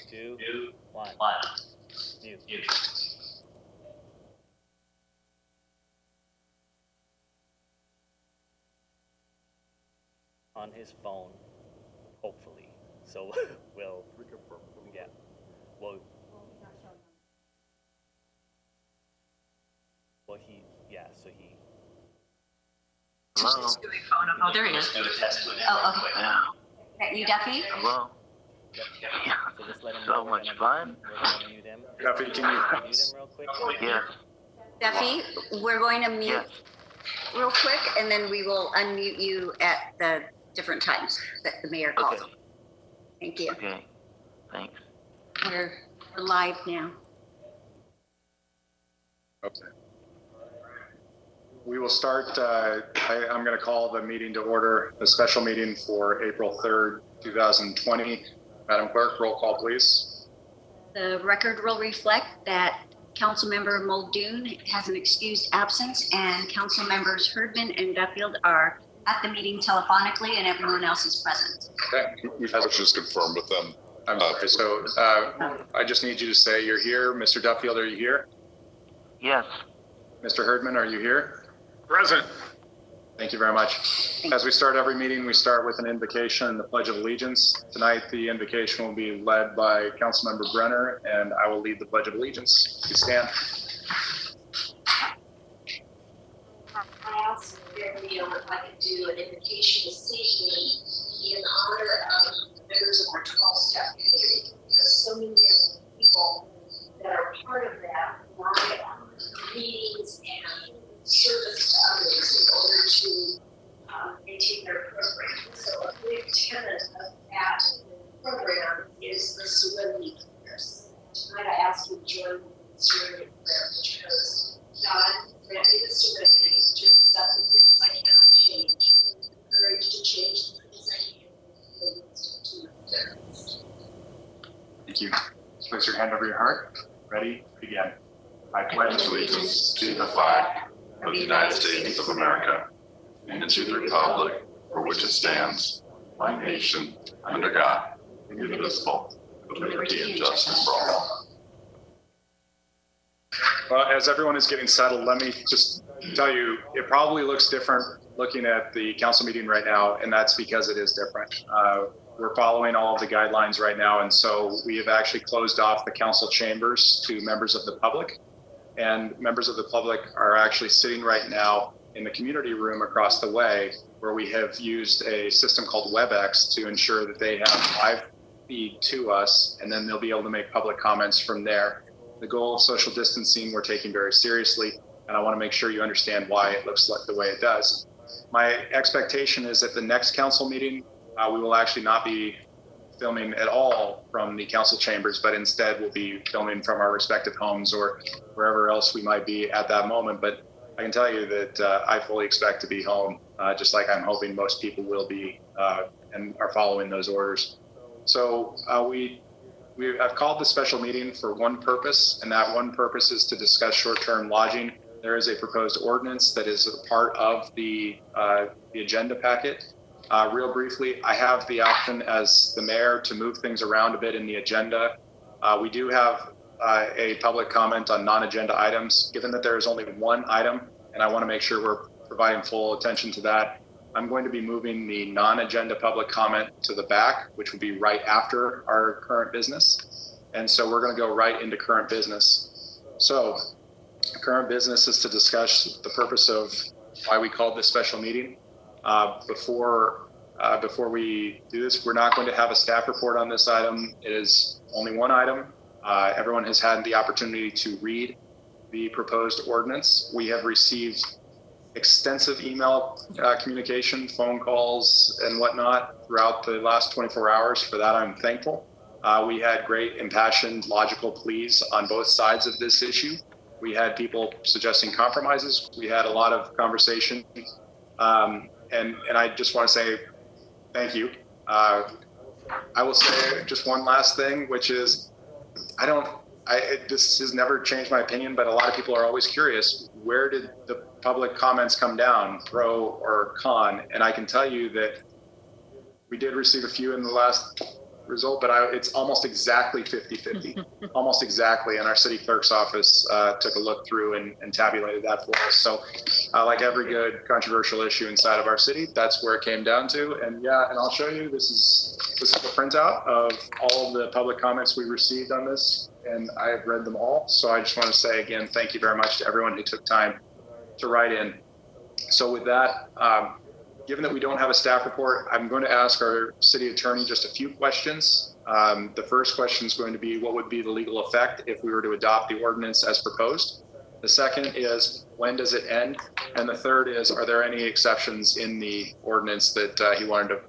2, 1. Mute. On his phone, hopefully. So we'll reconfirm. Yeah. Well, so he. Hello. Just doing phone. Oh, there he is. Oh, okay. Yeah. You, Duffy? Hello. Yeah. So just let him So know much we're fun. gonna mute him. Duffy, can you mute him real quick? Yes. Duffy, we're going to mute Yes. real quick, and then we will unmute you at the different times that the mayor calls. Okay. Thank you. Okay. Thanks. We're live now. Okay. We will start. I'm going to call the meeting to order, the special meeting for April 3rd, 2020. Madam Clerk, roll call, please. The record will reflect that Councilmember Muldoon has an excused absence, and Council members Herdman and Duffield are at the meeting telephonically, and everyone else is present. Okay. We've just confirmed with them. I'm sorry. So I just need you to say you're here. Mr. Duffield, are you here? Yes. Mr. Herdman, are you here? Present. Thank you very much. As we start every meeting, we start with an invocation and the Pledge of Allegiance. Tonight, the invocation will be led by Councilmember Brenner, and I will lead the Pledge of Allegiance. Please stand. I also would like to do an invocation this evening in honor of the members of our 12-step community, because so many of the people that are part of that rely on meetings and service to others in order to maintain their program. So a big tenet of that program is the serenity prayers. Tonight I ask you to join me in the serenity prayer, which goes, God, grant me the serenity to accept the things I cannot change, the courage to change the things I can, and the wisdom to know difference. Thank you. Place your hand over your heart. Ready? Begin. I pledge Allegiance to the flag of the United States of America and to the republic for which it stands, one nation, under God, indivisible, with liberty and justice for all. Well, as everyone is getting settled, let me just tell you, it probably looks different looking at the council meeting right now, and that's because it is different. We're following all of the guidelines right now, and so we have actually closed off the council chambers to members of the public, and members of the public are actually sitting right now in the community room across the way, where we have used a system called WebEx to ensure that they have live feed to us, and then they'll be able to make public comments from there. The goal of social distancing we're taking very seriously, and I want to make sure you understand why it looks like the way it does. My expectation is that the next council meeting, we will actually not be filming at all from the council chambers, but instead we'll be filming from our respective homes or wherever else we might be at that moment. But I can tell you that I fully expect to be home, just like I'm hoping most people will be and are following those orders. So I've called the special meeting for one purpose, and that one purpose is to discuss short-term lodging. There is a proposed ordinance that is a part of the agenda packet. Real briefly, I have the option as the mayor to move things around a bit in the agenda. We do have a public comment on non-agenda items. Given that there is only one item, and I want to make sure we're providing full attention to that, I'm going to be moving the non-agenda public comment to the back, which would be right after our current business. And so we're going to go right into current business. So current business is to discuss the purpose of why we called this special meeting. Before we do this, we're not going to have a staff report on this item. It is only one item. Everyone has had the opportunity to read the proposed ordinance. We have received extensive email communication, phone calls, and whatnot throughout the last 24 hours. For that, I'm thankful. We had great, impassioned, logical pleas on both sides of this issue. We had people suggesting compromises. We had a lot of conversation. And I just want to say thank you. I will say just one last thing, which is this has never changed my opinion, but a lot of people are always curious, where did the public comments come down, pro or con? And I can tell you that we did receive a few in the last result, but it's almost exactly 50-50, almost exactly. And our city clerk's office took a look through and tabulated that for us. So like every good controversial issue inside of our city, that's where it came down to. And yeah, and I'll show you, this is a printout of all of the public comments we received on this, and I have read them all. So I just want to say again, thank you very much to everyone who took time to write in. So with that, given that we don't have a staff report, I'm going to ask our city attorney just a few questions. The first question is going to be, what would be the legal effect if we were to adopt the ordinance as proposed? The second is, when does it end? And the third is, are there any exceptions in the ordinance that he wanted to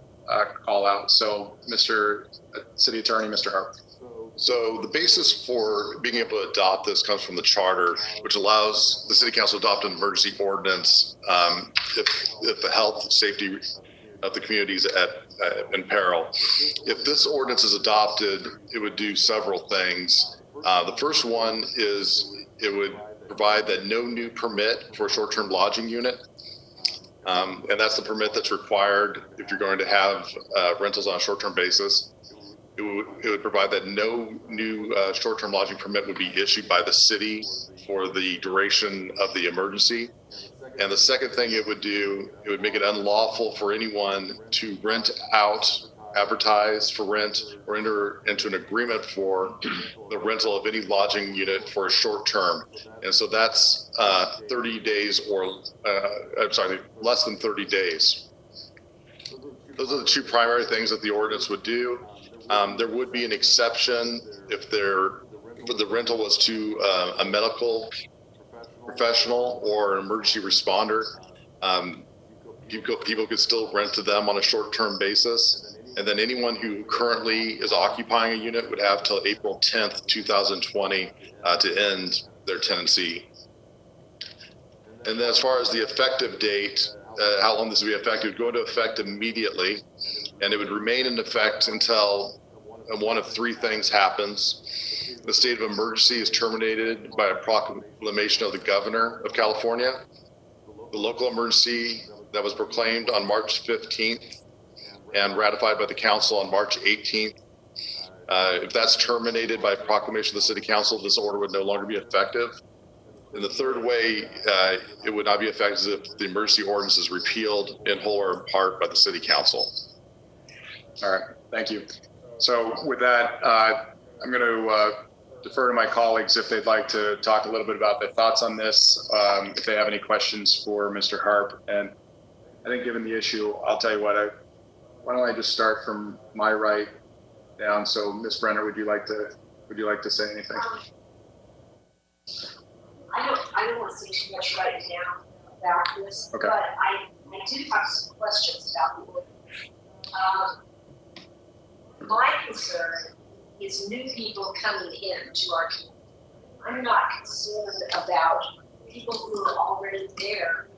call out? So Mr. City Attorney, Mr. Harp. So the basis for being able to adopt this comes from the charter, which allows the city council to adopt an emergency ordinance if the health and safety of the community is in peril. If this ordinance is adopted, it would do several things. The first one is it would provide that no new permit for a short-term lodging unit. And that's the permit that's required if you're going to have rentals on a short-term basis. It would provide that no new short-term lodging permit would be issued by the city for the duration of the emergency. And the second thing it would do, it would make it unlawful for anyone to rent out, advertise for rent, or enter into an agreement for the rental of any lodging unit for a short term. And so that's 30 days or, less than 30 days. Those are the two primary things that the ordinance would do. There would be an exception if the rental was to a medical professional or an emergency responder. People could still rent to them on a short-term basis. And then anyone who currently is occupying a unit would have till April 10th, 2020 to end their tenancy. And then as far as the effective date, how long this would be effective, it would go into effect immediately. And it would remain in effect until one of three things happens. The state of emergency is terminated by a proclamation of the governor of California. The local emergency that was proclaimed on March 15th and ratified by the council on March 18th. If that's terminated by proclamation of the city council, this order would no longer be effective. And the third way it would not be effective is if the emergency ordinance is repealed in whole or in part by the city council. All right, thank you. So with that, I'm going to defer to my colleagues if they'd like to talk a little bit about their thoughts on this, if they have any questions for Mr. Harp. And I think given the issue, I'll tell you what, why don't I just start from my right down. So Ms. Brenner, would you like to say anything? I don't want to say too much right now about this, okay. But I do have some questions about the ordinance. My concern is new people coming in to our community. I'm not concerned about people who are already there,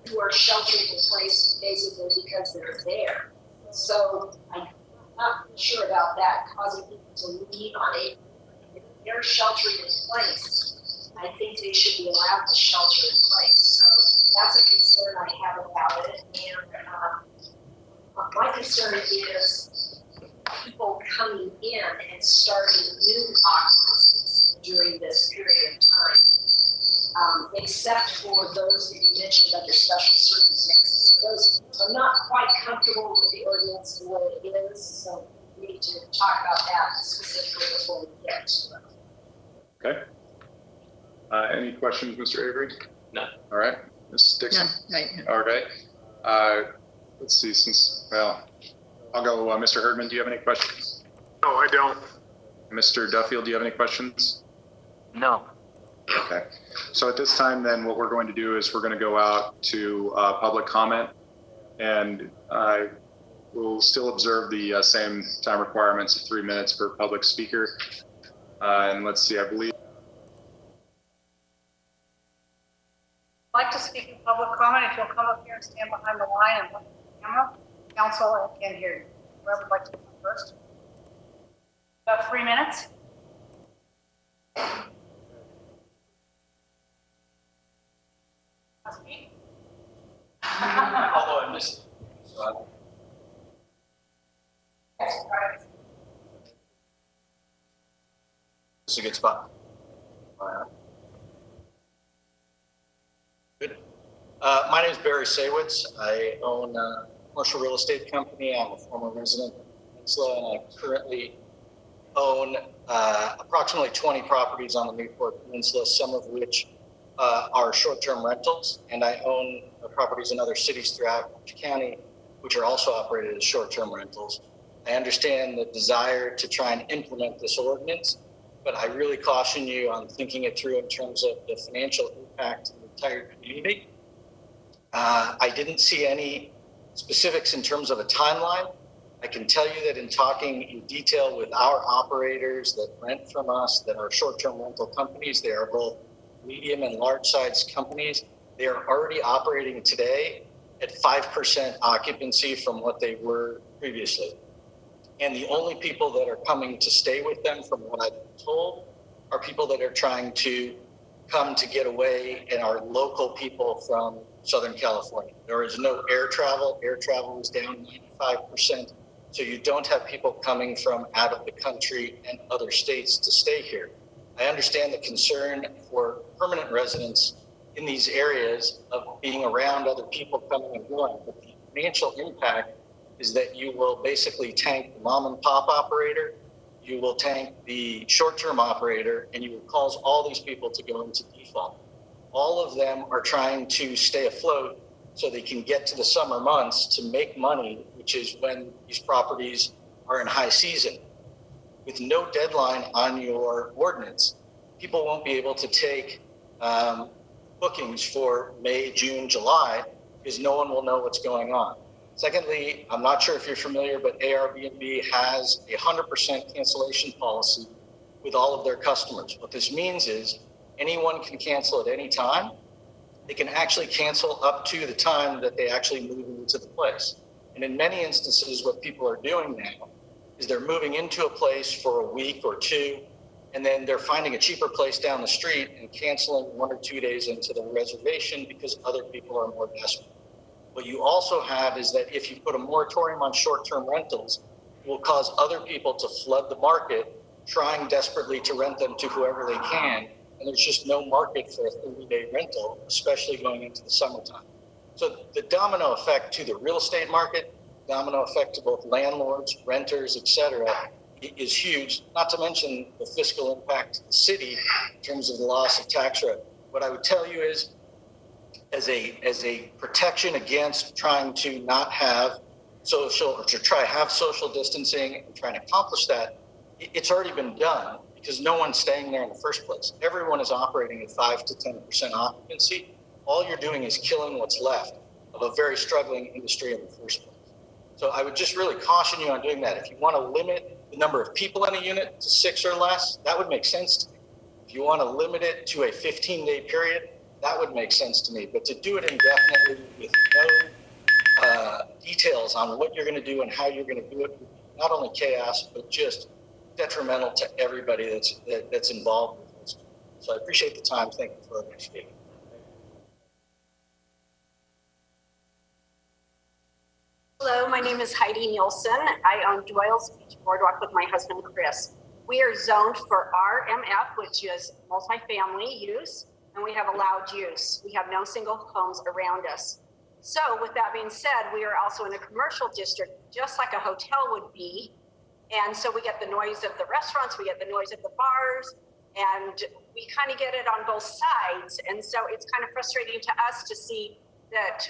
who are sheltering in place basically because they're there. So I'm not sure about that causing people to leave on a, if they're sheltering in place, I think they should be allowed to shelter in place. So that's a concern I have about it. And my concern is people coming in and starting new occupancies during this period of time, except for those that you mentioned under special circumstances. Those, I'm not quite comfortable with the ordinance the way it is, so we need to talk about that specifically before we get to it. Okay. Any questions, Mr. Avery? No. All right, Ms. Dixon? No, right. Okay. Let's see, I'll go, Mr. Herdman, do you have any questions? No, I don't. Mr. Duffield, do you have any questions? No. Okay. So at this time, then, what we're going to do is we're going to go out to public comment, and we'll still observe the same time requirements of 3 minutes per public speaker. And let's see, I believe. Like to speak in public comment, if you'll come up here and stand behind the line and look at the camera. Council can hear you. Whoever would like to come first. About 3 minutes. Although I missed it. So Yes, right. This is a good spot. Good. My name is Barry Saywitz. I own a commercial real estate company. I'm a former resident of the Peninsula, and I currently own approximately 20 properties on the Newport Peninsula, some of which are short-term rentals, and I own properties in other cities throughout Orange County, which are also operated as short-term rentals. I understand the desire to try and implement this ordinance, but I really caution you on thinking it through in terms of the financial impact to the entire community. I didn't see any specifics in terms of a timeline. I can tell you that in talking in detail with our operators that rent from us, that are short-term rental companies, they are both medium and large-sized companies. They are already operating today at 5% occupancy from what they were previously. And the only people that are coming to stay with them, from what I've been told, are people that are trying to come to get away and are local people from Southern California. There is no air travel. Air travel is down 95%. So you don't have people coming from out of the country and other states to stay here. I understand the concern for permanent residents in these areas of being around other people coming and going, but the financial impact is that you will basically tank the mom and pop operator, you will tank the short-term operator, and you will cause all these people to go into default. All of them are trying to stay afloat so they can get to the summer months to make money, which is when these properties are in high season. With no deadline on your ordinance, people won't be able to take bookings for May, June, July, because no one will know what's going on. Secondly, I'm not sure if you're familiar, but Airbnb has a 100% cancellation policy with all of their customers. What this means is anyone can cancel at any time. They can actually cancel up to the time that they actually move into the place. And in many instances, what people are doing now is they're moving into a place for a week or two, and then they're finding a cheaper place down the street and canceling 1 or 2 days into the reservation because other people are more desperate. What you also have is that if you put a moratorium on short-term rentals, it will cause other people to flood the market, trying desperately to rent them to whoever they can. And there's just no market for a 30-day rental, especially going into the summertime. So the domino effect to the real estate market, domino effect to both landlords, renters, et cetera, is huge, not to mention the fiscal impact to the city in terms of the loss of tax revenue. What I would tell you is, as a protection against trying to not have social, or to try to have social distancing and trying to accomplish that, it's already been done because no one's staying there in the first place. Everyone is operating at 5 to 10% occupancy. All you're doing is killing what's left of a very struggling industry in the first place. So I would just really caution you on doing that. If you want to limit the number of people in a unit to 6 or less, that would make sense to me. If you want to limit it to a 15-day period, that would make sense to me. But to do it indefinitely with no details on what you're going to do and how you're going to do it would be not only chaos, but just detrimental to everybody that's involved with this. So I appreciate the time. Thank you for letting me speak. Hello, my name is Heidi Nielsen. I own Doyle's Beach Boardwalk with my husband, Chris. We are zoned for RMF, which is multifamily use, and we have allowed use. We have no single homes around us. So with that being said, we are also in a commercial district, just like a hotel would be. And so we get the noise of the restaurants, we get the noise of the bars, and we kind of get it on both sides. And so it's kind of frustrating to us to see that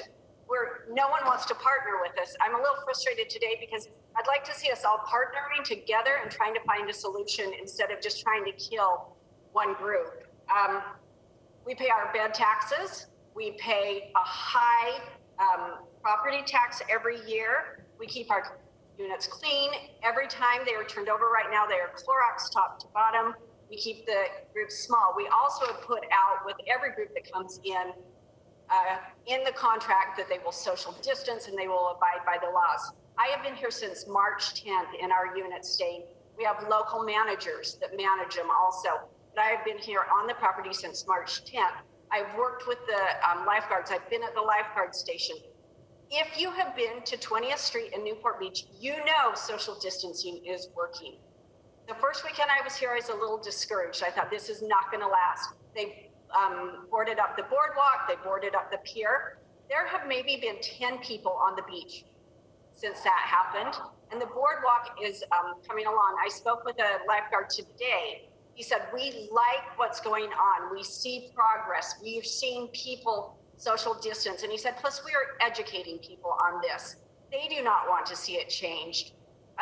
no one wants to partner with us. I'm a little frustrated today because I'd like to see us all partnering together and trying to find a solution instead of just trying to kill one group. We pay our bed taxes. We pay a high property tax every year. We keep our units clean. Every time they are turned over right now, they are Clorox top to bottom. We keep the groups small. We also have put out with every group that comes in the contract that they will social distance and they will abide by the laws. I have been here since March 10th in our unit staying. We have local managers that manage them also. But I have been here on the property since March 10th. I've worked with the lifeguards. I've been at the lifeguard station. If you have been to 20th Street in Newport Beach, you know social distancing is working. The first weekend I was here, I was a little discouraged. I thought this is not going to last. They boarded up the boardwalk, they boarded up the pier. There have maybe been 10 people on the beach since that happened. And the boardwalk is coming along. I spoke with a lifeguard today. He said, we like what's going on. We see progress. We've seen people social distance. And he said, plus we are educating people on this. They do not want to see it changed.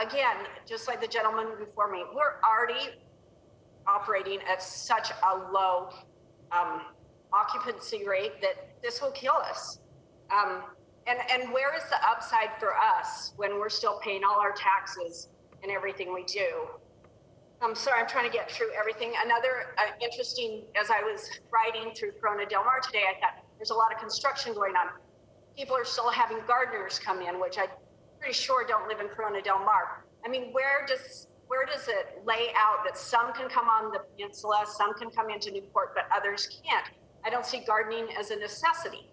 Again, just like the gentleman before me, we're already operating at such a low occupancy rate that this will kill us. And where is the upside for us when we're still paying all our taxes and everything we do? I'm sorry, I'm trying to get through everything. Another interesting, as I was riding through Corona Del Mar today, I thought there's a lot of construction going on. People are still having gardeners come in, which I'm pretty sure don't live in Corona Del Mar. I mean, where does it lay out that some can come on the peninsula, some can come into Newport, but others can't? I don't see gardening as a necessity.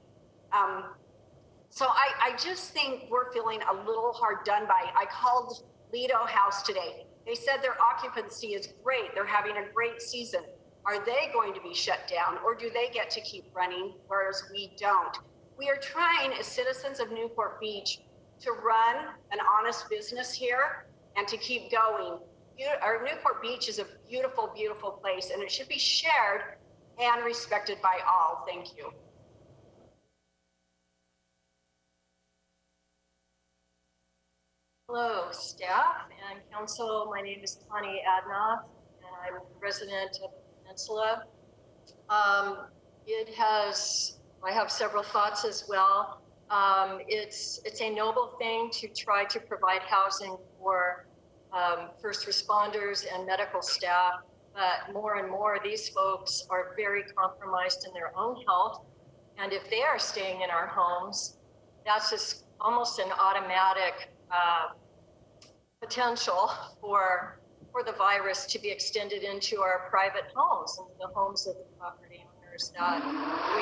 So I just think we're feeling a little hard done by. I called Lido House today. They said their occupancy is great. They're having a great season. Are they going to be shut down, or do they get to keep running, whereas we don't? We are trying as citizens of Newport Beach to run an honest business here and to keep going. Our Newport Beach is a beautiful, beautiful place, and it should be shared and respected by all. Thank you. Hello, staff and council. My name is Connie Adnoff, and I'm a resident of the Peninsula. I have several thoughts as well. It's a noble thing to try to provide housing for first responders and medical staff, but more and more these folks are very compromised in their own health. And if they are staying in our homes, that's just almost an automatic potential for the virus to be extended into our private homes, into the homes of the property owners that we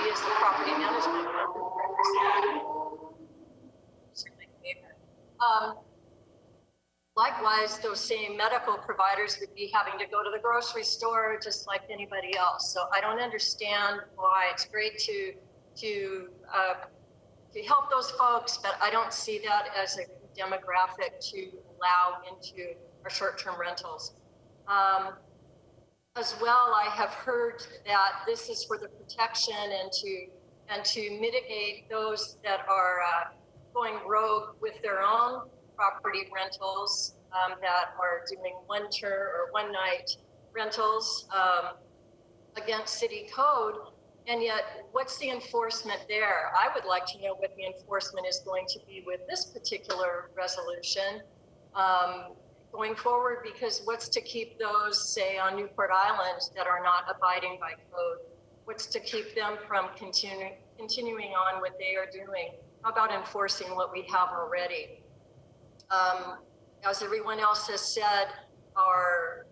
as the property management company represent. Likewise, those same medical providers would be having to go to the grocery store just like anybody else. So I don't understand why. It's great to help those folks, but I don't see that as a demographic to allow into our short-term rentals. As well, I have heard that this is for the protection and to mitigate those that are going rogue with their own property rentals that are doing one-term or one-night rentals against city code. And yet, what's the enforcement there? I would like to know what the enforcement is going to be with this particular resolution going forward, because what's to keep those, say, on Newport Island that are not abiding by code? What's to keep them from continuing on what they are doing? How about enforcing what we have already? As everyone else has said, our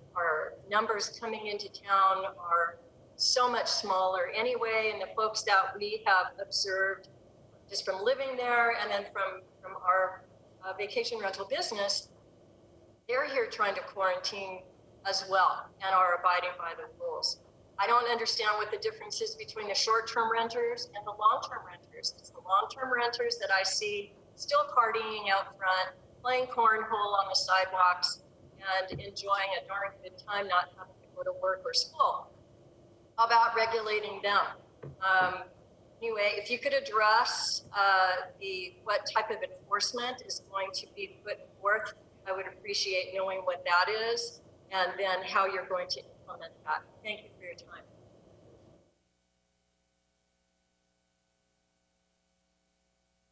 numbers coming into town are so much smaller anyway, and the folks that we have observed just from living there and then from our vacation rental business, they're here trying to quarantine as well and are abiding by the rules. I don't understand what the difference is between the short-term renters and the long-term renters. It's the long-term renters that I see still partying out front, playing cornhole on the sidewalks, and enjoying a darn good time not having to go to work or school. How about regulating them? Anyway, if you could address what type of enforcement is going to be put forth, I would appreciate knowing what that is, and then how you're going to implement that. Thank you for your time.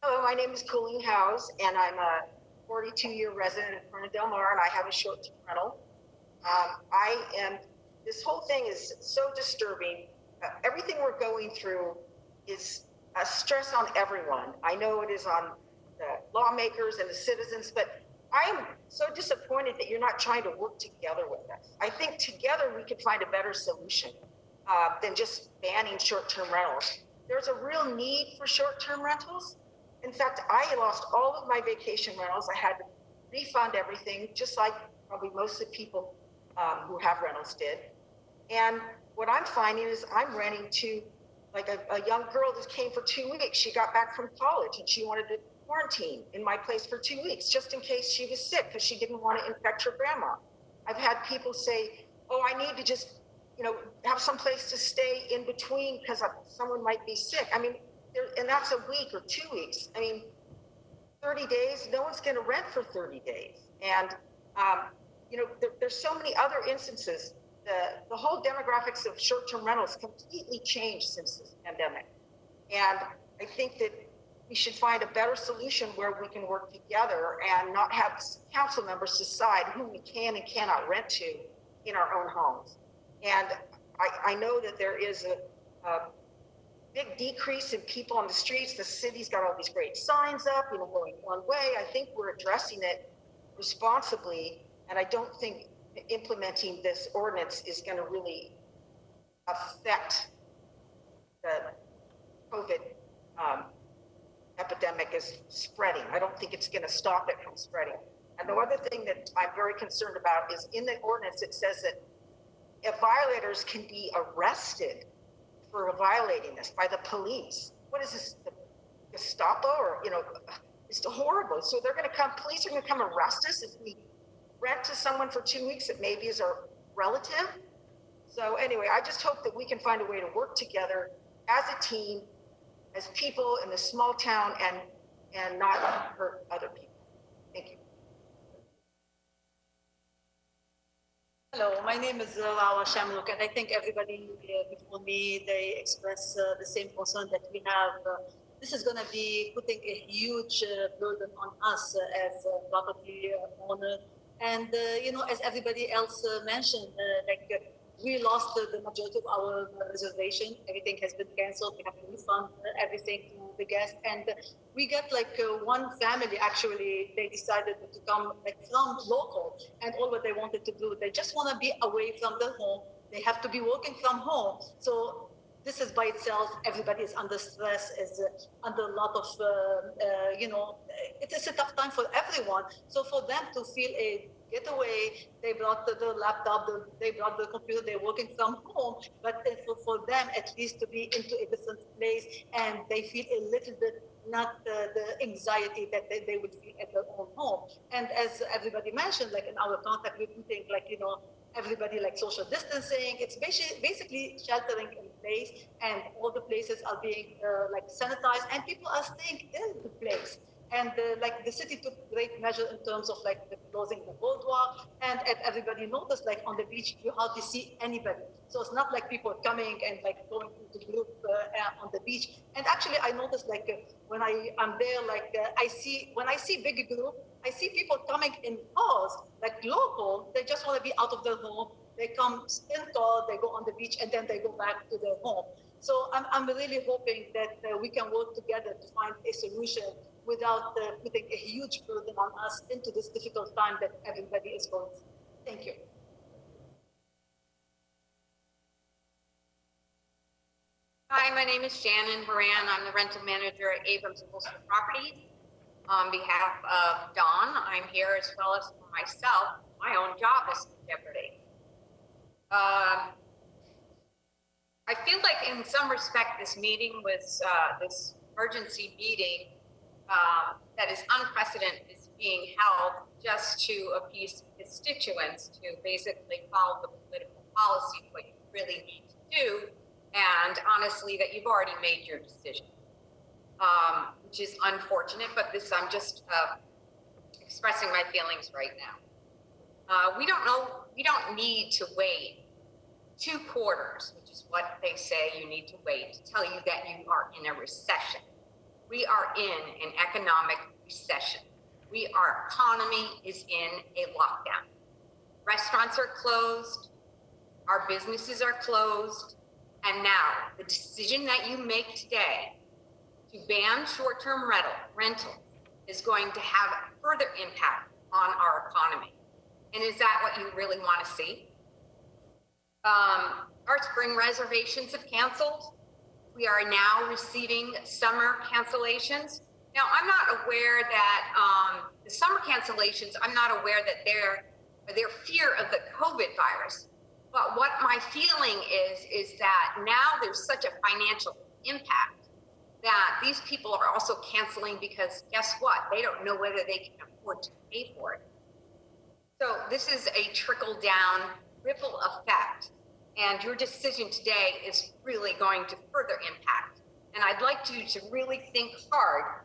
Hello, my name is Colleen Howes, and I'm a 42-year resident of Corona Del Mar, and I have a short-term rental. This whole thing is so disturbing. Everything we're going through is a stress on everyone. I know it is on the lawmakers and the citizens, but I am so disappointed that you're not trying to work together with us. I think together we could find a better solution than just banning short-term rentals. There's a real need for short-term rentals. In fact, I lost all of my vacation rentals. I had to refund everything, just like probably most of the people who have rentals did. And what I'm finding is I'm renting to like a young girl that came for 2 weeks. She got back from college and she wanted to quarantine in my place for 2 weeks, just in case she was sick because she didn't want to infect her grandma. I've had people say, oh, I need to just, have some place to stay in between because someone might be sick. I mean, and that's a week or 2 weeks. I mean, 30 days, no one's going to rent for 30 days. And, there's so many other instances. The whole demographics of short-term rentals completely changed since this pandemic. And I think that we should find a better solution where we can work together and not have council members decide who we can and cannot rent to in our own homes. And I know that there is a big decrease in people on the streets. The city's got all these great signs up, going one way. I think we're addressing it responsibly. And I don't think implementing this ordinance is going to really affect the COVID epidemic is spreading. I don't think it's going to stop it from spreading. And the other thing that I'm very concerned about is in the ordinance, it says that if violators can be arrested for violating this by the police. What is this, the Gestapo or, it's horrible. So they're going to come, police are going to come arrest us if we rent to someone for 2 weeks that maybe is our relative. So anyway, I just hope that we can find a way to work together as a team, as people in this small town and not hurt other people. Thank you. Hello, my name is Lawa Shamluk, and I think everybody before me, they express the same concern that we have. This is going to be putting a huge burden on us as property owners. And, as everybody else mentioned, we lost the majority of our reservation. Everything has been canceled. We have to refund everything to the guests. And we got one family, actually, they decided to come from local. And all what they wanted to do, they just want to be away from their home. They have to be working from home. So this is by itself, everybody is under stress, is under a lot of, it is a tough time for everyone. So for them to feel a getaway, they brought the laptop, they brought the computer, they're working from home, but for them at least to be into a different place and they feel a little bit not the anxiety that they would feel at their own home. And as everybody mentioned, in our contact, we're putting everybody social distancing. It's basically sheltering in place, and all the places are being sanitized, and people are staying in the place. And the city took great measure in terms of the closing the boardwalk, and everybody noticed on the beach you hardly see anybody. So it's not like people are coming and going into group on the beach. And actually I noticed when I'm there, when I see big group, I see people coming in cars, local. They just want to be out of their home. They come in car, they go on the beach, and then they go back to their home. So I'm really hoping that we can work together to find a solution without putting a huge burden on us into this difficult time that everybody is going through. Thank you. Hi, my name is Shannon Moran. I'm the rental manager at Abrams and Wilson Properties. On behalf of Dawn, I'm here as well as for myself. My own job is in jeopardy. I feel like in some respect this meeting was this emergency meeting that is unprecedented is being held just to appease constituents to basically follow the political policy of what you really need to do, and honestly that you've already made your decision, which is unfortunate, but I'm just expressing my feelings right now. We don't need to wait 2 quarters, which is what they say you need to wait to tell you that you are in a recession. We are in an economic recession. Our economy is in a lockdown. Restaurants are closed, our businesses are closed, and now the decision that you make today to ban short-term rental is going to have a further impact on our economy. And is that what you really want to see? Our spring reservations have canceled. We are now receiving summer cancellations. Now, I'm not aware that the summer cancellations, I'm not aware that they're their fear of the COVID virus. But what my feeling is that now there's such a financial impact that these people are also canceling because guess what? They don't know whether they can afford to pay for it. So this is a trickle down ripple effect. And your decision today is really going to further impact. And I'd like you to really think hard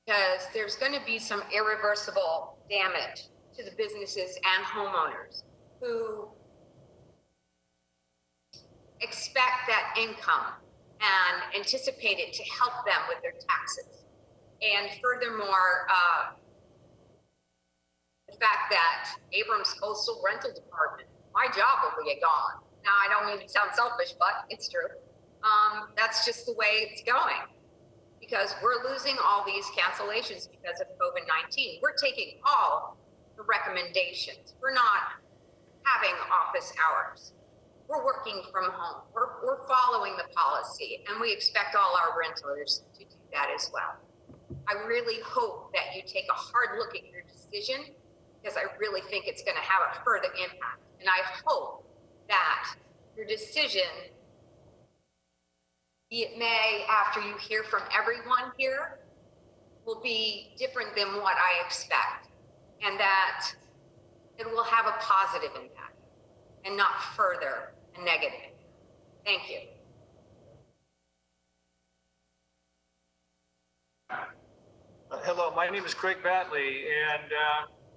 because there's going to be some irreversible damage to the businesses and homeowners who expect that income and anticipate it to help them with their taxes. And furthermore, the fact that Abrams Coastal Rental Department, my job will be gone. Now, I don't mean to sound selfish, but it's true. That's just the way it's going because we're losing all these cancellations because of COVID-19. We're taking all the recommendations. We're not having office hours. We're working from home. We're following the policy, and we expect all our renters to do that as well. I really hope that you take a hard look at your decision because I really think it's going to have a further impact. And I hope that your decision, be it May, after you hear from everyone here, will be different than what I expect, and that it will have a positive impact and not further a negative. Thank you. Hello, my name is Craig Batley, and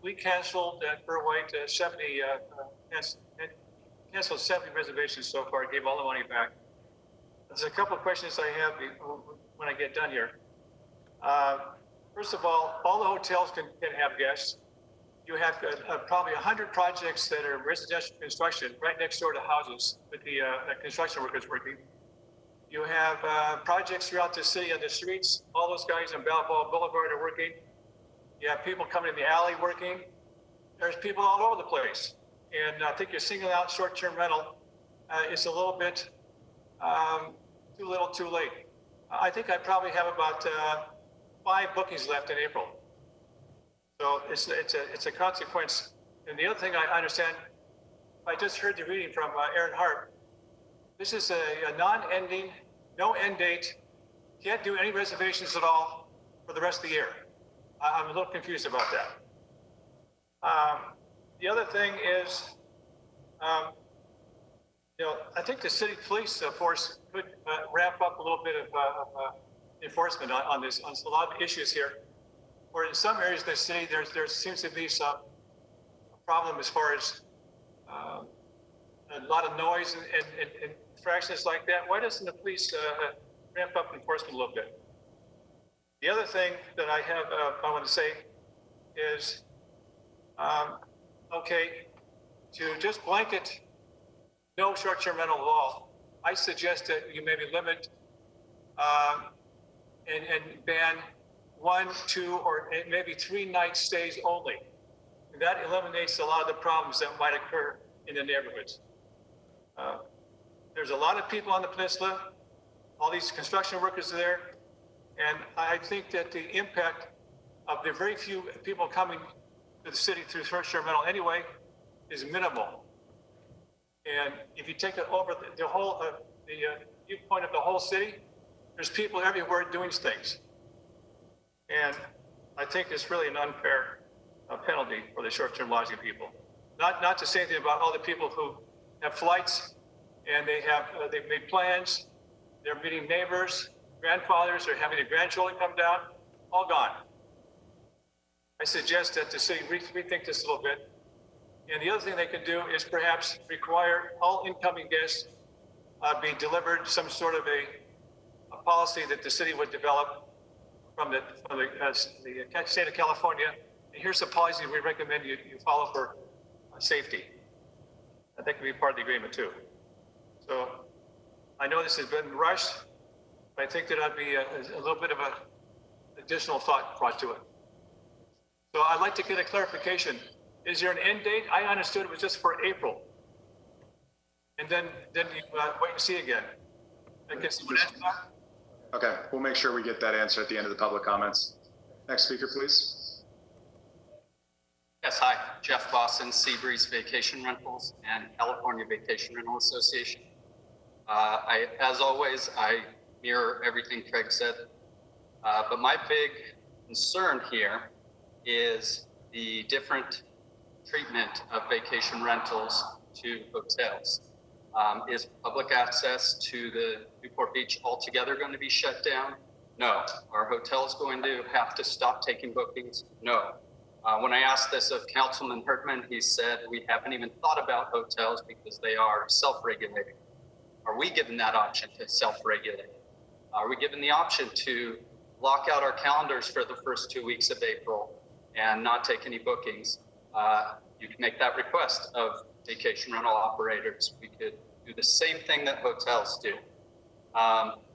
we canceled at Burr White 70, canceled 70 reservations so far, gave all the money back. There's a couple of questions I have when I get done here. First of all the hotels can have guests. You have probably 100 projects that are residential construction right next door to houses with the construction workers working. You have projects throughout the city on the streets. All those guys on Balboa Boulevard are working. You have people coming in the alley working. There's people all over the place. And I think you're singling out short-term rental. It's a little bit too little, too late. I think I probably have about 5 bookings left in April. So it's a consequence. And the other thing I understand, I just heard the reading from Aaron Hart. This is a non-ending, no end date. Can't do any reservations at all for the rest of the year. I'm a little confused about that. The other thing is, I think the city police force could ramp up a little bit of enforcement on this, on a lot of issues here. Or in some areas of the city, there seems to be some problem as far as a lot of noise and infractions like that. Why doesn't the police ramp up enforcement a little bit? The other thing that I have, I want to say is, okay, to just blanket no short-term rental at all, I suggest that you maybe limit and ban 1, 2, or maybe 3 night stays only. And that eliminates a lot of the problems that might occur in the neighborhoods. There's a lot of people on the peninsula, all these construction workers are there, and I think that the impact of the very few people coming to the city through short-term rental anyway is minimal. And if you take it over the whole, the viewpoint of the whole city, there's people everywhere doing things. And I think it's really an unfair penalty for the short-term lodging people. Not to say anything about all the people who have flights and they've made plans, they're meeting neighbors, grandfathers, they're having their grandchildren come down, all gone. I suggest that the city rethink this a little bit. And the other thing they can do is perhaps require all incoming guests be delivered some sort of a policy that the city would develop from the state of California. And here's a policy we recommend you follow for safety. I think it would be part of the agreement too. So I know this has been rushed, but I think that I'd be a little bit of an additional thought brought to it. So I'd like to get a clarification. Is there an end date? I understood it was just for April. And then you wait and see again. Okay, we'll make sure we get that answer at the end of the public comments. Next speaker, please. Yes, hi, Jeff Boston, Seabreeze Vacation Rentals and California Vacation Rental Association. As always, I mirror everything Craig said, but my big concern here is the different treatment of vacation rentals to hotels. Is public access to the Newport Beach altogether going to be shut down? No. Are hotels going to have to stop taking bookings? No. When I asked this of Councilman Herdman, he said, we haven't even thought about hotels because they are self-regulating. Are we given that option to self-regulate? Are we given the option to lock out our calendars for the first 2 weeks of April and not take any bookings? You can make that request of vacation rental operators. We could do the same thing that hotels do.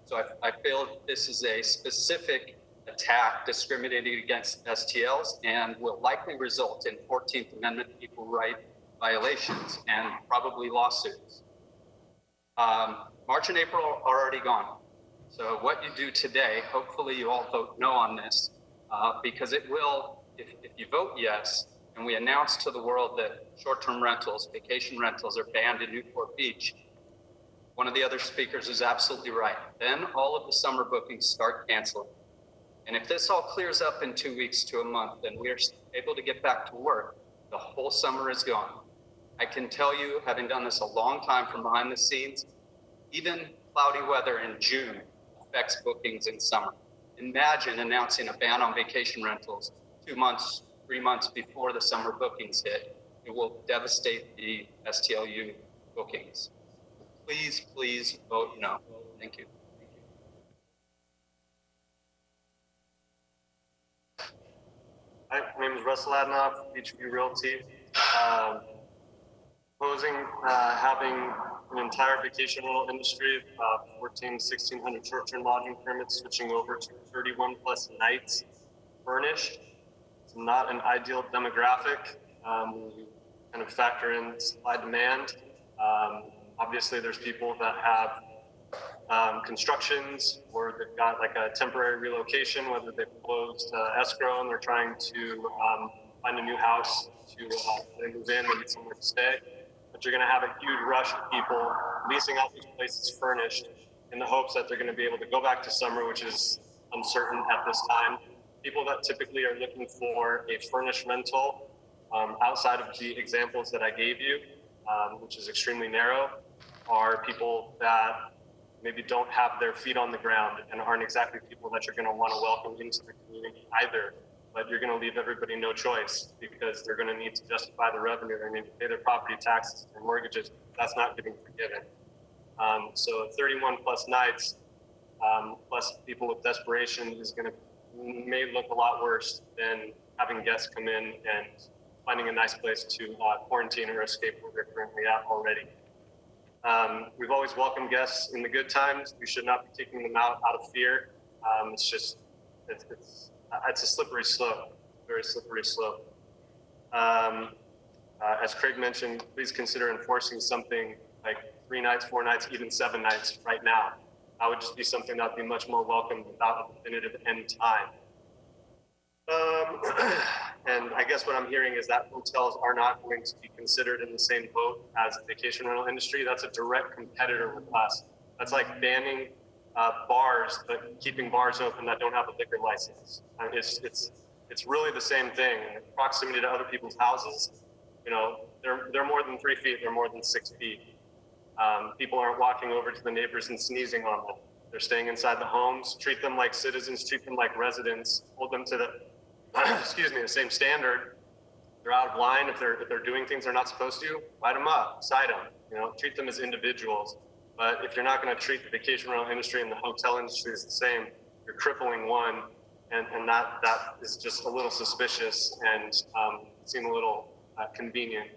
So I feel this is a specific attack discriminating against STLs and will likely result in 14th Amendment equal right violations and probably lawsuits. March and April are already gone. So what you do today, hopefully you all vote no on this, because it will, if you vote yes, and we announce to the world that short-term rentals, vacation rentals are banned in Newport Beach, one of the other speakers is absolutely right. Then all of the summer bookings start canceling. And if this all clears up in 2 weeks to a month and we're able to get back to work, the whole summer is gone. I can tell you, having done this a long time from behind the scenes, even cloudy weather in June affects bookings in summer. Imagine announcing a ban on vacation rentals 2 months, 3 months before the summer bookings hit. It will devastate the STLU bookings. Please, please vote no. Thank you. Hi, my name is Russell Adnoff, HB Realty. Proposing having an entire vacation rental industry of 1,600 short-term lodging permits switching over to 31 plus nights furnished. It's not an ideal demographic. We kind of factor in supply demand. Obviously, there's people that have constructions or they've got like a temporary relocation, whether they've closed escrow and they're trying to find a new house to move in and get somewhere to stay. But you're going to have a huge rush of people leasing out these places furnished in the hopes that they're going to be able to go back to summer, which is uncertain at this time. People that typically are looking for a furnished rental outside of the examples that I gave you, which is extremely narrow, are people that maybe don't have their feet on the ground and aren't exactly people that you're going to want to welcome into the community either. But you're going to leave everybody no choice because they're going to need to justify the revenue. They're going to pay their property taxes and mortgages. That's not getting forgiven. So 31 plus nights, plus people with desperation is going to may look a lot worse than having guests come in and finding a nice place to quarantine or escape where they're currently at already. We've always welcomed guests in the good times. We should not be kicking them out of fear. It's just, it's a slippery slope, very slippery slope. As Craig mentioned, please consider enforcing something like 3 nights, 4 nights, even 7 nights right now. That would just be something that would be much more welcome without a definitive end time. And I guess what I'm hearing is that hotels are not going to be considered in the same boat as the vacation rental industry. That's a direct competitor with us. That's like banning bars, but keeping bars open that don't have a liquor license. It's really the same thing. Proximity to other people's houses, you know, they're more than 3 feet, they're more than 6 feet. People aren't walking over to the neighbors and sneezing on them. They're staying inside the homes. Treat them like citizens, treat them like residents, hold them to the the same standard. They're out of line if they're doing things they're not supposed to. Write them up, cite them. You know, treat them as individuals. But if you're not going to treat the vacation rental industry and the hotel industry as the same, you're crippling one, and that is just a little suspicious and seem a little convenient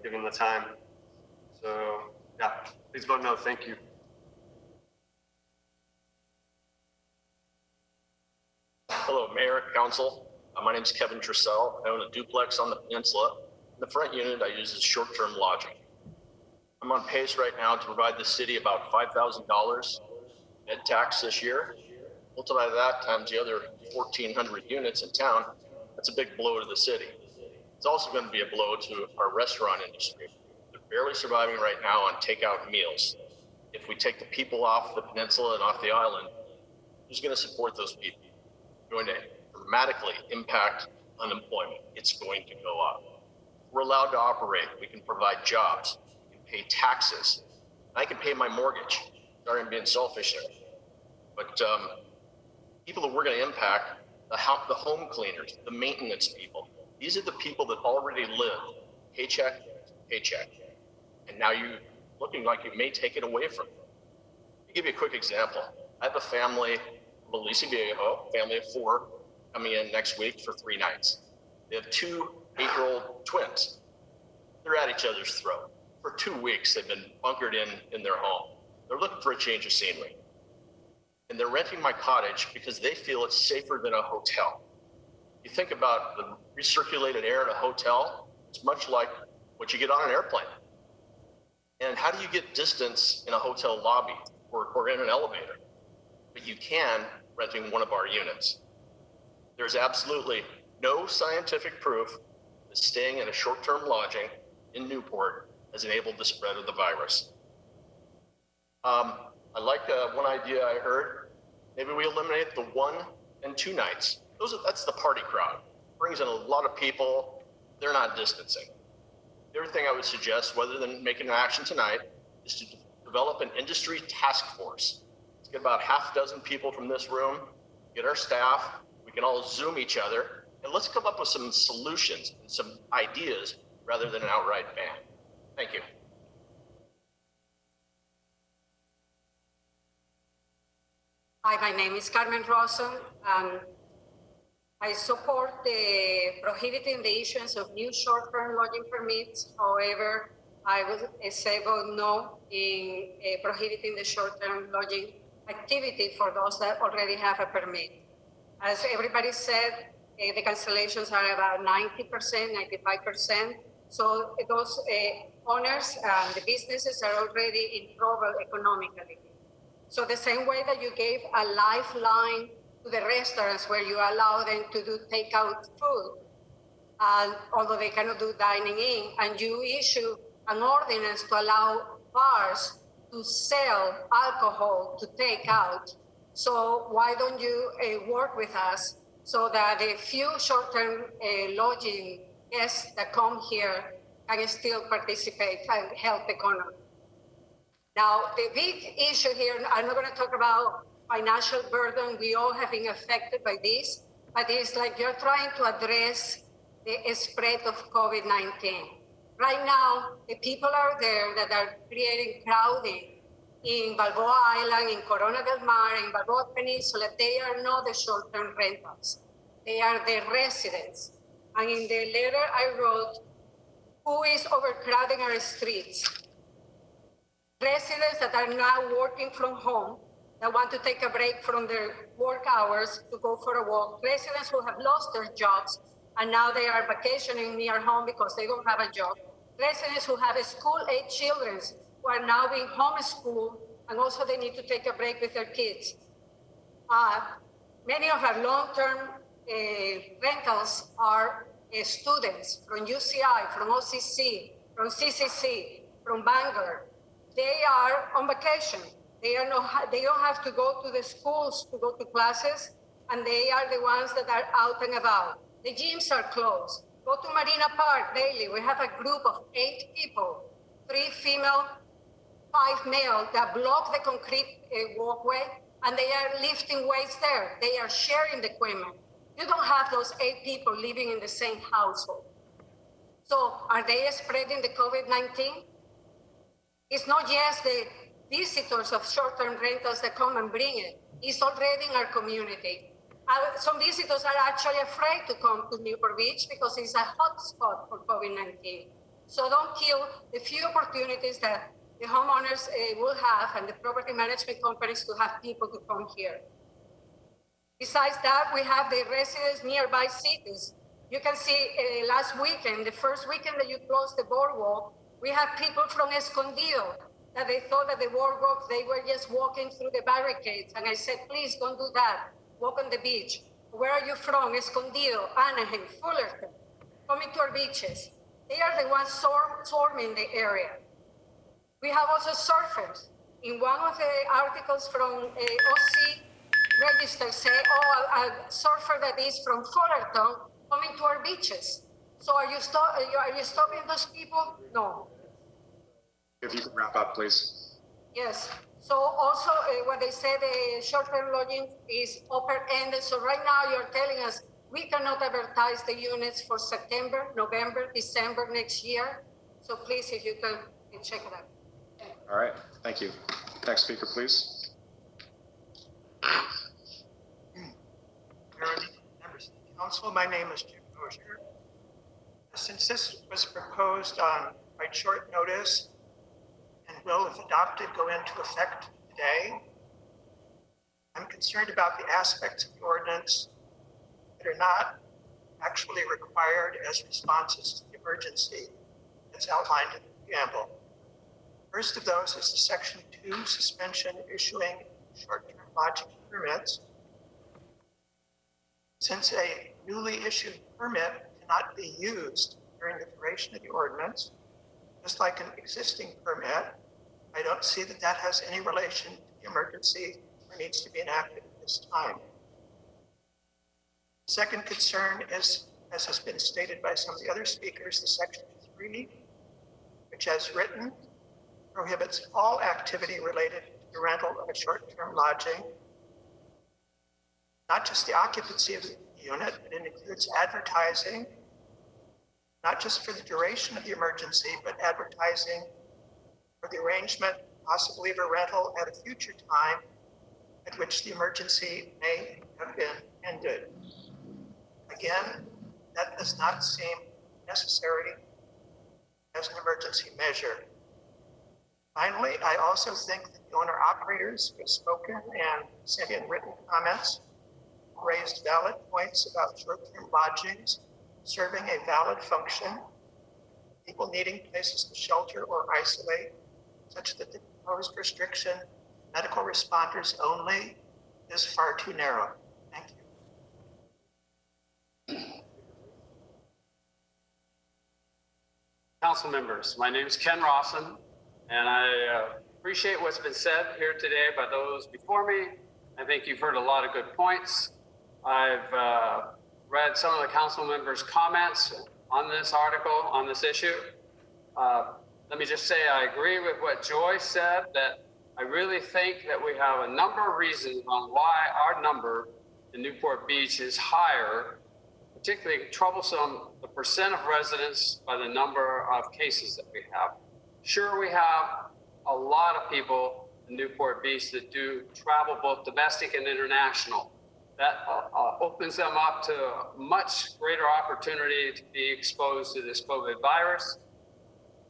given the time. So yeah, please vote no. Thank you. Hello, Mayor, Council. My name is Kevin Dressel. I own a duplex on the peninsula. In the front unit, I use as short-term lodging. I'm on pace right now to provide the city about $5,000 ed tax this year. Multiply that times the other 1,400 units in town, that's a big blow to the city. It's It's also going to be a blow to our restaurant industry. They're barely surviving right now on takeout meals. If we take the people off the peninsula and off the island, who's going to support those people? It's going to dramatically impact unemployment. It's going to go up. We're allowed to operate. We can provide jobs. We can pay taxes. I can pay my mortgage. Sorry, I'm being selfish there. But people that we're going to impact, the home cleaners, the maintenance people, these are the people that already live paycheck to paycheck. And now you're looking like you may take it away from them. I'll give you a quick example. I have a family from Aliso Viejo, family of 4, coming in next week for 3 nights. They have 2 8-year-old twins. They're at each other's throat. For 2 weeks, they've been bunkered in their home. They're looking for a change of scenery. And they're renting my cottage because they feel it's safer than a hotel. You think about the recirculated air in a hotel, it's much like what you get on an airplane. And how do you get distance in a hotel lobby or in an elevator? But you can renting one of our units. There's absolutely no scientific proof that staying in a short-term lodging in Newport has enabled the spread of the virus. I like one idea I heard. Maybe we eliminate the 1 and 2 nights. That's the party crowd. Brings in a lot of people. They're not distancing. The other thing I would suggest, rather than making an action tonight, is to develop an industry task force. Let's get about 6 people from this room, get our staff, we can all Zoom each other, and let's come up with some solutions and some ideas rather than an outright ban. Thank you. Hi, my name is Carmen Rosso. I support the prohibiting the issuance of new short-term lodging permits. However, I will say vote no in prohibiting the short-term lodging activity for those that already have a permit. As everybody said, the cancellations are about 90%, 95%. So those owners, the businesses are already in trouble economically. So the same way that you gave a lifeline to the restaurants where you allow them to do takeout food, and although they cannot do dining in, and you issue an ordinance to allow bars to sell alcohol to take out. So why don't you work with us so that the few short-term lodging guests that come here can still participate and help the economy? Now, the big issue here, I'm not going to talk about financial burden. We all have been affected by this, but it's like you're trying to address the spread of COVID-19. Right now, the people are there that are creating crowding in Balboa Island, in Corona del Mar, in Balboa Peninsula. They are not the short-term rentals. They are the residents. And in the letter I wrote, who is overcrowding our streets? Residents that are now working from home, that want to take a break from their work hours to go for a walk. Residents who have lost their jobs and now they are vacationing near home because they don't have a job. Residents who have school-age children who are now being homeschooled and also they need to take a break with their kids. Many of our long-term rentals are students from UCI, from OCC, from CCC, from Bangor. They are on vacation. They don't have to go to the schools to go to classes, and they are the ones that are out and about. The gyms are closed. Go to Marina Park daily. We have a group of 8 people, 3 female, 5 male, that block the concrete walkway, and they are lifting weights there. They are sharing the equipment. You don't have those 8 people living in the same household. So are they spreading the COVID-19? It's not just the visitors of short-term rentals that come and bring it. It's already in our community. Some visitors are actually afraid to come to Newport Beach because it's a hot spot for COVID-19. So don't kill the few opportunities that the homeowners will have and the property management companies to have people to come here. Besides that, we have the residents nearby cities. You can see last weekend, the first weekend that you closed the boardwalk, we have people from Escondido that they thought that the boardwalk, they were just walking through the barricades. And I said, please don't do that. Walk on the beach. Where are you from? Escondido, Anaheim, Fullerton. coming to our beaches. They are the ones swarming the area. We have also surfers. In one of the articles from OC Register say, oh, a surfer that is from Fullerton coming to our beaches. So are you stopping those people? No. If you could wrap up, please. Yes. So also what they say, the short-term lodging is open-ended. So right now you're telling us we cannot advertise the units for September, November, December next year. So please, if you can check it out. All right, thank you. Next speaker, please. Members of the council, my name is Jim Mosher. Since this was proposed on quite short notice and will, if adopted, go into effect today, I'm concerned about the aspects of the ordinance that are not actually required as responses to the emergency that's outlined in the preamble. First of those is the Section 2 suspension issuing short-term lodging permits. Since a newly issued permit cannot be used during the duration of the ordinance, just like an existing permit, I don't see that that has any relation to the emergency or needs to be enacted at this time. Second concern is, as has been stated by some of the other speakers, the Section 3, which as written, prohibits all activity related to the rental of a short-term lodging, not just the occupancy of the unit, but it includes advertising, not just for the duration of the emergency, but advertising for the arrangement, possibly of a rental at a future time at which the emergency may have been ended. Again, that does not seem necessary as an emergency measure. Finally, I also think that the owner-operators who have spoken and sent in written comments raised valid points about short-term lodgings serving a valid function, people needing places to shelter or isolate, such that the proposed restriction, medical responders only, is far too narrow. Thank you. Council members, my name is Ken Rawson, and I appreciate what's been said here today by those before me. I think you've heard a lot of good points. I've read some of the council members' comments on this article, on this issue. Let me just say I agree with what Joy said, that I really think that we have a number of reasons on why our number in Newport Beach is higher, particularly troublesome, the percent of residents by the number of cases that we have. Sure, we have a lot of people in Newport Beach that do travel, both domestic and international. That opens them up to a much greater opportunity to be exposed to this COVID virus.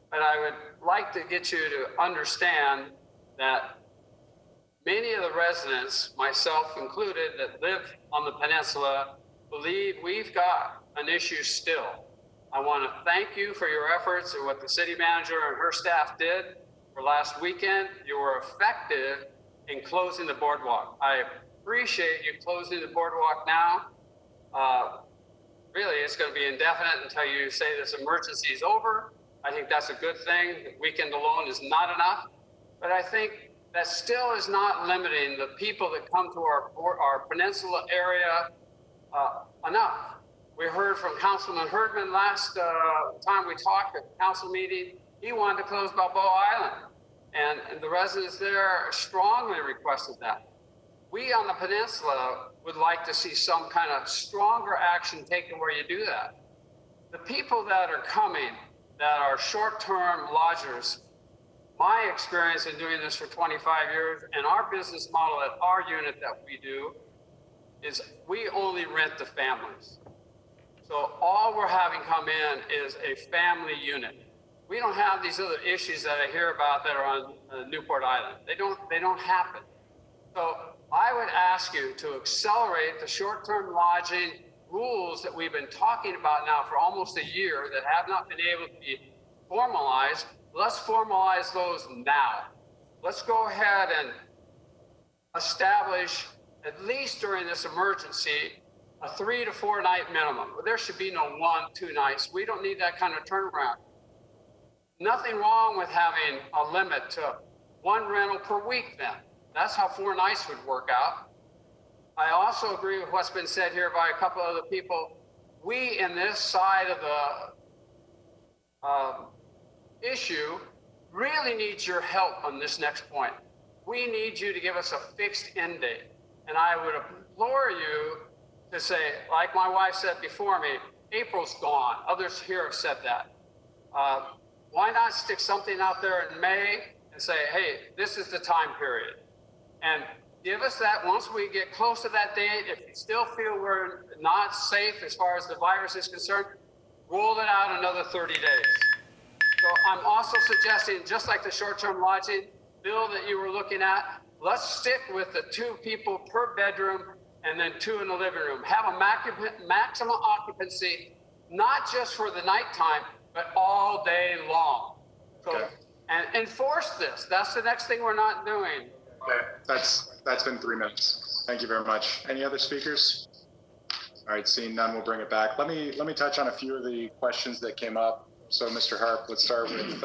But I would like to get you to understand that many of the residents, myself included, that live on the peninsula, believe we've got an issue still. I want to thank you for your efforts and what the city manager and her staff did for last weekend. You were effective in closing the boardwalk. I appreciate you closing the boardwalk now. Really, it's going to be indefinite until you say this emergency is over. I think that's a good thing. The weekend alone is not enough. But I think that still is not limiting the people that come to our peninsula area enough. We heard from Councilman Herdman last time we talked at the council meeting. He wanted to close Balboa Island, and the residents there strongly requested that. We on the peninsula would like to see some kind of stronger action taken where you do that. The people that are coming, that are short-term lodgers, my experience in doing this for 25 years and our business model at our unit that we do is we only rent to families. So all we're having come in is a family unit. We don't have these other issues that I hear about that are on Newport Island. They don't happen. So I would ask you to accelerate the short-term lodging rules that we've been talking about now for almost a year that have not been able to be formalized. Let's formalize those now. Let's go ahead and establish, at least during this emergency, a 3 to 4 night minimum. There should be no 1, 2 nights. We don't need that kind of turnaround. Nothing wrong with having a limit to 1 rental per week then. That's how 4 nights would work out. I also agree with what's been said here by a couple other people. We in this side of the issue really need your help on this next point. We need you to give us a fixed end date. And I would implore you to say, like my wife said before me, April's gone. Others here have said that. Why not stick something out there in May and say, hey, this is the time period. And give us that once we get close to that date. If you still feel we're not safe as far as the virus is concerned, roll it out another 30 days. So I'm also suggesting, just like the short-term lodging bill that you were looking at, let's stick with the 2 people per bedroom and then 2 in the living room. Have a maximum occupancy, not just for the nighttime, but all day long. So, okay. And enforce this. That's the next thing we're not doing. Okay, that's been 3 minutes. Thank you very much. Any other speakers? All right, seeing none, we'll bring it back. Let me touch on a few of the questions that came up. So, Mr. Harp, let's start with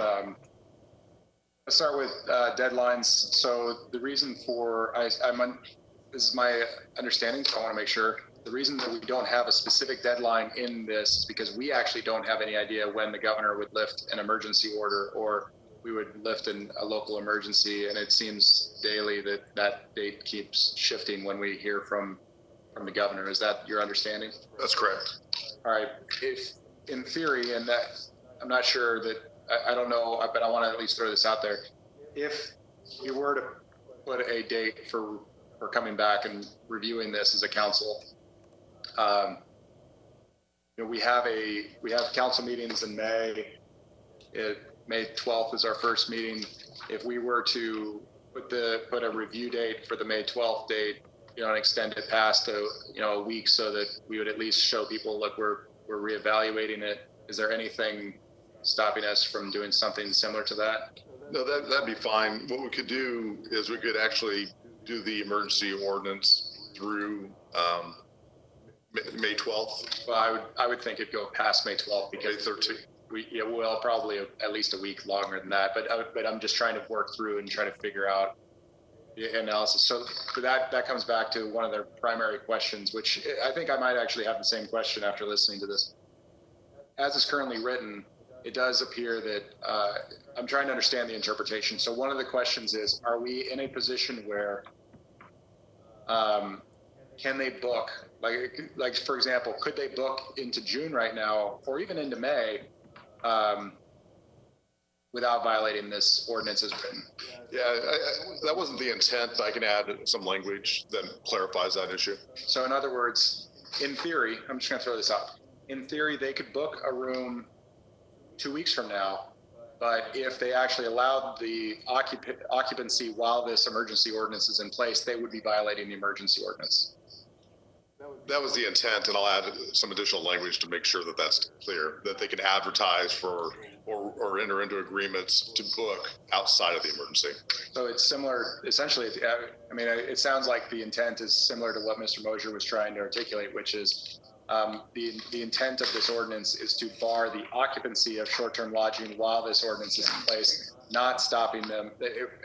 deadlines. So, the reason for this is my understanding, so I want to make sure. The reason that we don't have a specific deadline in this is because we actually don't have any idea when the governor would lift an emergency order or we would lift a local emergency, and it seems daily that date keeps shifting when we hear from the governor. Is that your understanding? That's correct. All right. If in theory, and that I'm not sure that I don't know, but I want to at least throw this out there. If you were to put a date for coming back and reviewing this as a council, we have council meetings in May. May 12th is our first meeting. If we were to put a review date for the May 12th date, and extend it past a week so that we would at least show people, look, we're reevaluating it. Is there anything stopping us from doing something similar to that? No, that'd be fine. What we could do is we could actually do the emergency ordinance through May 12th. Well, I would think it'd go past May 12th because May 13th. Probably at least a week longer than that. But I'm just trying to work through and try to figure out the analysis. So that comes back to one of their primary questions, which I think I might actually have the same question after listening to this. As it's currently written, it does appear that I'm trying to understand the interpretation. So one of the questions is, are we in a position where can they book, like for example, could they book into June right now or even into May without violating this ordinance as written? Yeah, that wasn't the intent. I can add some language that clarifies that issue. So in other words, in theory, I'm just going to throw this out. In theory, they could book a room 2 weeks from now, but if they actually allowed the occupancy while this emergency ordinance is in place, they would be violating the emergency ordinance. That was the intent, and I'll add some additional language to make sure that that's clear, that they can advertise for or enter into agreements to book outside of the emergency. So it's similar, essentially, I mean, it sounds like the intent is similar to what Mr. Mosier was trying to articulate, which is the intent of this ordinance is to bar the occupancy of short-term lodging while this ordinance is in place, not stopping them,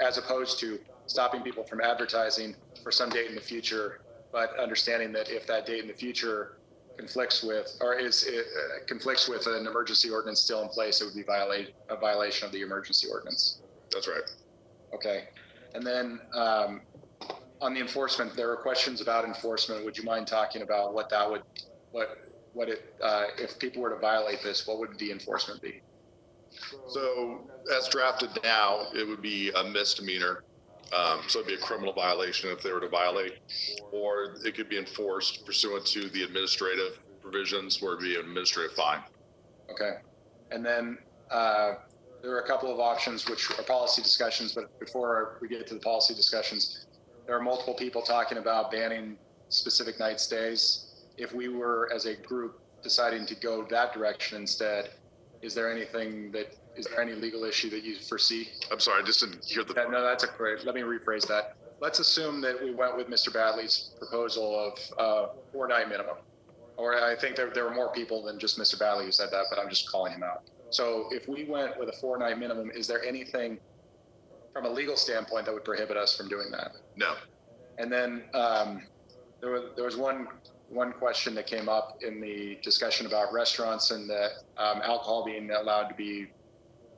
as opposed to stopping people from advertising for some date in the future, but understanding that if that date in the future conflicts with an emergency ordinance still in place, it would be a violation of the emergency ordinance. That's right. Okay. And then on the enforcement, there were questions about enforcement. Would you mind talking about what that would, if people were to violate this, what would the enforcement be? So as drafted now, it would be a misdemeanor. So it'd be a criminal violation if they were to violate, or it could be enforced pursuant to the administrative provisions where it'd be an administrative fine. Okay. And then there are a couple of options which are policy discussions, but before we get to the policy discussions, there are multiple people talking about banning specific night stays. If we were as a group deciding to go that direction instead, is there any legal issue that you foresee? I'm sorry, I just didn't hear the. No, that's a great. Let me rephrase that. Let's assume that we went with Mr. Badley's proposal of 4-night minimum. or I think there were more people than just Mr. Bailey who said that, but I'm just calling him out. So if we went with a 4-night minimum, is there anything from a legal standpoint that would prohibit us from doing that? No. And then there was one question that came up in the discussion about restaurants and the alcohol being allowed to be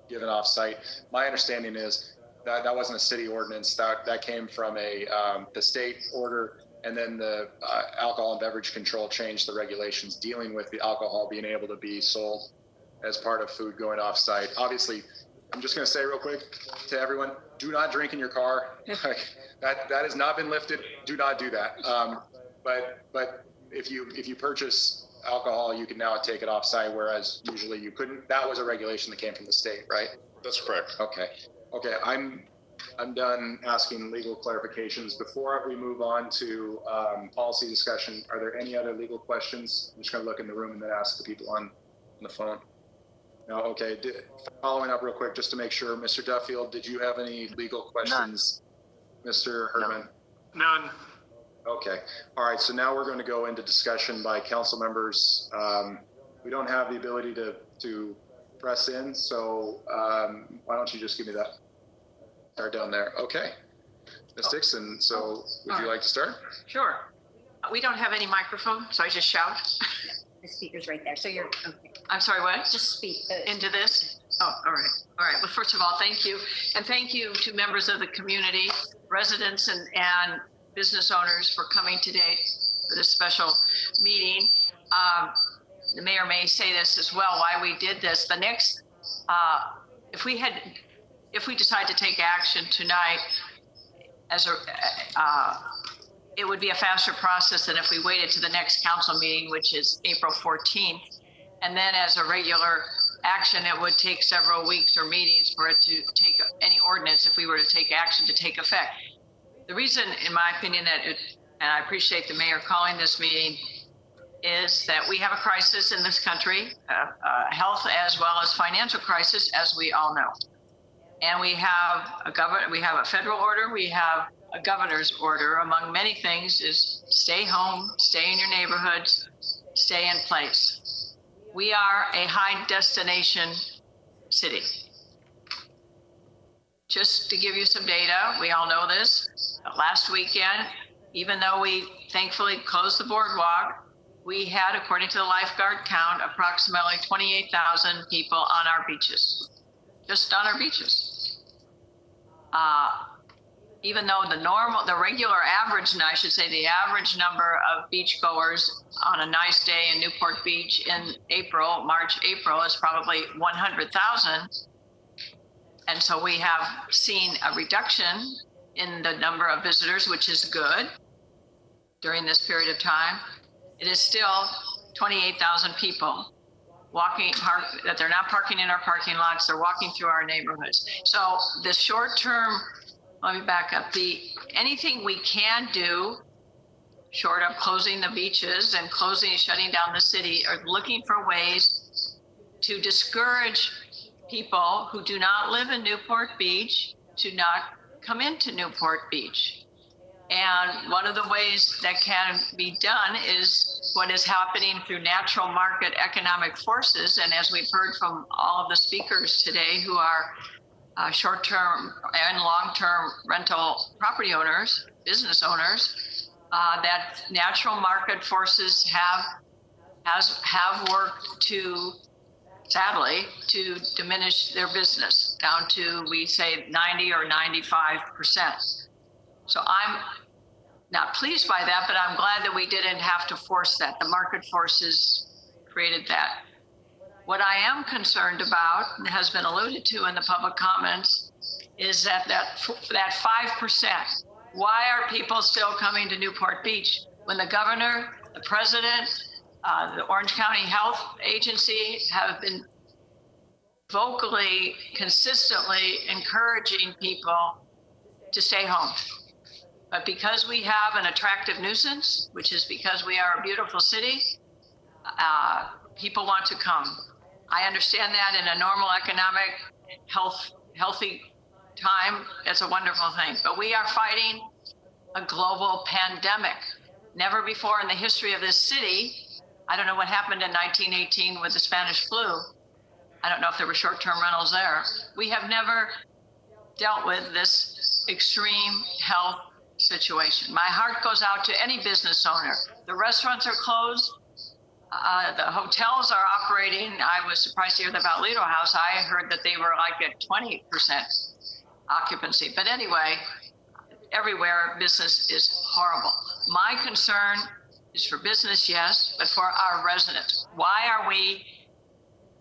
given off site. My understanding is that that wasn't a city ordinance. That came from the state order, and then the alcohol and beverage control changed the regulations dealing with the alcohol being able to be sold as part of food going off site. Obviously, I'm just going to say real quick to everyone, do not drink in your car. That has not been lifted. Do not do that. But if you purchase alcohol, you can now take it off site, whereas usually you couldn't. That was a regulation that came from the state, right? That's correct. Okay. I'm done asking legal clarifications. Before we move on to policy discussion, are there any other legal questions? I'm just going to look in the room and then ask the people on the phone. No, okay. Following up real quick, just to make sure, Mr. Duffield, did you have any legal questions? None. Mr. Herman? None. Okay. All right. So now we're going to go into discussion by council members. We don't have the ability to press in. So why don't you just give me that? Start down there. Okay. Ms. Dixon, so would you like to start? Sure. We don't have any microphone, so I just shout. The speaker's right there. So you're okay. I'm sorry, what? Just speak. Into this? Oh, all right. All right. Well, first of all, thank you. And thank you to members of the community, residents and business owners for coming today for this special meeting. The mayor may say this as well, why we did this. The next, if we decide to take action tonight it would be a faster process than if we waited to the next council meeting, which is April 14th. And then as a regular action, it would take several weeks or meetings for it to take any ordinance if we were to take action to take effect. The reason, in my opinion, and I appreciate the mayor calling this meeting, is that we have a crisis in this country, health as well as financial crisis, as we all know. And we have a federal order, we have a governor's order, among many things, is stay home, stay in your neighborhoods, stay in place. We are a high destination city. Just to give you some data, we all know this. Last weekend, even though we thankfully closed the boardwalk, we had, according to the lifeguard count, approximately 28,000 people on our beaches, just on our beaches. Even though the regular average, and I should say the average number of beachgoers on a nice day in Newport Beach in March, April is probably 100,000. And so we have seen a reduction in the number of visitors, which is good during this period of time. It is still 28,000 people that they're not parking in our parking lots, they're walking through our neighborhoods. So the short term, let me back up, anything we can do short of closing the beaches and shutting down the city, are looking for ways to discourage people who do not live in Newport Beach to not come into Newport Beach. And one of the ways that can be done is what is happening through natural market economic forces. And as we've heard from all of the speakers today who are short-term and long-term rental property owners, business owners, that natural market forces have worked sadly, to diminish their business down to, we say, 90 or 95%. So I'm not pleased by that, but I'm glad that we didn't have to force that. The market forces created that. What I am concerned about, and has been alluded to in the public comments, is that 5%. Why are people still coming to Newport Beach when the governor, the president, the Orange County Health Agency have been vocally, consistently encouraging people to stay home? But because we have an attractive nuisance, which is because we are a beautiful city, people want to come. I understand that in a normal economic, healthy time, it's a wonderful thing. But we are fighting a global pandemic. Never before in the history of this city I don't know what happened in 1918 with the Spanish flu. I don't know if there were short-term rentals there. We have never dealt with this extreme health situation. My heart goes out to any business owner. The restaurants are closed. The hotels are operating. I was surprised to hear about Lido House. I heard that they were like at 20% occupancy. But anyway, everywhere business is horrible. My concern is for business, yes, but for our residents. Why are we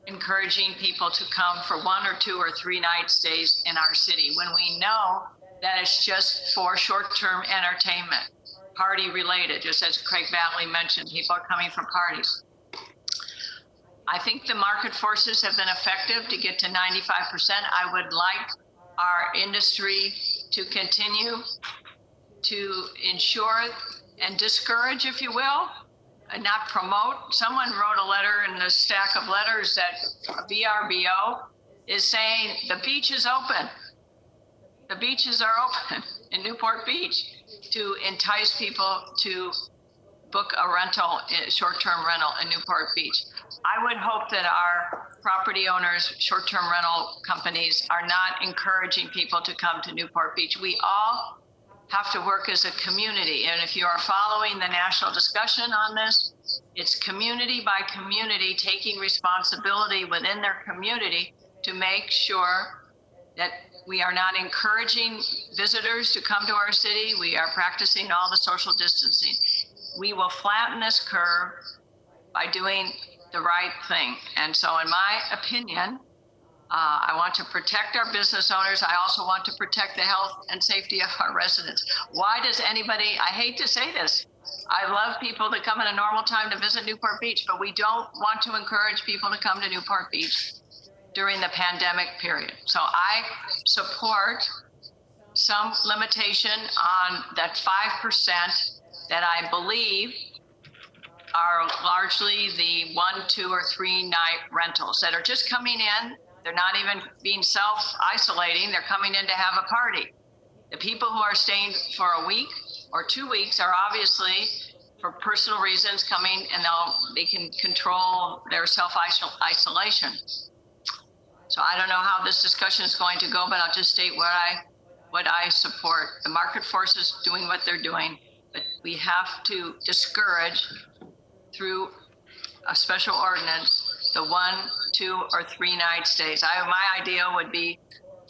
encouraging people to come for 1 or 2 or 3 night stays in our city when we know that it's just for short-term entertainment, party related, just as Craig Batley mentioned, people are coming for parties. I think the market forces have been effective to get to 95%. I would like our industry to continue to ensure and discourage, if you will, and not promote. Someone wrote a letter in the stack of letters that VRBO is saying the beach is open. The beaches are open in Newport Beach to entice people to book a rental, short-term rental in Newport Beach. I would hope that our property owners, short-term rental companies are not encouraging people to come to Newport Beach. We all have to work as a community. And if you are following the national discussion on this, it's community by community taking responsibility within their community to make sure that we are not encouraging visitors to come to our city. We are practicing all the social distancing. We will flatten this curve by doing the right thing. And so in my opinion, I want to protect our business owners. I also want to protect the health and safety of our residents. Why does anybody, I hate to say this, I love people to come at a normal time to visit Newport Beach, but we don't want to encourage people to come to Newport Beach during the pandemic period. So I support some limitation on that 5% that I believe are largely the 1, 2, or 3 night rentals that are just coming in. They're not even being self-isolating. They're coming in to have a party. The people who are staying for a week or 2 weeks are obviously, for personal reasons, coming and they can control their self-isolation. So I don't know how this discussion is going to go, but I'll just state what I support. The market forces doing what they're doing, but we have to discourage through a special ordinance the 1, 2, or 3 night stays. My idea would be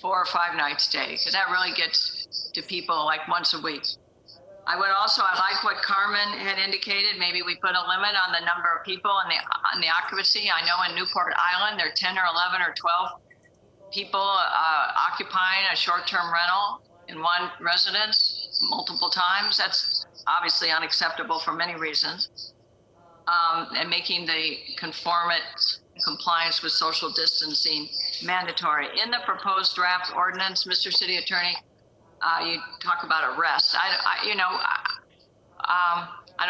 4 or 5 night stay, because that really gets to people like once a week. I like what Carmen had indicated. Maybe we put a limit on the number of people and the occupancy. I know in Newport Island, there are 10 or 11 or 12 people occupying a short-term rental in one residence multiple times. That's obviously unacceptable for many reasons. And making the compliance with social distancing mandatory. In the proposed draft ordinance, Mr. City Attorney, you talk about arrest. I don't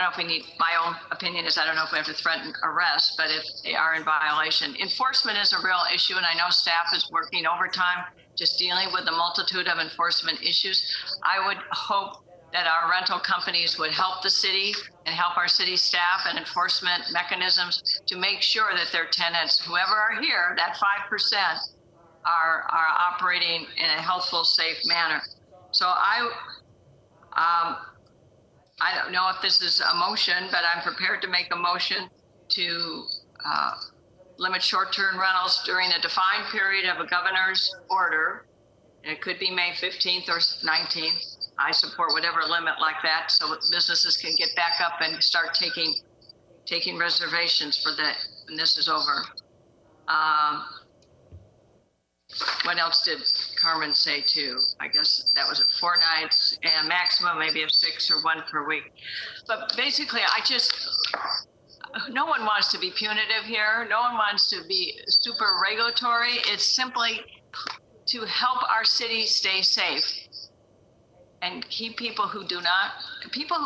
know if we need, my own opinion is I don't know if we have to threaten arrest, but if they are in violation. Enforcement is a real issue, and I know staff is working overtime just dealing with the multitude of enforcement issues. I would hope that our rental companies would help the city and help our city staff and enforcement mechanisms to make sure that their tenants, whoever are here, that 5% are operating in a healthful, safe manner. So I don't know if this is a motion, but I'm prepared to make a motion to limit short-term rentals during a defined period of a governor's order. And it could be May 15th or 19th. I support whatever limit like that so that businesses can get back up and start taking reservations for that when this is over. What else did Carmen say too? I guess that was at 4 nights and maximum maybe of 6 or 1 per week. But basically, no one wants to be punitive here. No one wants to be super regulatory. It's simply to help our city stay safe and keep people who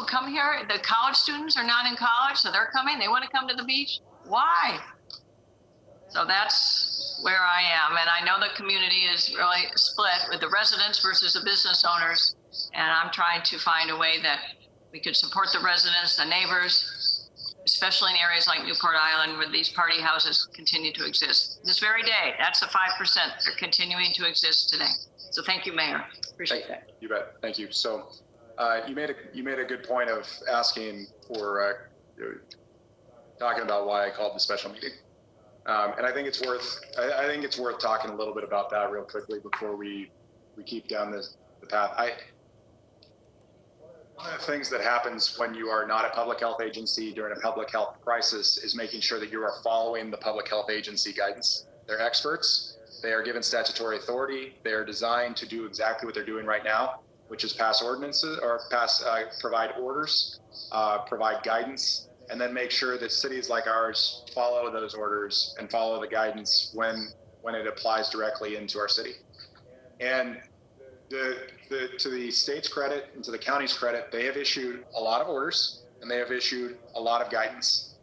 come here, the college students are not in college, so they're coming, they want to come to the beach. Why? So that's where I am. And I know the community is really split with the residents versus the business owners. And I'm trying to find a way that we could support the residents, the neighbors, especially in areas like Newport Island where these party houses continue to exist. This very day, that's the 5%. They're continuing to exist today. So thank you, Mayor. Appreciate that. You bet. Thank you. So you made a good point of asking for talking about why I called the special meeting. And I think it's worth talking a little bit about that real quickly before we keep down the path. One of the things that happens when you are not a public health agency during a public health crisis is making sure that you are following the public health agency guidance. They're experts. They are given statutory authority. They are designed to do exactly what they're doing right now, which is pass ordinances or provide orders, provide guidance, and then make sure that cities like ours follow those orders and follow the guidance when it applies directly into our city. And to the state's credit and to the county's credit, they have issued a lot of orders and they have issued a lot of guidance.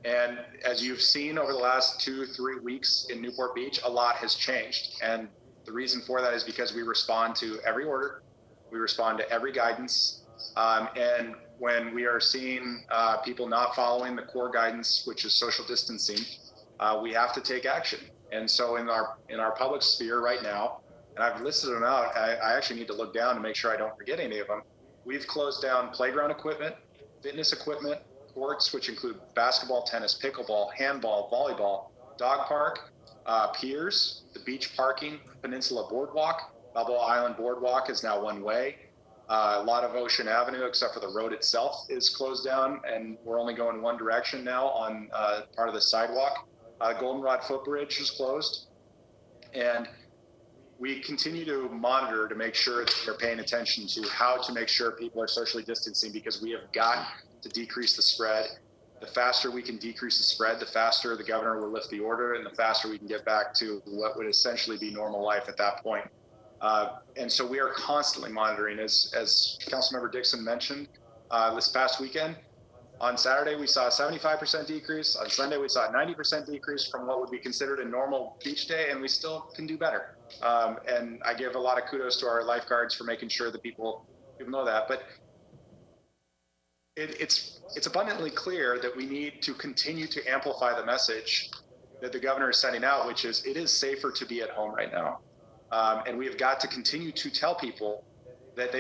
And as you've seen over the last 2-3 weeks in Newport Beach, a lot has changed. And the reason for that is because we respond to every order, we respond to every guidance. And when we are seeing people not following the core guidance, which is social distancing, we have to take action. And so in our public sphere right now, and I've listed them out, I actually need to look down to make sure I don't forget any of them. We've closed down playground equipment, fitness equipment, courts, which include basketball, tennis, pickleball, handball, volleyball, dog park, piers, the beach parking, Peninsula Boardwalk, Balboa Island Boardwalk is now one way. A lot of Ocean Avenue, except for the road itself, is closed down, and we're only going one direction now on part of the sidewalk. Goldenrod Footbridge is closed. And we continue to monitor to make sure that we're paying attention to how to make sure people are socially distancing, because we have got to decrease the spread. The faster we can decrease the spread, the faster the governor will lift the order, and the faster we can get back to what would essentially be normal life at that point. And so we are constantly monitoring, as Councilmember Dixon mentioned, this past weekend. On Saturday, we saw a 75% decrease. On Sunday, we saw a 90% decrease from what would be considered a normal beach day, and we still can do better. And I give a lot of kudos to our lifeguards for making sure that people know that. But it's abundantly clear that we need to continue to amplify the message that the governor is sending out, which is it is safer to be at home right now. And we have got to continue to tell people that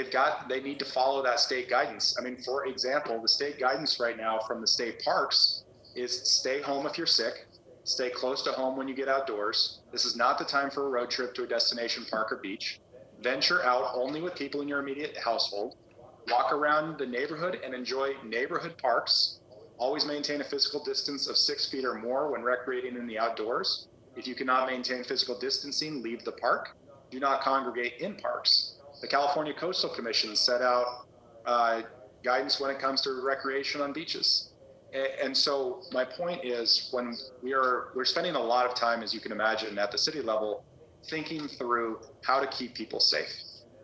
they need to follow that state guidance. I mean, for example, the state guidance right now from the state parks is stay home if you're sick, stay close to home when you get outdoors. This is not the time for a road trip to a destination park or beach. Venture out only with people in your immediate household. Walk around the neighborhood and enjoy neighborhood parks. Always maintain a physical distance of 6 feet or more when recreating in the outdoors. If you cannot maintain physical distancing, leave the park. Do not congregate in parks. The California Coastal Commission set out guidance when it comes to recreation on beaches. And so my point is, when we're spending a lot of time, as you can imagine, at the city level, thinking through how to keep people safe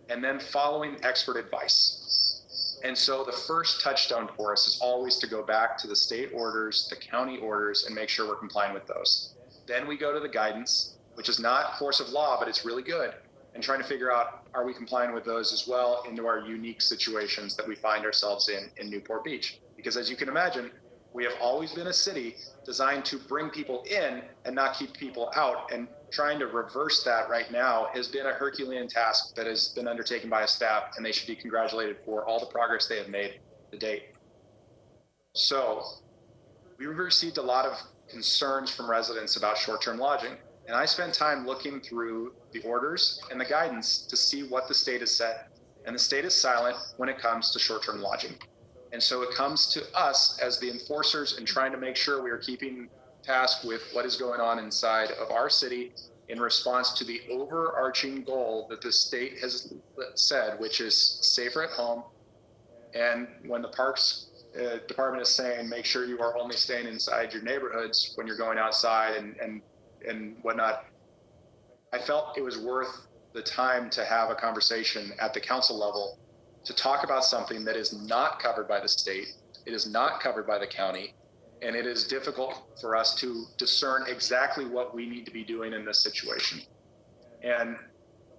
and then following expert advice. And so the first touchstone for us is always to go back to the state orders, the county orders, and make sure we're complying with those. Then we go to the guidance, which is not force of law, but it's really good, and trying to figure out, are we complying with those as well into our unique situations that we find ourselves in Newport Beach? Because as you can imagine, we have always been a city designed to bring people in and not keep people out. And trying to reverse that right now has been a Herculean task that has been undertaken by a staff, and they should be congratulated for all the progress they have made to date. So we received a lot of concerns from residents about short-term lodging. And I spent time looking through the orders and the guidance to see what the state has said. And the state is silent when it comes to short-term lodging. And so it comes to us as the enforcers and trying to make sure we are keeping task with what is going on inside of our city in response to the overarching goal that the state has said, which is safer at home. And when the Parks Department is saying, make sure you are only staying inside your neighborhoods when you're going outside and whatnot, I felt it was worth the time to have a conversation at the council level to talk about something that is not covered by the state, it is not covered by the county, and it is difficult for us to discern exactly what we need to be doing in this situation. And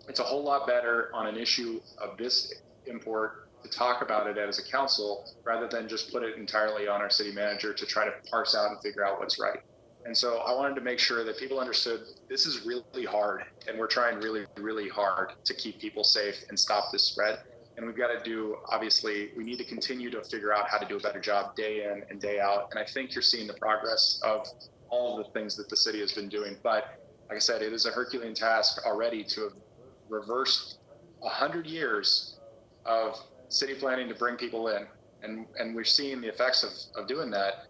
it's a whole lot better on an issue of this import to talk about it as a council rather than just put it entirely on our city manager to try to parse out and figure out what's right. And so I wanted to make sure that people understood this is really hard, and we're trying really, really hard to keep people safe and stop this spread. And we've got to do, obviously, we need to continue to figure out how to do a better job day in and day out. And I think you're seeing the progress of all of the things that the city has been doing. But like I said, it is a Herculean task already to have reversed 100 years of city planning to bring people in. And we're seeing the effects of doing that.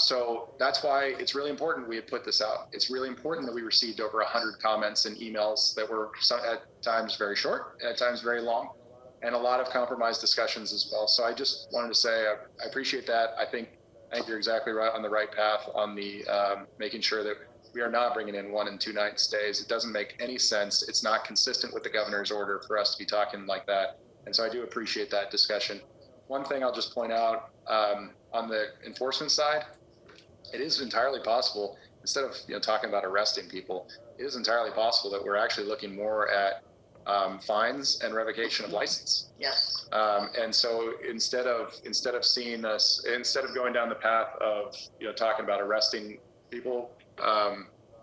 So that's why it's really important we have put this out. It's really important that we received over 100 comments and emails that were at times very short and at times very long, and a lot of compromised discussions as well. So I just wanted to say I appreciate that. I think you're exactly right on the right path on the making sure that we are not bringing in 1 and 2 night stays. It doesn't make any sense. It's not consistent with the governor's order for us to be talking like that. And so I do appreciate that discussion. One thing I'll just point out on the enforcement side, it is entirely possible, instead of talking about arresting people, it is entirely possible that we're actually looking more at fines and revocation of license. Yes. And so instead of going down the path of talking about arresting people,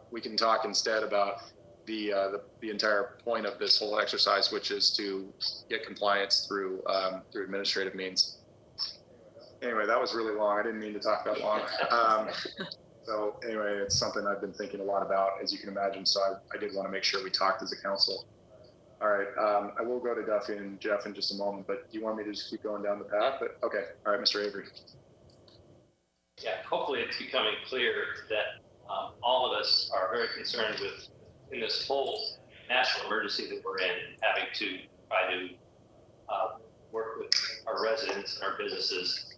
we can talk instead about the entire point of this whole exercise, which is to get compliance through administrative means. Anyway, that was really long. I didn't mean to talk that long. So anyway, it's something I've been thinking a lot about, as you can imagine. So I did want to make sure we talked as a council. All right, I will go to Duffy and Jeff in just a moment, but do you want me to just keep going down the path? Okay, all right, Mr. Avery. Yeah, hopefully it's becoming clear that all of us are very concerned with, in this whole national emergency that we're in, having to try to work with our residents and our businesses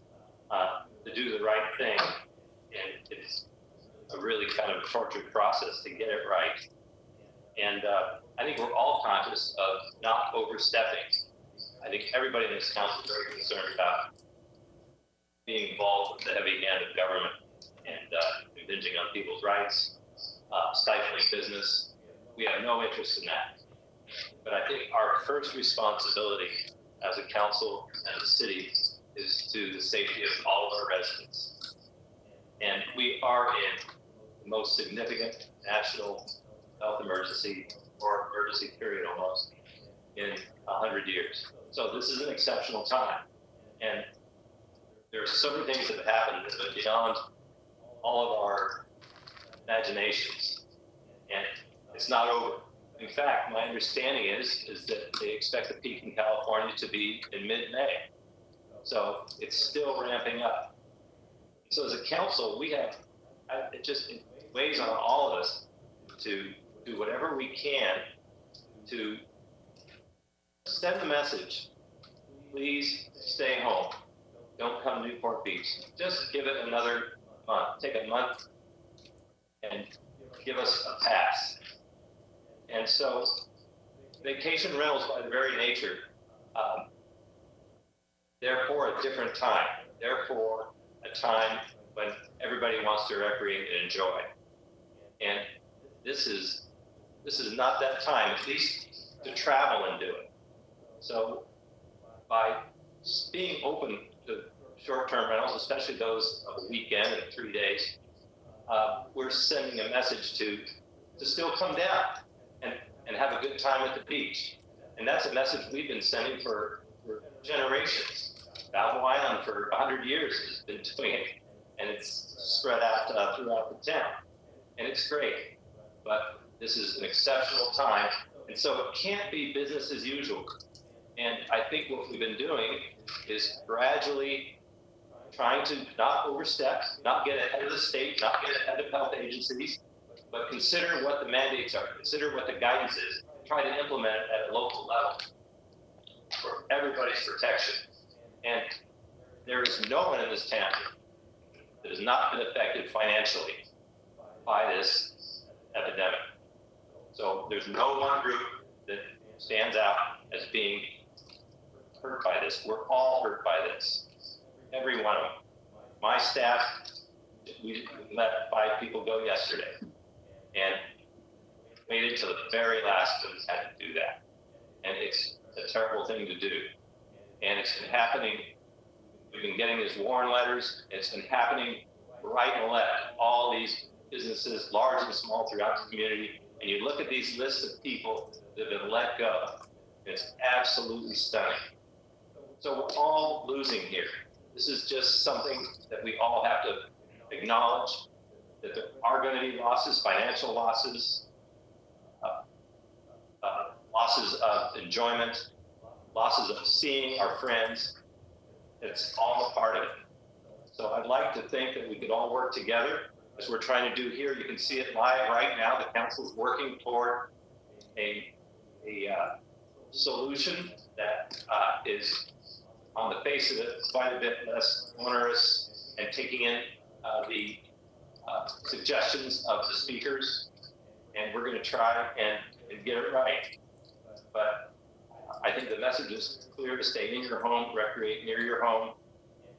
to do the right thing. And it's a really kind of tortured process to get it right. And I think we're all conscious of not overstepping. I think everybody in this council is very concerned about being involved with the heavy hand of government and impinging on people's rights, stifling business. We have no interest in that. But I think our first responsibility as a council and a city is to the safety of all of our residents. And we are in the most significant national health emergency, or emergency period almost, in 100 years. So this is an exceptional time. And there are so many things that have happened that are beyond all of our imaginations. And it's not over. In fact, my understanding is that they expect the peak in California to be in mid-May. So it's still ramping up. So as a council, we have, it weighs on all of us to do whatever we can to send the message, please stay home. Don't come to Newport Beach. Just give it another month. Take a month and give us a pass. And so vacation rentals, by their very nature, they're for a different time. They're for a time when everybody wants to recreate and enjoy. And this is not that time, at least to travel and do it. So by being open to short-term rentals, especially those of a weekend and 3 days, we're sending a message to still come down and have a good time at the beach. And that's a message we've been sending for generations. Balboa Island for 100 years has been doing it, and it's spread out throughout the town. And it's great, but this is an exceptional time. And so it can't be business as usual. And I think what we've been doing is gradually trying to not overstep, not get ahead of the state, not get ahead of health agencies, but consider what the mandates are, consider what the guidance is, try to implement it at a local level for everybody's protection. And there is no one in this town that has not been affected financially by this epidemic. So there's no one group that stands out as being hurt by this. We're all hurt by this. Every one of them. My staff, we let 5 people go yesterday and waited till the very last of us had to do that. And it's a terrible thing to do. And it's been happening. We've been getting these warning letters. It's been happening right and left. All these businesses, large and small, throughout the community. And you look at these lists of people that have been let go. It's absolutely stunning. So we're all losing here. This is just something that we all have to acknowledge, that there are going to be losses, financial losses, losses of enjoyment, losses of seeing our friends. It's all a part of it. So I'd like to think that we could all work together as we're trying to do here. You can see it live right now. The council is working toward a solution that is, on the face of it, quite a bit less onerous, and taking in the suggestions of the speakers. And we're going to try and get it right. But I think the message is clear: to stay in your home, recreate near your home.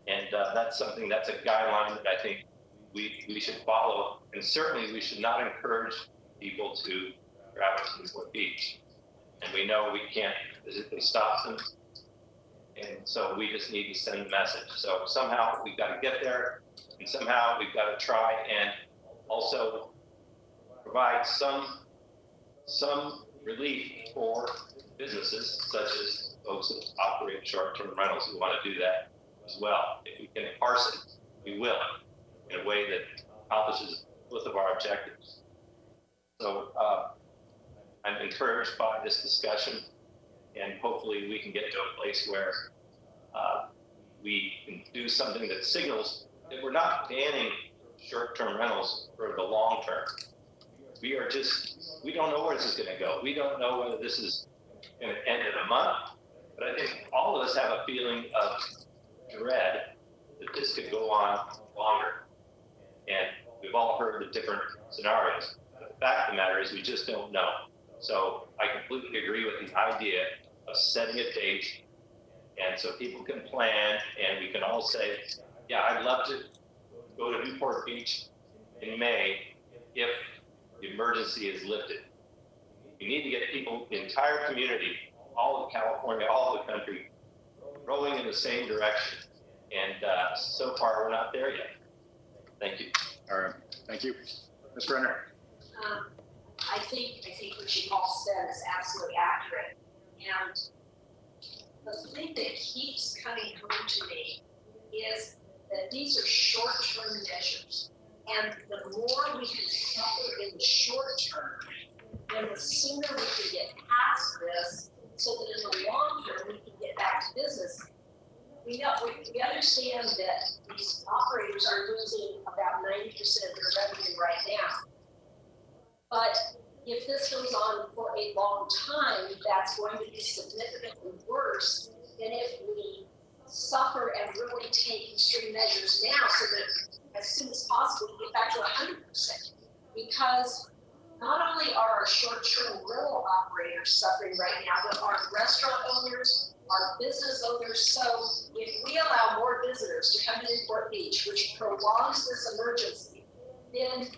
And that's something, that's a guideline that I think we should follow. And certainly we should not encourage people to travel to Newport Beach. And we know we can't physically stop them. And so we just need to send a message. So somehow we've got to get there, and somehow we've got to try and also provide some relief for businesses, such as folks that operate short-term rentals who want to do that as well. If we can parse it, we will, in a way that accomplishes both of our objectives. So I'm encouraged by this discussion, and hopefully we can get to a place where we can do something that signals that we're not banning short-term rentals for the long term. We don't know where this is going to go. We don't know whether this is going to end in a month, but I think all of us have a feeling of dread that this could go on longer. And we've all heard the different scenarios. The fact of the matter is we just don't know. So I completely agree with the idea of setting a date, and so people can plan, and we can all say, yeah, I'd love to go to Newport Beach in May if the emergency is lifted. We need to get people, the entire community, all of California, all of the country, rowing in the same direction. And so far, we're not there yet. Thank you. All right. Thank you. Ms. Brenner. I think what you all said is absolutely accurate. And the thing that keeps coming home to me is that these are short-term measures. And the more we can suffer in the short term, then the sooner we can get past this, so that in the long term we can get back to business. We understand that these operators are losing about 90% of their revenue right now. But if this goes on for a long time, that's going to be significantly worse than if we suffer and really take extreme measures now, so that as soon as possible we get back to 100%. Because not only are our short-term rental operators suffering right now, but our restaurant owners, our business owners. So if we allow more visitors to come to Newport Beach, which prolongs this emergency, then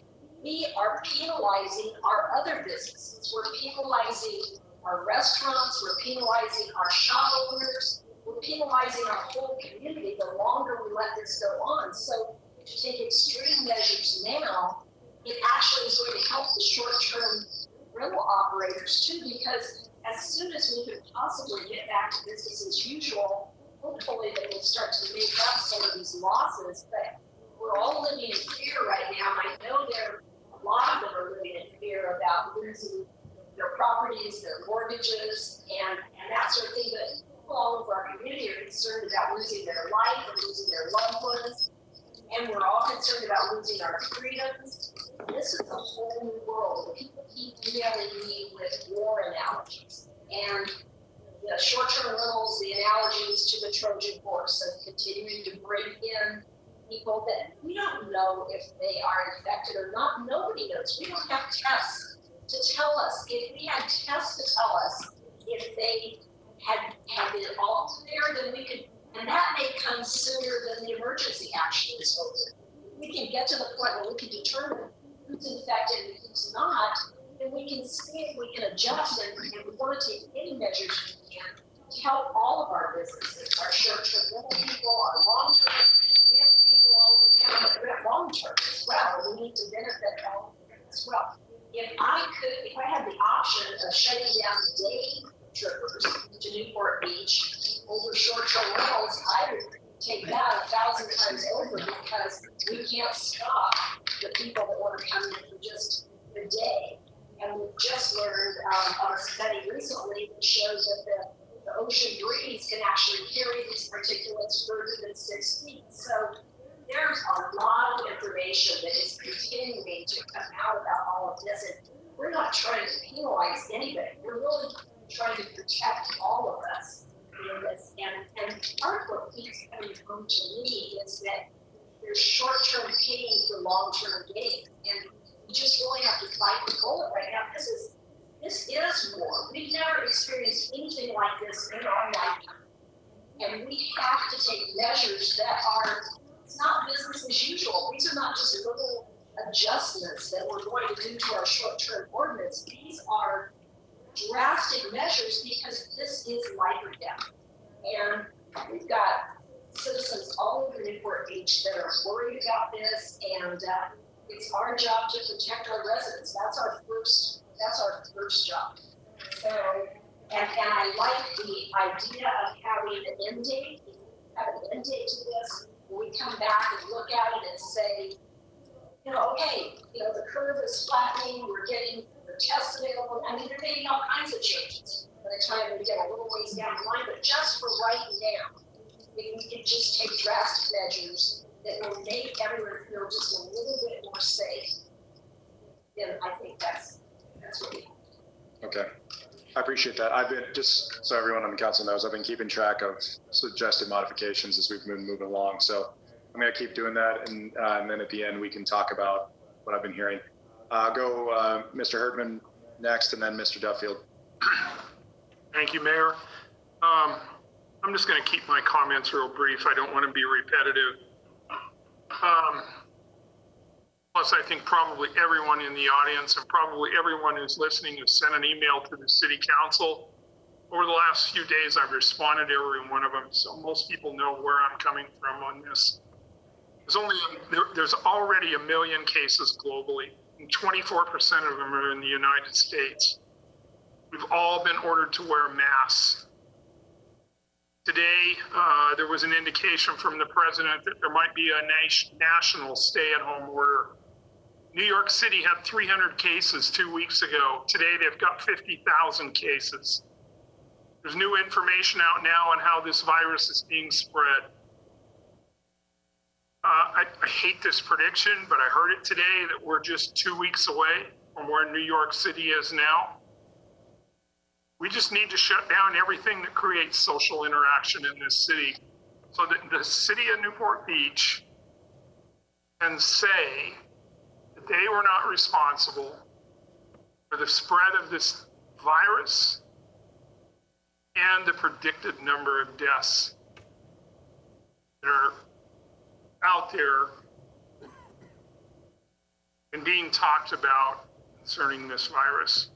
we are penalizing our other businesses. We're penalizing our restaurants, we're penalizing our shop owners, we're penalizing our whole community the longer we let this go on. So to take extreme measures now, it actually is going to help the short-term rental operators too, because as soon as we can possibly get back to business as usual, hopefully they will start to make up some of these losses. But we're all living in fear right now. I know a lot of them are living in fear about losing their properties, their mortgages, and that sort of thing. But people all over our community are concerned about losing their life or losing their loved ones. And we're all concerned about losing our freedoms. This is a whole new world. People keep emailing me with war analogies. And the short-term rentals, the analogies to the Trojan horse of continuing to bring in people that we don't know if they are infected or not. Nobody knows. We don't have tests to tell us. If we had tests to tell us if they had been all there, then we could. And that may come sooner than the emergency action is over. We can get to the point where we can determine who's infected and who's not, and we can see if we can adjust, and we want to take any measures we can to to help all of our businesses, our short-term rental people, our long-term. We have people all over town that rent long-term as well, and we need to benefit all of them as well. If I had the option of shutting down day trippers to Newport Beach over short-term rentals, I would take that 1,000 times over, because we can't stop the people that want to come in for just the day. And we've just learned on a study recently that shows that the ocean breeze can actually carry these particulates further than 6 feet. So there's a lot of information that is continuing to come out about all of this. And we're not trying to penalize anybody. We're really trying to protect all of us in this. And part of what keeps coming home to me is that there's short-term pain for long-term gain. And we just really have to bite the bullet right now. This is war. We've never experienced anything like this in our lifetime. And we have to take measures that are, it's not business as usual. These are not just little adjustments that we're going to do to our short-term ordinance. These are drastic measures, because this is life or death. And we've got citizens all over Newport Beach that are worried about this, and it's our job to protect our residents. That's our first job. So, and I like the idea of having an end date. Have an end date to this, where we come back and look at it and say, okay, the curve is flattening. We're getting the tests available. I mean, there may be all kinds of changes by the time we get a little ways down the line. But just for right now, we can just take drastic measures that will make everyone feel just a little bit more safe. Then I think that's what we have. Okay. I appreciate that. I've been, just so everyone on the council knows, I've been keeping track of suggested modifications as we've been moving along. So I'm going to keep doing that. And then at the end, we can talk about what I've been hearing. Go Mr. Hertman next, and then Mr. Duffield. Thank you, Mayor. I'm just going to keep my comments real brief. I don't want to be repetitive. Plus, I think probably everyone in the audience and probably everyone who's listening has sent an email to the City Council. Over the last few days, I've responded to every one of them, so most people know where I'm coming from on this. There's already 1 million cases globally, and 24% of them are in the United States. We've all been ordered to wear masks. Today, there was an indication from the president that there might be a national stay-at-home order. New York City had 300 cases 2 weeks ago. Today, they've got 50,000 cases. There's new information out now on how this virus is being spread. I hate this prediction, but I heard it today that we're just 2 weeks away from where New York City is now. We just need to shut down everything that creates social interaction in this city, so that the city of Newport Beach can say that they were not responsible for the spread of this virus and the predicted number of deaths that are out there and being talked about concerning this virus.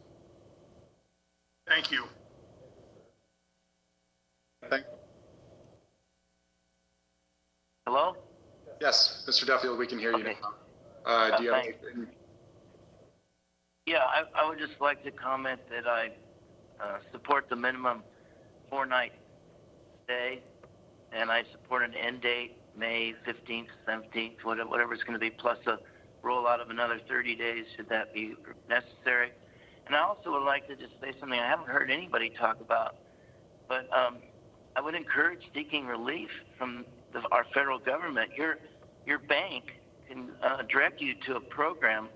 Thank you. Hello? Yes, Mr. Duffield, we can hear you now. Do you have anything? Yeah, I would just like to comment that I support the minimum 4-night stay, and I support an end date, May 15th, 17th, whatever it's going to be, plus a rollout of another 30 days, should that be necessary. And I also would like to just say something I haven't heard anybody talk about, but I would encourage seeking relief from our federal government. Your bank can direct you to a program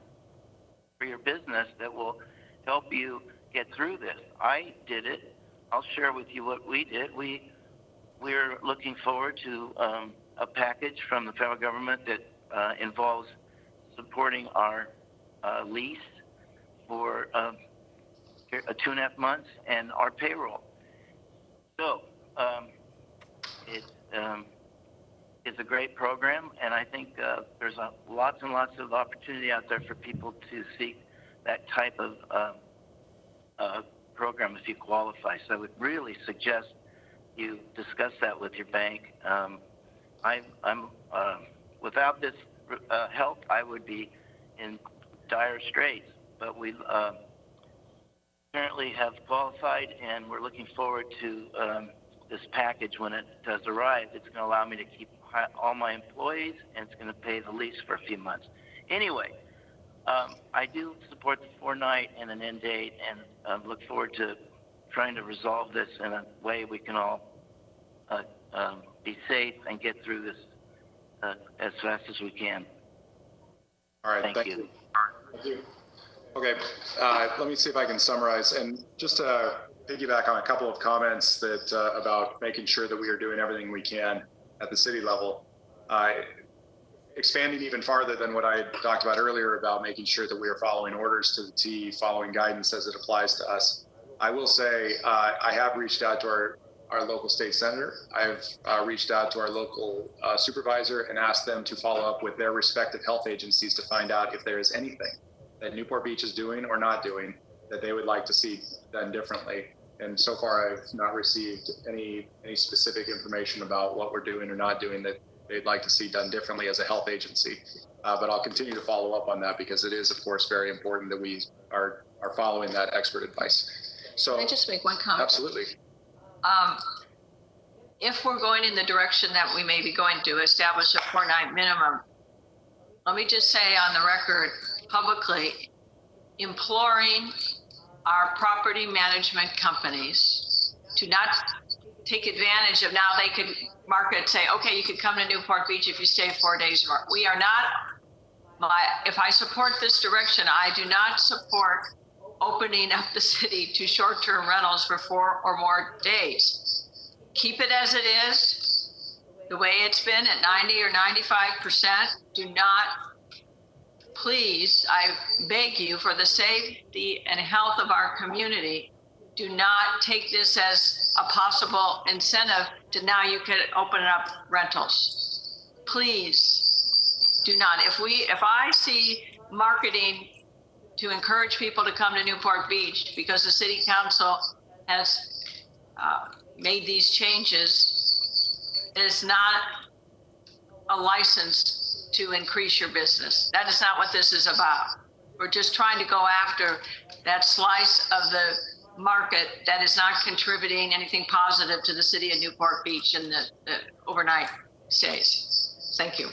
for your business that will help you get through this. I did it. I'll share with you what we did. We're looking forward to a package from the federal government that involves supporting our lease for 2.5 months and our payroll. So it's a great program, and I think there's lots and lots of opportunity out there for people to seek that type of program if you qualify. So I would really suggest you discuss that with your bank. I'm without this help, I would be in dire straits. But we currently have qualified, and we're looking forward to this package when it does arrive. It's going to allow me to keep all my employees, and it's going to pay the lease for a few months. Anyway, I do support the 4-night and an end date, and look forward to trying to resolve this in a way we can all be safe and get through this as fast as we can. All right, thank you. Thank you. Okay, let me see if I can summarize, and just to piggyback on a couple of comments that about making sure that we are doing everything we can at the city level. Expanding even farther than what I had talked about earlier about making sure that we are following orders to the T, following guidance as it applies to us. I will say I have reached out to our local state senator. I've reached out to our local supervisor and asked them to follow up with their respective health agencies to find out if there is anything that Newport Beach is doing or not doing that they would like to see done differently. And so far, I've not received any specific information about what we're doing or not doing that they'd like to see done differently as a health agency. But I'll continue to follow up on that because it is, of course, very important that we are following that expert advice. So, can I just make one comment? Absolutely. If we're going in the direction that we may be going to establish a 4-night minimum, let me just say on the record publicly, imploring our property management companies to not take advantage of now they could market, say, okay, you could come to Newport Beach if you stay 4 days or more. We are not, if I support this direction, I do not support opening up the city to short-term rentals for 4 or more days. Keep it as it is, the way it's been at 90 or 95%. Do not, please, I beg you, for the safety and health of our community, do not take this as a possible incentive to now you can open up rentals. Please do not. If I see marketing to encourage people to come to Newport Beach because the city council has made these changes, it is not a license to increase your business. That is not what this is about. We're just trying to go after that slice of the market that is not contributing anything positive to the city of Newport Beach and the overnight stays. Thank you.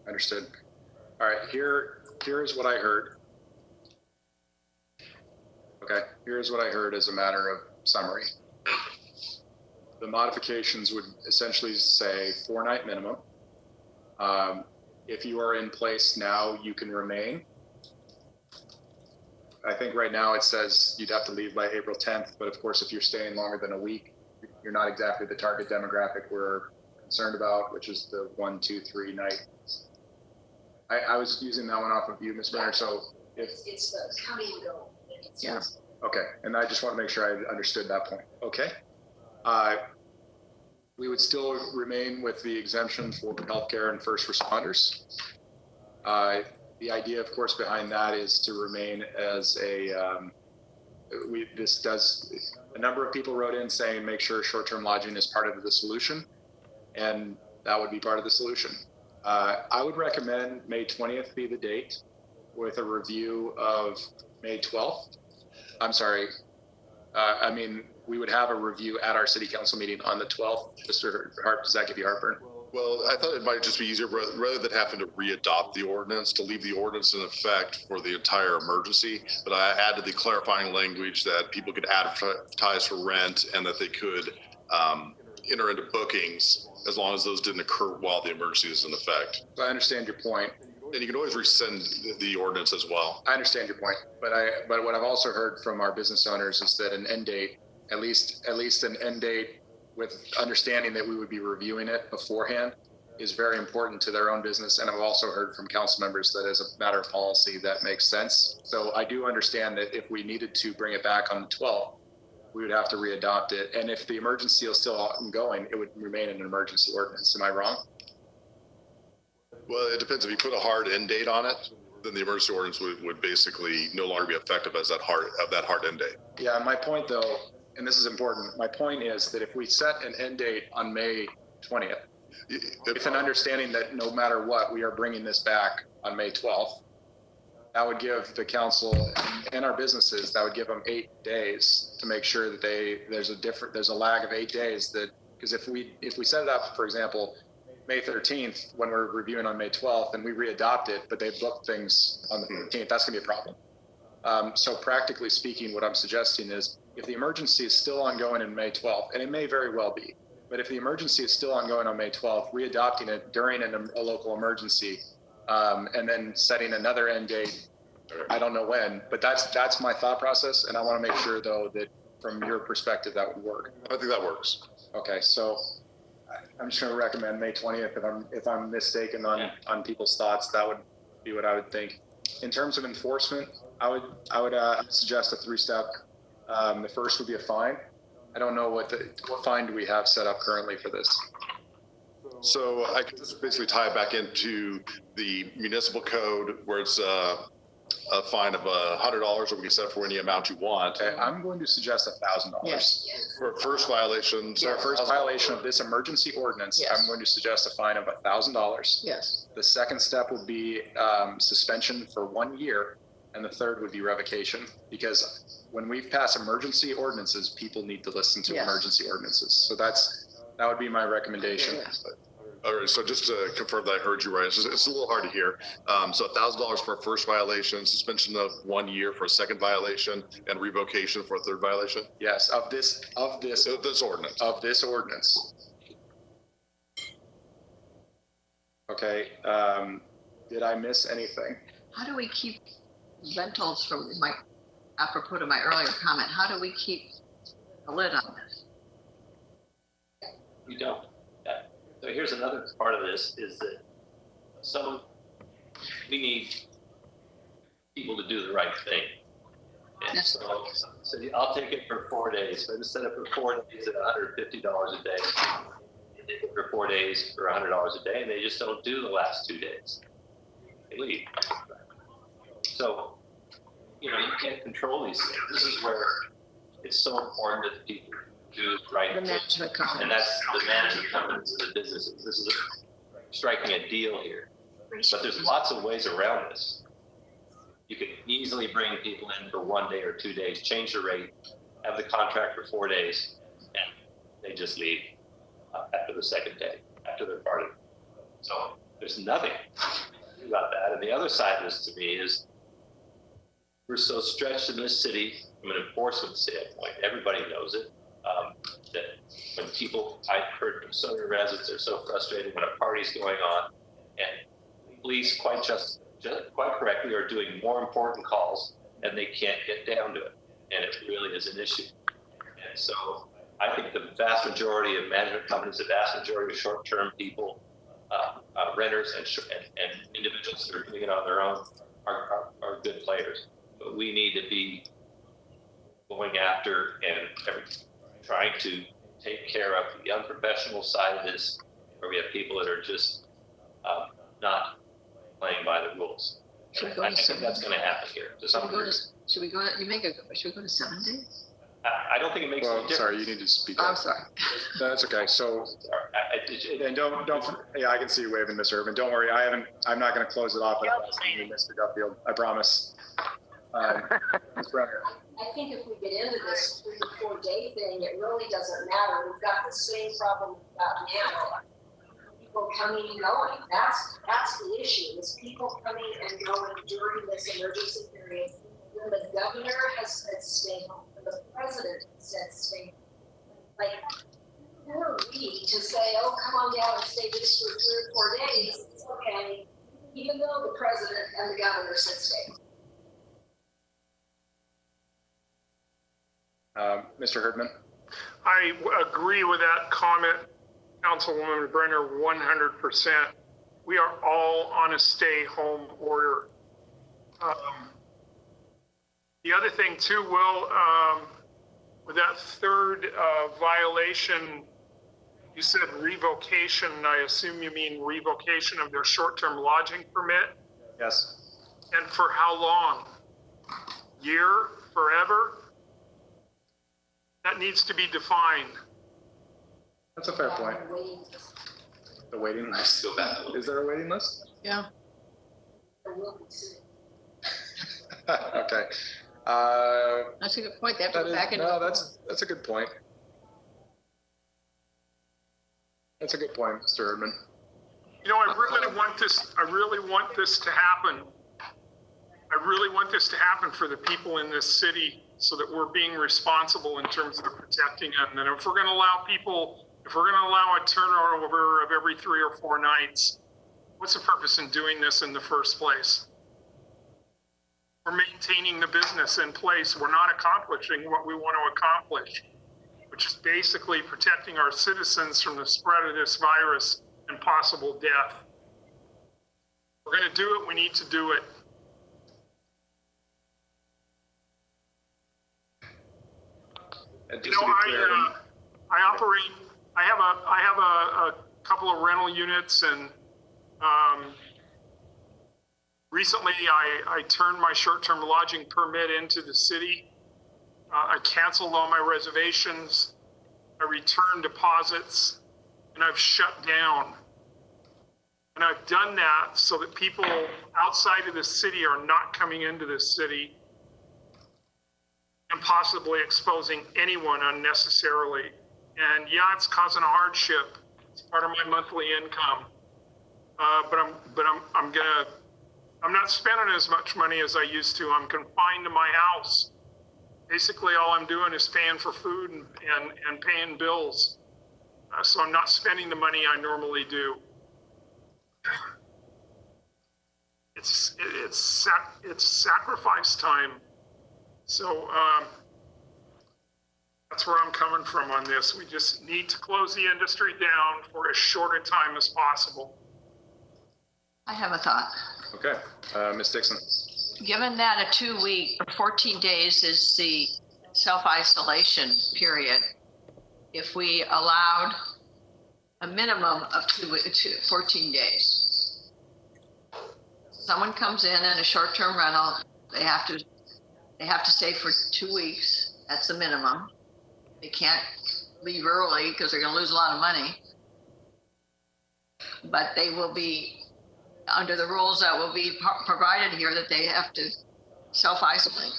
Understood. All right, here is what I heard. Okay, here's what I heard as a matter of summary. The modifications would essentially say 4-night minimum. If you are in place now, you can remain. I think right now it says you'd have to leave by April 10th, but of course, if you're staying longer than a week, you're not exactly the target demographic we're concerned about, which is the 1, 2, 3 night. I was using that one off of you, Ms. Mayor, so if... It's the county and go. Yeah, okay, and I just want to make sure I understood that point. Okay. We would still remain with the exemption for healthcare and first responders. The idea, of course, behind that is to remain as a, a number of people wrote in saying, make sure short-term lodging is part of the solution, and that would be part of the solution. I would recommend May 20th be the date with a review of May 12th. I'm sorry. I mean, we would have a review at our city council meeting on the 12th. Mr. Hart, does that give you heartburn? Well, I thought it might just be easier rather than having to re-adopt the ordinance, to leave the ordinance in effect for the entire emergency. But I added the clarifying language that people could advertise for rent and that they could enter into bookings as long as those didn't occur while the emergency is in effect. I understand your point. And you can always rescind the ordinance as well. I understand your point, but what I've also heard from our business owners is that an end date, at least an end date with understanding that we would be reviewing it beforehand, is very important to their own business. And I've also heard from council members that as a matter of policy, that makes sense. So I do understand that if we needed to bring it back on the 12th, we would have to re-adopt it. And if the emergency is still ongoing, it would remain an emergency ordinance. Am I wrong? Well, it depends. If you put a hard end date on it, then the emergency ordinance would basically no longer be effective as that hard end date. Yeah, my point though and this is important, my point is that if we set an end date on May 20th, with an understanding that no matter what, we are bringing this back on May 12th, that would give the council and our businesses, that would give them 8 days to make sure that there's a lag of 8 days that, because if we set it up, for example, May 13th, when we're reviewing on May 12th and we readopt it, but they booked things on the 13th, that's gonna be a problem. So practically speaking, what I'm suggesting is if the emergency is still ongoing in May 12th, and it may very well be, but if the emergency is still ongoing on May 12th, readopting it during a local emergency, and then setting another end date, I don't know when, but that's my thought process. And I want to make sure though, that from your perspective, that would work. I think that works. Okay. So I'm just going to recommend May 20th. If I'm mistaken on people's thoughts, that would be what I would think. In terms of enforcement, I would suggest a 3-step. The first would be a fine. I don't know what fine do we have set up currently for this. So I could just basically tie it back into the municipal code where it's a fine of $100, or we can set for any amount you want. Okay, I'm going to suggest $1,000. Yes. For first violation. For first violation of this emergency ordinance, yes. I'm going to suggest a fine of $1,000. Yes. The second step would be suspension for 1 year, and the third would be revocation. Because when we pass emergency ordinances, people need to listen to emergency ordinances. So that would be my recommendation. All right, so just to confirm that I heard you right, it's a little hard to hear. So $1,000 for a first violation, suspension of 1 year for a second violation, and revocation for a third violation? Yes, of this ordinance. Of this ordinance. Okay, did I miss anything? How do we keep rentals from apropos to my earlier comment, how do we keep a lid on this? You don't. So here's another part of this is that we need people to do the right thing. And so I'll take it for 4 days. So I just set it for 4 days at $150 a day. They take it for 4 days for $100 a day, and they just don't do the last 2 days. They leave. So, you can't control these things. This is where it's so important that people do the right thing. And that's the management companies and the businesses. This is striking a deal here. But there's lots of ways around this. You can easily bring people in for 1 day or 2 days, change the rate, have the contract for 4 days, and they just leave after the second day, after they're parted. So there's nothing about that. And the other side of this to me is we're so stretched in this city from an enforcement standpoint. Everybody knows it. That when I've heard from so many residents, they're so frustrated when a party's going on, and police quite correctly are doing more important calls, and they can't get down to it, and it really is an issue. And so I think the vast majority of management companies, the vast majority of short-term people, renters and individuals that are doing it on their own are good players. But we need to be going after and trying to take care of the unprofessional side of this, where we have people that are just not playing by the rules. I think that's going to happen here to some degree. Should we go to 7 days? I don't think it makes any difference. Sorry, you need to speak up. I'm sorry. No, that's okay. So, and don't, I can see you waving, Mr. Urban. Don't worry, I'm not going to close it off without asking you, Mr. Duffield. I promise. Ms. Brenner. I think if we get into this 3 to 4 day thing, it really doesn't matter. We've got the same problem we've got now. People coming and going. That's the issue, is people coming and going during this emergency period. When the governor has said stay home, when the president said stay home. Like, who are we to say, oh, come on down and stay just for 3 or 4 days? It's okay, even though the president and the governor said stay home. Mr. Herdman. I agree with that comment, Councilwoman Brenner, 100%. We are all on a stay-home order. The other thing too, Will, with that third violation, you said revocation. I assume you mean revocation of their short-term lodging permit? Yes. And for how long? Year? Forever? That needs to be defined. That's a fair point. The waiting list. Go back a little. Is there a waiting list? Yeah. Okay. That's a good point. They have to go back into. No, that's a good point. That's a good point, Mr. Erdman. You know, I really want this to happen. I really want this to happen for the people in this city so that we're being responsible in terms of protecting them. And if we're going to allow a turnover of every 3 or 4 nights, what's the purpose in doing this in the first place? We're maintaining the business in place. We're not accomplishing what we want to accomplish, which is basically protecting our citizens from the spread of this virus and possible death. If we're going to do it, we need to do it. You know, I have a couple of rental units, and recently I turned my short-term lodging permit into the city. I canceled all my reservations. I returned deposits, and I've shut down. And I've done that so that people outside of the city are not coming into the city and possibly exposing anyone unnecessarily. And yeah, it's causing a hardship. It's part of my monthly income. I'm not spending as much money as I used to. I'm confined to my house. Basically, all I'm doing is paying for food and paying bills. So I'm not spending the money I normally do. It's sacrifice time. So that's where I'm coming from on this. We just need to close the industry down for as short a time as possible. I have a thought. Okay, Ms. Dixon. Given that a 2-week or 14 days is the self-isolation period, if we allowed a minimum of 14 days, someone comes in a short-term rental, they have to stay for 2 weeks. That's the minimum. They can't leave early because they're going to lose a lot of money. But they will be under the rules that will be provided here, that they have to self-isolate.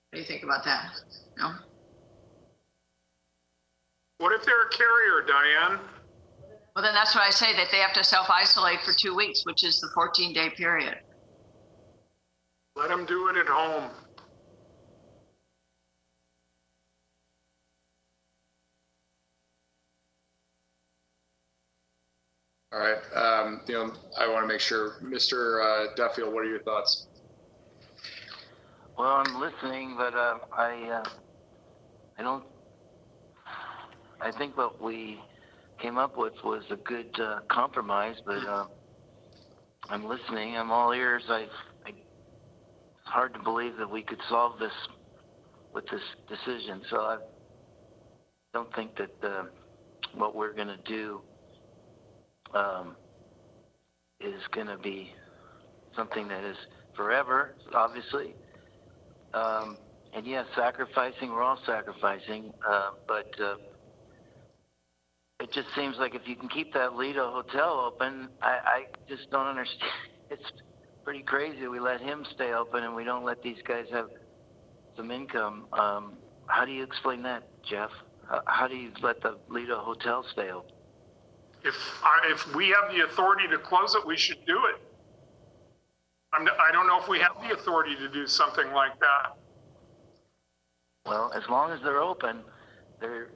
What do you think about that? No? What if they're a carrier, Diane? Well, then that's what I say, that they have to self-isolate for 2 weeks, which is the 14-day period. Let them do it at home. All right. I want to make sure, Mr. Duffield, what are your thoughts? Well, I'm listening, but I think what we came up with was a good compromise, but I'm listening. I'm all ears. It's hard to believe that we could solve this with this decision. So I don't think that what we're going to do is going to be something that is forever, obviously. And yes, sacrificing, we're all sacrificing, but it just seems like if you can keep that Lido Hotel open, I just don't understand. It's pretty crazy. We let him stay open and we don't let these guys have some income. How do you explain that, Jeff? How do you let the Lido Hotel stay open? If we have the authority to close it, we should do it. I don't know if we have the authority to do something like that. Well, as long as they're open, they're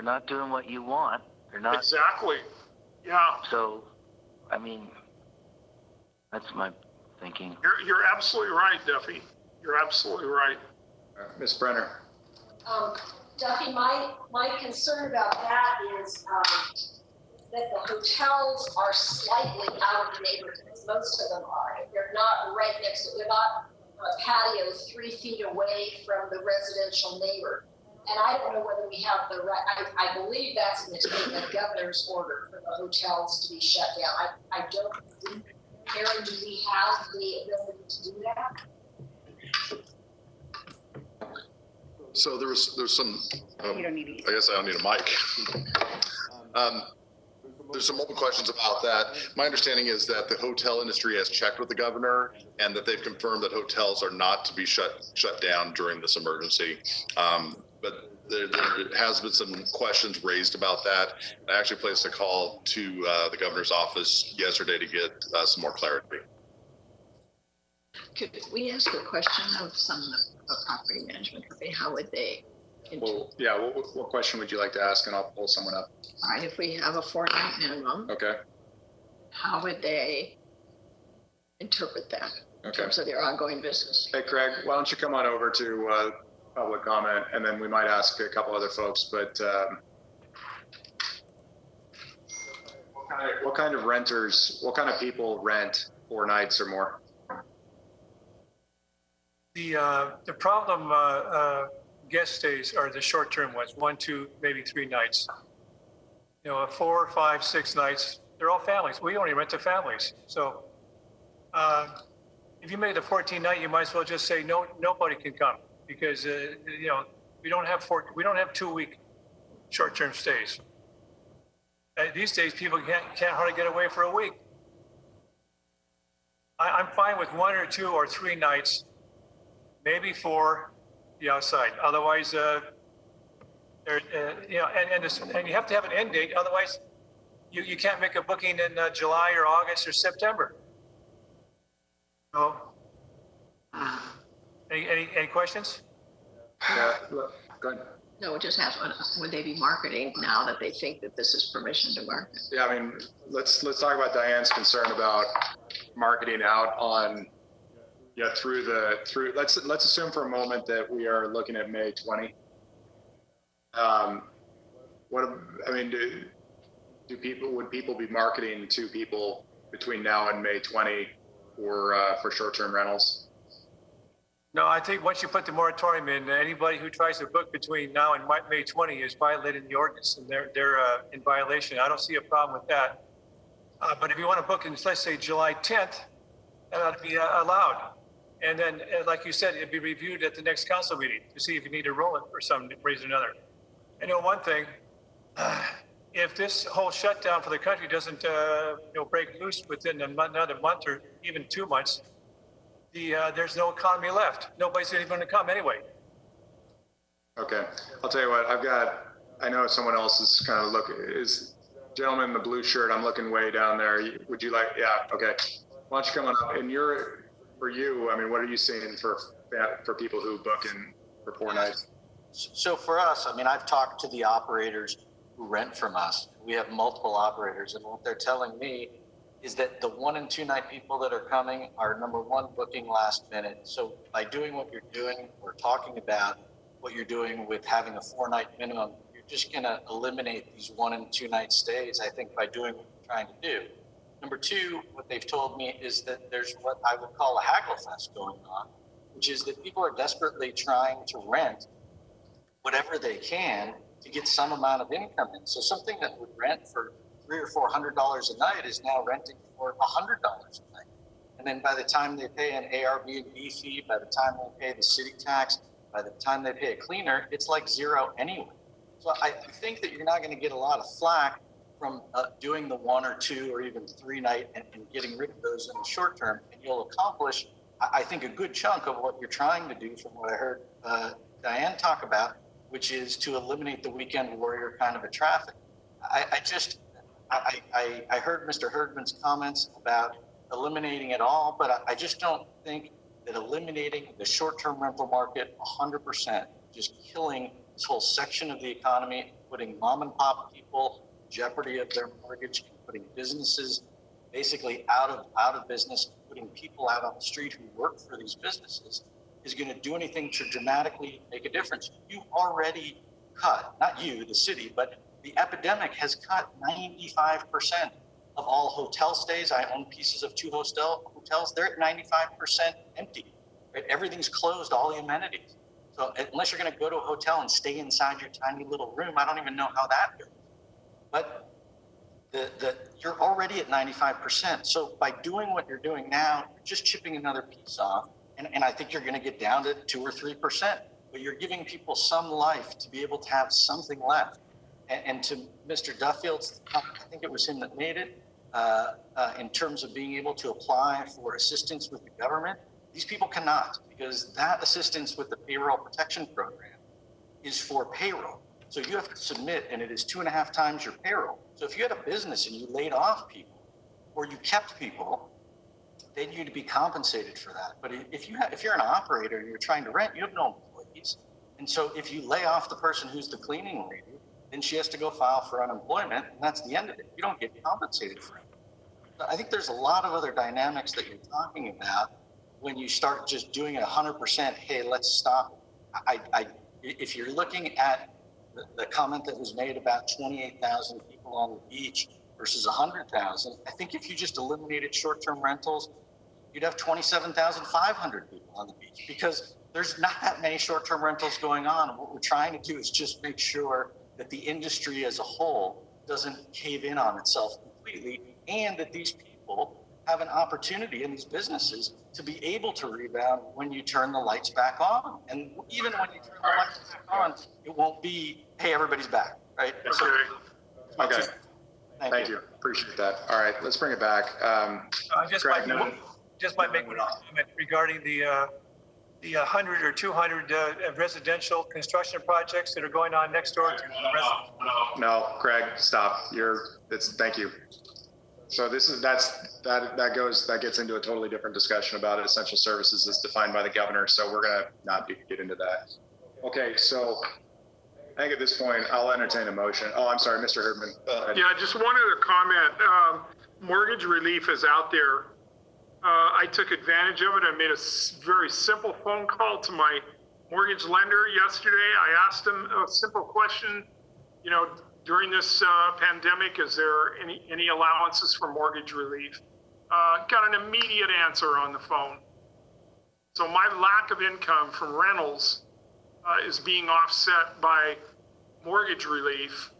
not doing what you want. They're not. Exactly. Yeah. So, I mean, that's my thinking. You're absolutely right, Duffy. You're absolutely right. Ms. Brenner. Duffy, my concern about that is that the hotels are slightly out of the neighborhoods. Most of them are. They're not right next to, they're not a patio 3 feet away from the residential neighbor. And I don't know whether we have the right, I believe that's in the governor's order for the hotels to be shut down. I don't think, Karen, do we have the ability to do that? So there's some, You don't need I guess I don't need a mic. There's some open questions about that. My understanding is that the hotel industry has checked with the governor and that they've confirmed that hotels are not to be shut down during this emergency. But there has been some questions raised about that. I actually placed a call to the governor's office yesterday to get some more clarity. Could we ask a question of some of property management company? How would they? Well, yeah, what question would you like to ask, and I'll pull someone up. All right, if we have a 4-night minimum, Okay. how would they interpret that in terms of their ongoing business? Hey, Craig, why don't you come on over to public comment, and then we might ask a couple other folks, but what kind of renters, what kind of people rent 4 nights or more? The problem guest stays are the short-term ones, 1, 2, maybe 3 nights. 4, 5, 6 nights, they're all families. We only rent to families. So if you made the 14 night, you might as well just say nobody can come, because we don't have 2-week short-term stays. These days, people can't hardly get away for a week. I'm fine with 1 or 2 or 3 nights, maybe 4, the outside. Otherwise, and you have to have an end date. Otherwise, you can't make a booking in July or August or September. So, any questions? Yeah, go ahead. No, just ask, would they be marketing now that they think that this is permission to market? Yeah, I mean, let's talk about Diane's concern about marketing out on, let's assume for a moment that we are looking at May 20. Would people be marketing to people between now and May 20 for short-term rentals? No, I think once you put the moratorium in, anybody who tries to book between now and May 20 is violating the ordinance, and they're in violation. I don't see a problem with that. But if you want to book in, let's say July 10th, that ought to be allowed. And then, like you said, it'd be reviewed at the next council meeting to see if you need to roll it for some reason or another. I know one thing, if this whole shutdown for the country doesn't break loose within another month or even 2 months, there's no economy left. Nobody's even going to come anyway. Okay, I'll tell you what, I know someone else is kind of is gentleman in the blue shirt, I'm looking way down there. Would you like, yeah, okay. Why don't you come on up? And for you, I mean, what are you seeing for people who book in for 4 nights? So for us, I mean, I've talked to the operators who rent from us. We have multiple operators, and what they're telling me is that the 1 and 2 night people that are coming are, number one, booking last minute. So by doing what you're doing, we're talking about what you're doing with having a 4-night minimum, you're just going to eliminate these 1 and 2 night stays, I think, by doing what you're trying to do. Number two, what they've told me is that there's what I would call a haggle fest going on, which is that people are desperately trying to rent whatever they can to get some amount of income in. So something that would rent for $300 or $400 a night is now renting for $100 a night. And then by the time they pay an Airbnb fee, by the time they pay the city tax, by the time they pay a cleaner, it's like zero anyway. So I think that you're not going to get a lot of flack from doing the 1 or 2 or even 3 night and getting rid of those in the short term. And you'll accomplish, I think, a good chunk of what you're trying to do from what I heard Diane talk about, which is to eliminate the weekend warrior kind of a traffic. I heard Mr. Herdman's comments about eliminating it all, but I just don't think that eliminating the short-term rental market 100%, just killing this whole section of the economy, putting mom and pop people in jeopardy of their mortgage, putting businesses basically out of business, putting people out on the street who work for these businesses, is going to do anything to dramatically make a difference. You've already cut, not you, the city, but the epidemic has cut 95% of all hotel stays. I own pieces of 2 hotels. They're at 95% empty. Right? Everything's closed, all the amenities. So unless you're going to go to a hotel and stay inside your tiny little room, I don't even know how that goes. But you're already at 95%. So by doing what you're doing now, you're just chipping another piece off. And I think you're going to get down to 2 or 3%. but you're giving people some life to be able to have something left. And to Mr. Duffield's, I think it was him that made it, in terms of being able to apply for assistance with the government, these people cannot, because that assistance with the payroll protection program is for payroll. So you have to submit, and it is 2.5 times your payroll. So if you had a business and you laid off people, or you kept people, they need to be compensated for that. But if you're an operator and you're trying to rent, you have no employees. And so if you lay off the person who's the cleaning lady, then she has to go file for unemployment, and that's the end of it. You don't get compensated for it. So I think there's a lot of other dynamics that you're talking about when you start just doing 100%, hey, let's stop. If you're looking at the comment that was made about 28,000 people on the beach versus 100,000, I think if you just eliminated short-term rentals, you'd have 27,500 people on the beach, because there's not that many short-term rentals going on. And what we're trying to do is just make sure that the industry as a whole doesn't cave in on itself completely, and that these people have an opportunity in these businesses to be able to rebound when you turn the lights back on. And even when you turn the lights back on, it won't be, hey, everybody's back, right? Okay. Thank you. Appreciate that. All right, let's bring it back. I just might make one comment regarding the 100 or 200 residential construction projects that are going on next door to the residents. No, Craig, stop. Thank you. So that gets into a totally different discussion about it. Essential services is defined by the governor, so we're gonna not get into that. Okay, so I think at this point I'll entertain a motion. Oh, I'm sorry, Mr. Herdman. Yeah, just one other comment. Mortgage relief is out there. I took advantage of it. I made a very simple phone call to my mortgage lender yesterday. I asked him a simple question, during this pandemic, is there any allowances for mortgage relief? Got an immediate answer on the phone. So my lack of income from rentals is being offset by mortgage relief.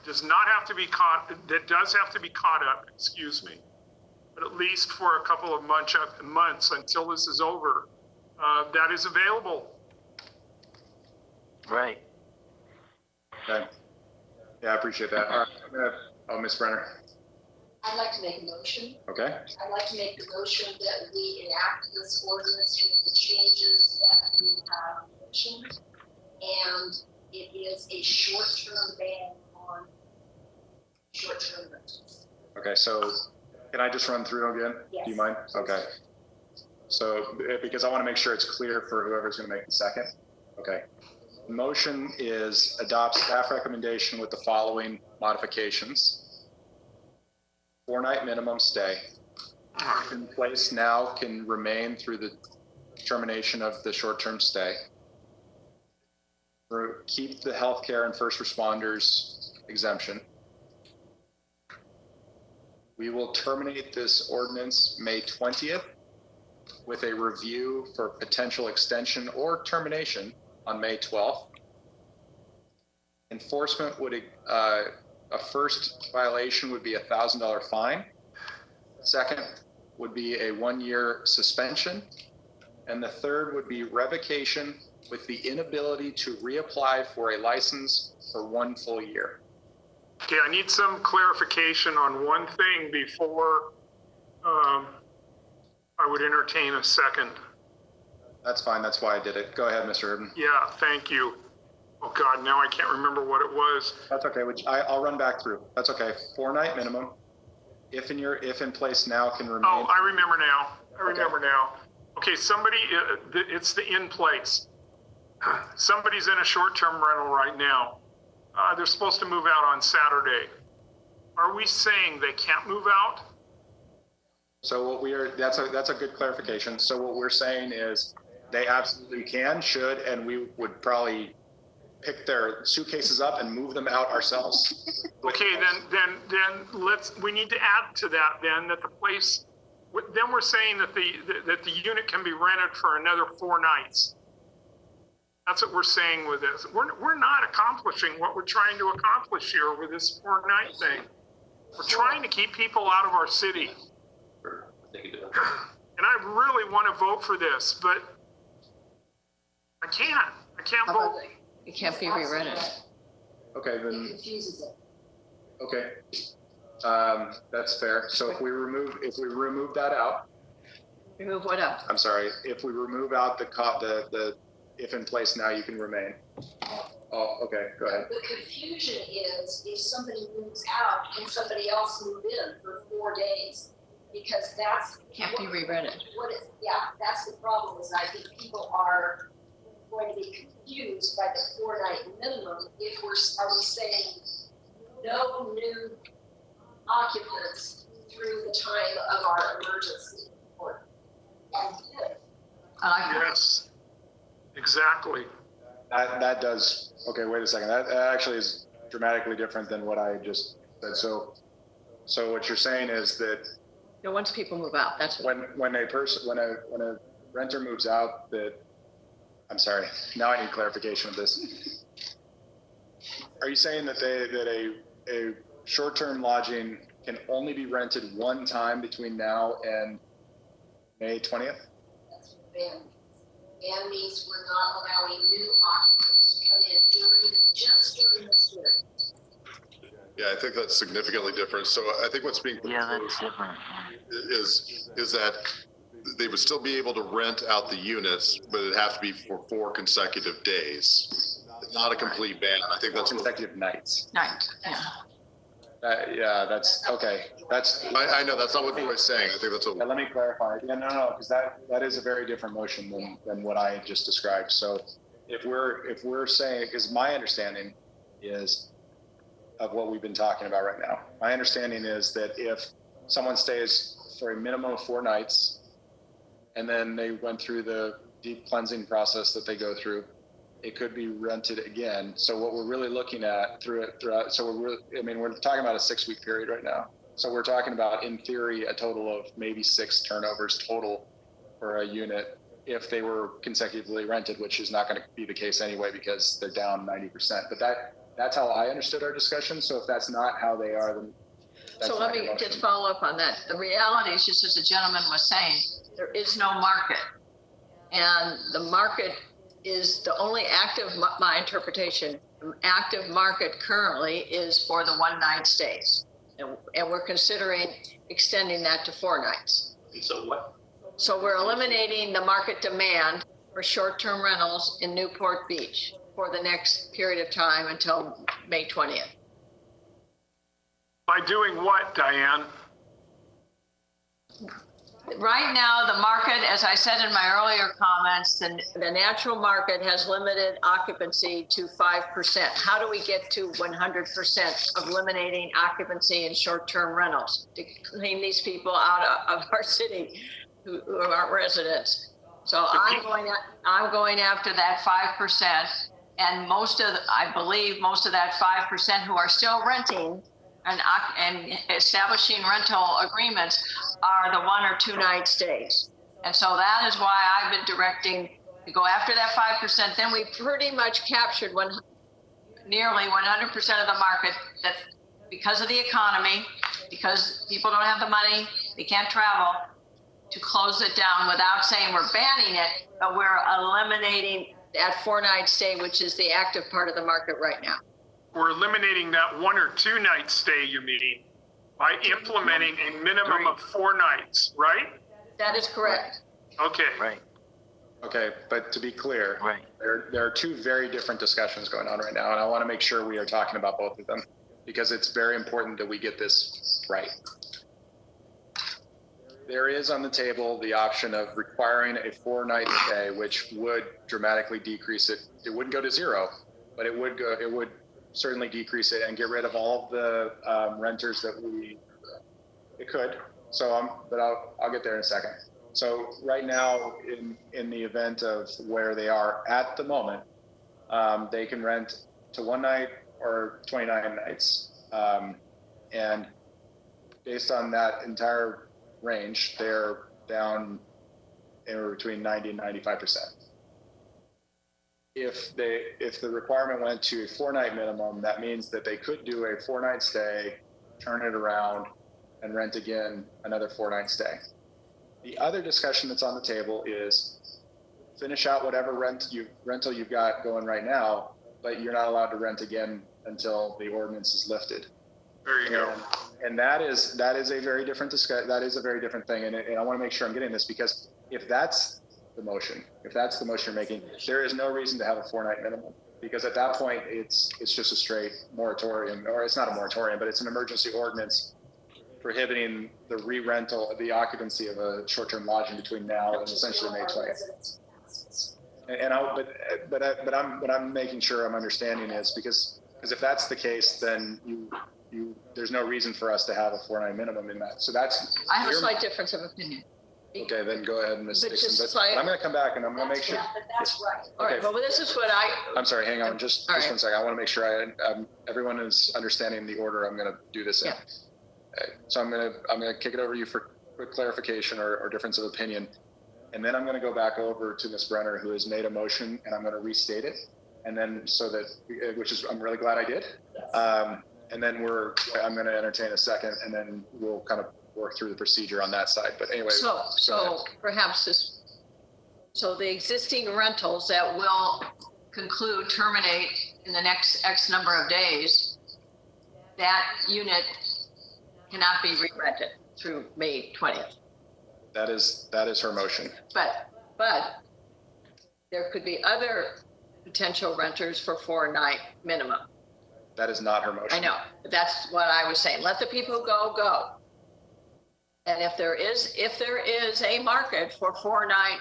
Does have to be caught up, excuse me. But at least for a couple of months until this is over, that is available. Right. Okay. Yeah, I appreciate that. All right, Ms. Brenner. I'd like to make a motion. Okay. I'd like to make the motion that we enact this ordinance with the changes that we have mentioned. And it is a short-term ban on short-term rentals. Okay, so can I just run through again? Yes. Do you mind? Okay. So, because I want to make sure it's clear for whoever's going to make the second. Okay. The motion is adopt staff recommendation with the following modifications. 4-night minimum stay. In place now can remain through the termination of the short-term stay. Keep the healthcare and first responders exemption. We will terminate this ordinance May 20th with a review for potential extension or termination on May 12th. Enforcement would, a first violation would be a $1,000 fine. Second would be a 1-year suspension. And the third would be revocation with the inability to reapply for a license for 1 full year. Okay, I need some clarification on one thing before I would entertain a second. That's fine. That's why I did it. Go ahead, Mr. Urban. Yeah, thank you. Oh God, now I can't remember what it was. That's okay. I'll run back through. That's okay. 4-night minimum. If in place now can remain. Oh, I remember now. Okay, somebody, it's the in place. Somebody's in a short-term rental right now. They're supposed to move out on Saturday. Are we saying they can't move out? So that's a good clarification. So what we're saying is they absolutely can, should, and we would probably pick their suitcases up and move them out ourselves. Okay, then we need to add to that then that the place, then we're saying that the unit can be rented for another 4 nights. That's what we're saying with this. We're not accomplishing what we're trying to accomplish here with this 4-night thing. We're trying to keep people out of our city. And I really want to vote for this, but I can't vote. It can't be rewritten. Okay, It then, confuses it. okay. That's fair. So if we remove that out, Remove what out? I'm sorry, if we remove out the if in place now you can remain. Oh, okay, go ahead. The confusion is if somebody moves out and somebody else moved in for 4 days, because that's. Can't be rewritten. That's the problem, is I think people are going to be confused by the 4-night minimum if are we saying no new occupants through the time of our emergency or Yes, exactly. That does, okay, wait a second. That actually is dramatically different than what I just said. So what you're saying is that Once people move out, that's when a renter moves out, that, I'm sorry, now I need clarification of this. Are you saying that a short-term lodging can only be rented one time between now and May 20th? That's what ban means we're not allowing new occupants to come in just during this year. Yeah, I think that's significantly different. So I think what's being That's different. is that they would still be able to rent out the units, but it'd have to be for 4 consecutive days. It's not a complete ban. I think that's consecutive nights. Night, yeah. Yeah, that's okay. I know that's not what Roy's saying. I think that's what. Yeah, let me clarify. Yeah, no, because that is a very different motion than what I had just described. So if we're saying, because my understanding is of what we've been talking about right now. My understanding is that if someone stays for a minimum of 4 nights, and then they went through the deep cleansing process that they go through, it could be rented again. So what we're really looking at throughout, so we're talking about a 6-week period right now. So we're talking about, in theory, a total of maybe 6 turnovers total for a unit if they were consecutively rented, which is not going to be the case anyway because they're down 90%. But that's how I understood our discussion. So if that's not how they are, then that's So let me just follow up on that. The reality is, just as the gentleman was saying, there is no market. And the market is the only active, my interpretation, active market currently is for the 1-night stays. And we're considering extending that to 4 nights. So what? So we're eliminating the market demand for short-term rentals in Newport Beach for the next period of time until May 20th. By doing what, Diane? Right now, the market, as I said in my earlier comments, the natural market has limited occupancy to 5%. How do we get to 100% of eliminating occupancy in short-term rentals to clean these people out of our city who aren't residents? So I'm going after that 5%, and I believe most of that 5% who are still renting and establishing rental agreements are the 1 or 2 night stays. And so that is why I've been directing to go after that 5%. Then we pretty much captured nearly 100% of the market, that because of the economy, because people don't have the money, they can't travel, to close it down without saying we're banning it, but we're eliminating that 4-night stay, which is the active part of the market right now. We're eliminating that 1 or 2 night stay, you mean, by implementing a minimum of 4 nights, right? That is correct. Okay. Right. Okay, but to be clear, Right. there are 2 very different discussions going on right now, and I want to make sure we are talking about both of them because it's very important that we get this right. There is on the table the option of requiring a 4-night stay, which would dramatically decrease it. It wouldn't go to 0, but it would certainly decrease it and get rid of all of the renters that it could. So but I'll get there in a second. So right now, in the event of where they are at the moment, they can rent to 1 night or 29 nights. And based on that entire range, they're down anywhere between 90 and 95%. If the requirement went to a 4-night minimum, that means that they could do a 4-night stay, turn it around, and rent again another 4-night stay. The other discussion that's on the table is finish out whatever rental you've got going right now, but you're not allowed to rent again until the ordinance is lifted. There you go. And that is a very different discussion. That is a very different thing. And I want to make sure I'm getting this, because if that's the motion you're making, there is no reason to have a 4-night minimum, because at that point it's just a straight moratorium, or it's not a moratorium, but it's an emergency ordinance prohibiting the re-rental, the occupancy of a short-term lodging between now and essentially May 20th. But I'm making sure I'm understanding this, because if that's the case, then there's no reason for us to have a 4-night minimum in that. So that's. I have a slight difference of opinion. Okay, then go ahead, Ms. But Dixon. just like- I'm going to come back and I'm going to make sure. That's right. All right, well, this is what I'm sorry, hang on, just All right. 1 second. I want to make sure everyone is understanding the order I'm going to do this in. Yeah. Okay, so I'm going to kick it over to you for quick clarification or difference of opinion. And then I'm going to go back over to Ms. Brenner, who has made a motion, and I'm going to restate it. And then I'm really glad I did. And then I'm going to entertain a second, and then we'll kind of work through the procedure on that side. But anyway. So perhaps so the existing rentals that will terminate in the next X number of days, that unit cannot be re-rented through May 20th. That is her motion. But there could be other potential renters for 4-night minimum. That is not her motion. I know, but that's what I was saying. Let the people go. And if there is a market for 4-night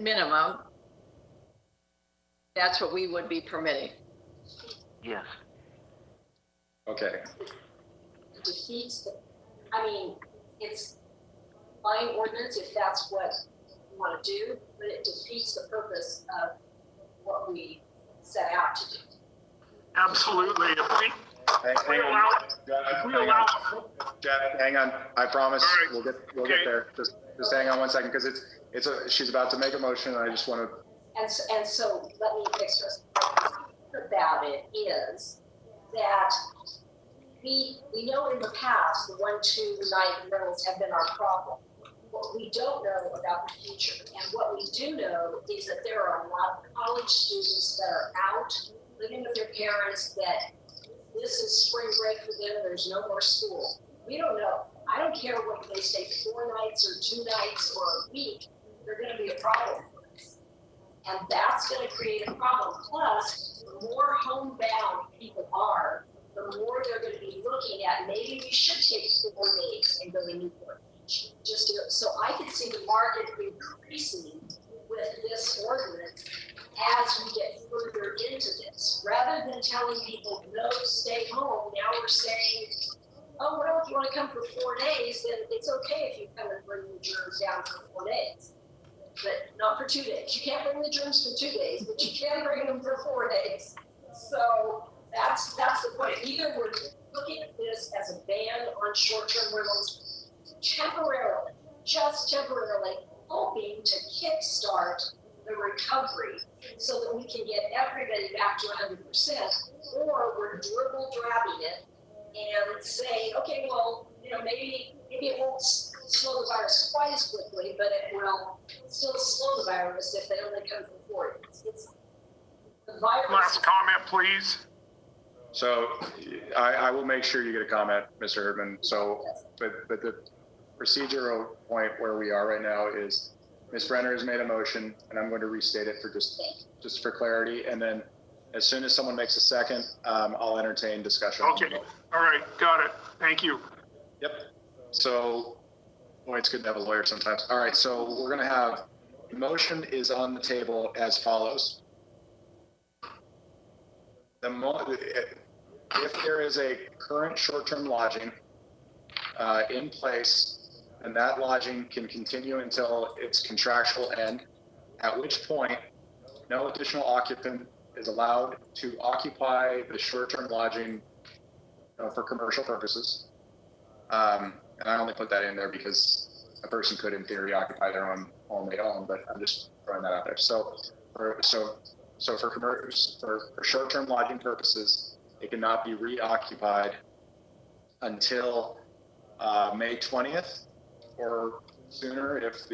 minimum, that's what we would be permitting. Yes. Okay. It's fine ordinance if that's what you want to do, but it defeats the purpose of what we set out to do. Absolutely. If we allow. Jeff, hang on. I promise Right. we'll get there. Just hang on 1 second, because she's about to make a motion, and I just want to. And so let me express about it is that we know in the past the 1-2 night rentals have been our problem. What we don't know about the future, and what we do know, is that there are a lot of college students that are out living with their parents, that this is spring break for them, there's no more school. We don't know. I don't care whether they stay 4 nights or 2 nights or a week, they're going to be a problem for us. And that's going to create a problem. Plus, the more homebound people are, the more they're going to be looking at, maybe we should take 4 days and go to Newport. So I could see the market increasing with this ordinance as we get further into this. Rather than telling people, no, stay home, now we're saying, oh, well, if you want to come for 4 days, then it's okay if you come and bring the germs down for 4 days. But not for 2 days. You can't bring the germs for 2 days, but you can bring them for 4 days. So that's the point. Either we're looking at this as a ban on short-term rentals temporarily, just temporarily, hoping to kickstart the recovery so that we can get everybody back to 100%, or we're dribble-drabbing it and saying, okay, well, maybe it won't slow the virus quite as quickly, but it will still slow the virus if they only come for 4 days. It's the virus. Last comment, please. So I will make sure you get a comment, Mr. Herdman. So, but the procedural point where we are right now is Ms. Brenner has made a motion, and I'm going to restate it for just for clarity. And then as soon as someone makes a second, I'll entertain discussion. Okay. All right. Got it. Thank you. Yep. So, boy, it's good to have a lawyer sometimes. All right. So we're going to have, the motion is on the table as follows. If there is a current short-term lodging in place, and that lodging can continue until its contractual end, at which point no additional occupant is allowed to occupy the short-term lodging for commercial purposes. And I only put that in there because a person could, in theory, occupy their own home they own, but I'm just throwing that out there. So for short-term lodging purposes, it cannot be reoccupied until May 20th or sooner if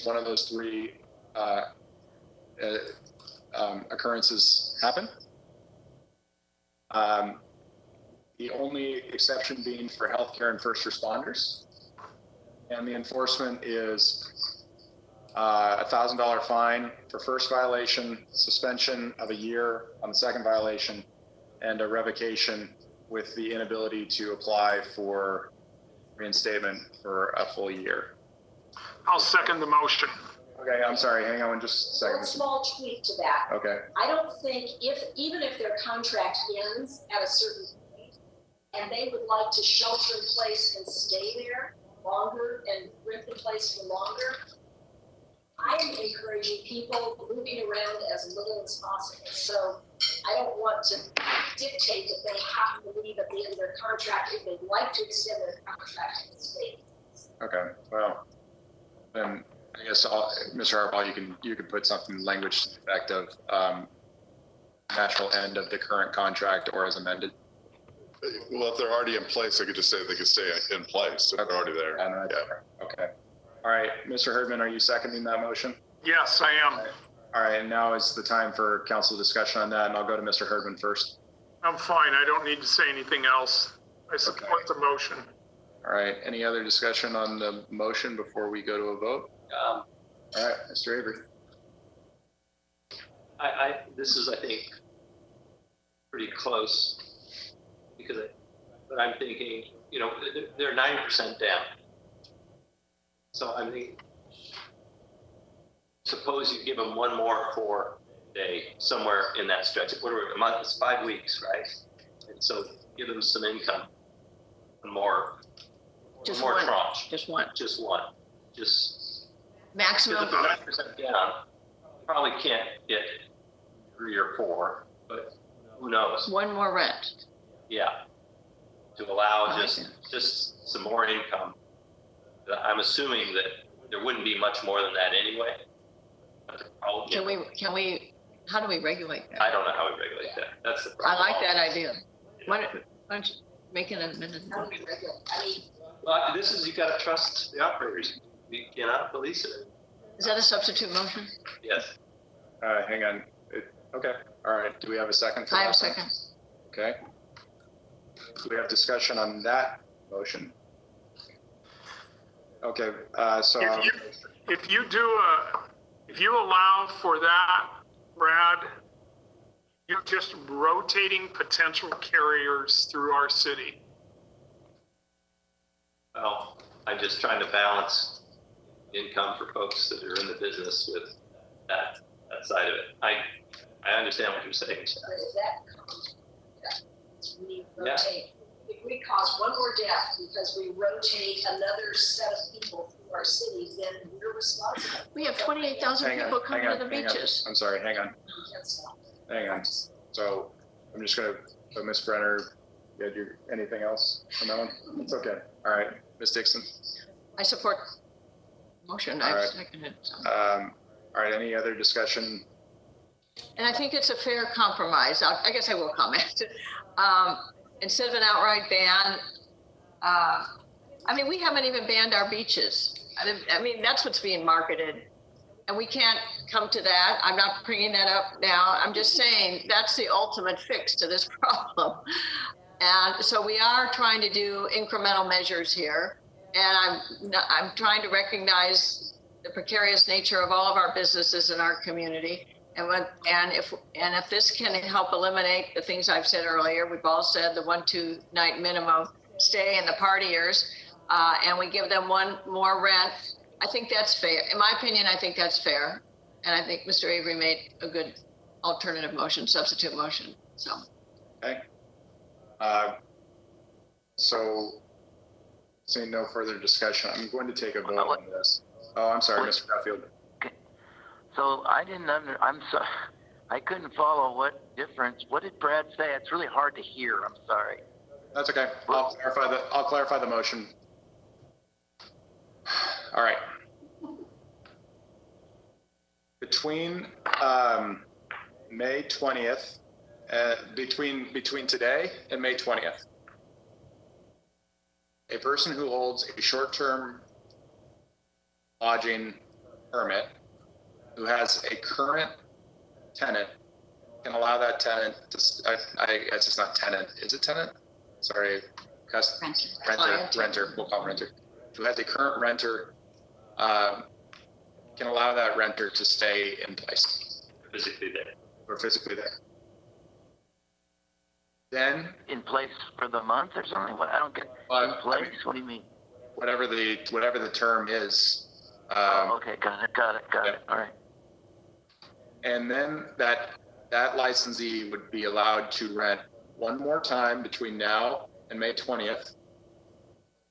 one of those 3 occurrences happen. The only exception being for healthcare and first responders. And the enforcement is a $1,000 fine for first violation, suspension of a year on the second violation, and a revocation with the inability to apply for reinstatement for a full year. I'll second the motion. Okay, I'm sorry, hang on just a second. One small tweak to that. Okay. I don't think even if their contract ends at a certain point and they would like to shelter in place and stay there longer and rent the place for longer, I'm encouraging people moving around as little as possible. So I don't want to dictate that they have to leave at the end of their contract. If they'd like to extend their contract and stay. Okay, well, then I guess Mr. Harbaugh, you can put something language to the effect of natural end of the current contract or as amended. Well, if they're already in place, they could just say they could stay in place if they're already there. Yeah. Okay. All right, Mr. Herdman, are you seconding that motion? Yes, I am. All right, and now is the time for council discussion on that, and I'll go to Mr. Herdman first. I'm fine. I don't need to say anything else. I support the motion. All right, any other discussion on the motion before we go to a vote? All right, Mr. Avery. This is, I think, pretty close because but I'm thinking, you know, they're 90% down. So I mean, suppose you give them one more 4-day somewhere in that stretch. What are we, a month? It's 5 weeks, right? And so give them some income, more, Just more one. tranche. Just one. Just one. Just maximum. If they're 9% down, probably can't get 3 or 4, but who knows? One more rent. Yeah, to allow just some more income. I'm assuming that there wouldn't be much more than that anyway. Can we, how do we regulate that? I don't know how we regulate that. That's the problem. I like that idea. Why don't you make an amendment? Well, this is, you gotta trust the operators. You cannot police it. Is that a substitute motion? Yes. Hang on. Okay. All right. Do we have a second? I have a second. Okay. Do we have discussion on that motion? Okay. So if you allow for that, Brad, you're just rotating potential carriers through our city. Well, I'm just trying to balance income for folks that are in the business with that side of it. I understand what you're saying. We rotate. If we cause one more death because we rotate another set of people through our city, then we're responsible. We have 28,000 people coming to the beaches. I'm sorry, hang on. Hang on. So I'm just going to, so Ms. Brenner, you had anything else on that one? It's okay. All right, Ms. Dixon. I support the motion. I second it. All right, any other discussion? And I think it's a fair compromise. I guess I will comment. Instead of an outright ban, I mean, we haven't even banned our beaches. I mean, that's what's being marketed. And we can't come to that. I'm not bringing that up now. I'm just saying that's the ultimate fix to this problem. And so we are trying to do incremental measures here. And I'm trying to recognize the precarious nature of all of our businesses in our community. And if this can help eliminate the things I've said earlier, we've all said the 1-2 night minimum stay and the partiers, and we give them one more rent, I think that's fair. In my opinion, I think that's fair. And I think Mr. Avery made a good alternative motion, substitute motion. So. Okay. So seeing no further discussion, I'm going to take a vote on this. Oh, I'm sorry, Mr. Duffield. So I I couldn't follow what difference. What did Brad say? It's really hard to hear. I'm sorry. That's okay. I'll clarify the motion. All right. Between May 20th, between today and May 20th, a person who holds a short-term lodging permit who has a current tenant can allow that tenant to, it's just not tenant, is it tenant? Sorry, renter, we'll call renter. Who has a current renter, can allow that renter to stay in place. Physically there. Or physically there. Then. In place for the month or something? What, I don't get, in place? I mean, what do you mean? Whatever the term is. Okay, got it. All right. And then that licensee would be allowed to rent one more time between now and May 20th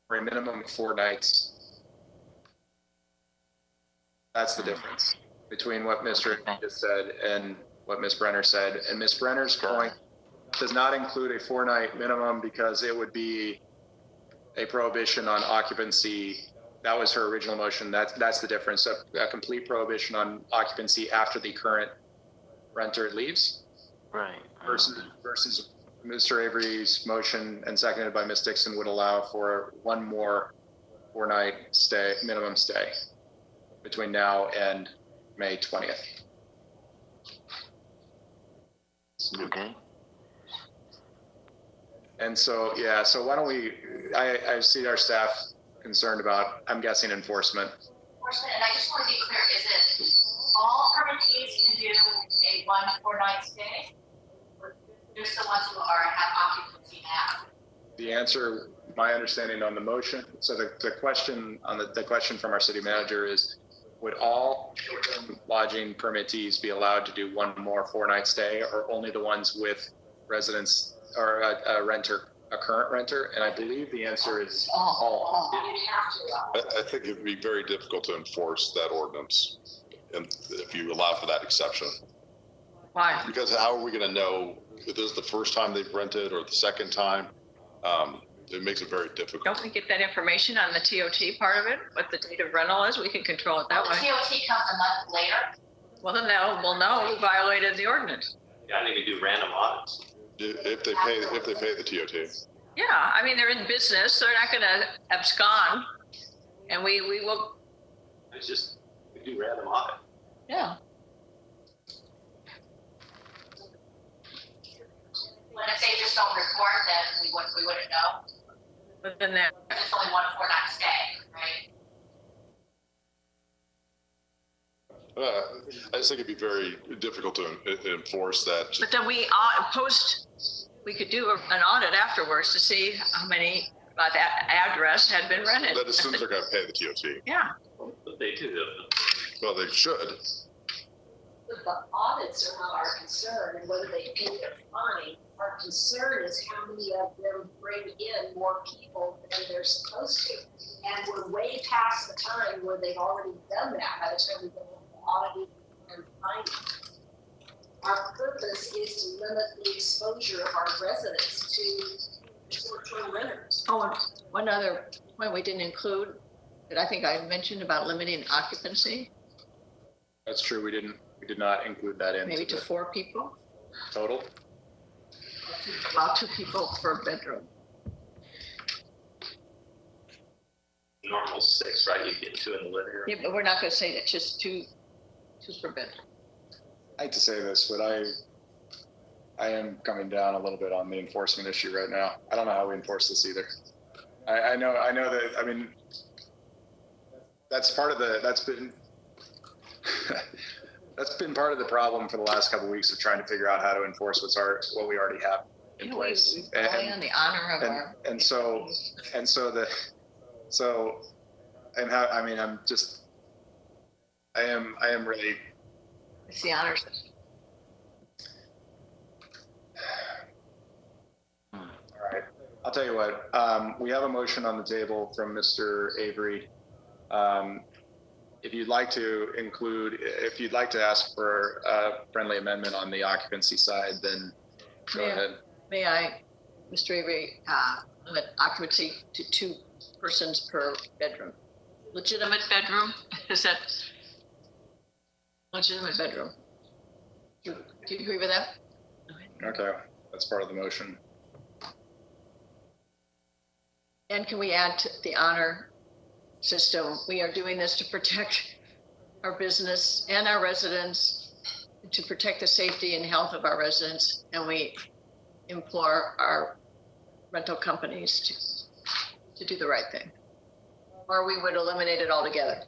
for a minimum of 4 nights. That's the difference between what Mr. just said and what Ms. Brenner said. And Ms. Brenner's point does not include a 4-night minimum because it would be a prohibition on occupancy. That was her original motion. That's the difference. A complete prohibition on occupancy after the current renter leaves. Right. Versus Mr. Avery's motion and seconded by Ms. Dixon would allow for one more 4-night stay, minimum stay between now and May 20th. Okay. And so, yeah, so why don't we, I see our staff concerned about, I'm guessing, enforcement. And I just want to be clear, is it all permittees can do a 1 4-night stay? Or just the ones who have occupancy now? The answer, my understanding on the motion, so the question on the question from our city manager is, would all short-term lodging permittees be allowed to do one more 4-night stay, or only the ones with residents or a renter, a current renter? And I believe the answer is all. I think it'd be very difficult to enforce that ordinance, and if you allow for that exception. Why? Because how are we going to know if this is the first time they've rented or the second time? It makes it very difficult. Don't we get that information on the TOT part of it? What the date of rental is? We can control it that way. The TOT comes a month later. Well, then we'll know who violated the ordinance. Yeah, I think we do random audits. If they pay the TOT. Yeah, I mean, they're in business. They're not going to abscond. And we will. It's just, we do random audit. Yeah. When if they just don't report, then we wouldn't know. But then there. It's only 1 4-night stay, right? I just think it'd be very difficult to enforce that. But then we could do an audit afterwards to see how many by that address had been rented. That assumes they're going to pay the TOT. Yeah. But they do. Well, they should. The audits are not our concern and whether they pay their fine. Our concern is how many of them bring in more people than they're supposed to. And we're way past the time where they've already done that by the time we go to auditing and finding. Our purpose is to limit the exposure of our residents to short-term renters. Oh, and one other point we didn't include that I think I mentioned about limiting occupancy. That's true. We did not include that in. Maybe to 4 people. Total. Allow 2 people per bedroom. Normal 6, right? You get 2 in the living room. Yeah, but we're not going to say that, just two per bedroom. I hate to say this, but I am coming down a little bit on the enforcement issue right now. I don't know how we enforce this either. I know that, I mean, that's part of that's been part of the problem for the last couple of weeks of trying to figure out how to enforce what we already have in place. We rely on the honor of our. I am really. It's the honor system. All right. I'll tell you what. We have a motion on the table from Mr. Avery. If you'd like to ask for a friendly amendment on the occupancy side, then go ahead. May I, Mr. Avery, limit occupancy to 2 persons per bedroom? Legitimate bedroom? Is that legitimate bedroom? Do you agree with that? Okay, that's part of the motion. And can we add to the honor system? We are doing this to protect our business and our residents, to protect the safety and health of our residents, and we implore our rental companies to do the right thing. Or we would eliminate it altogether.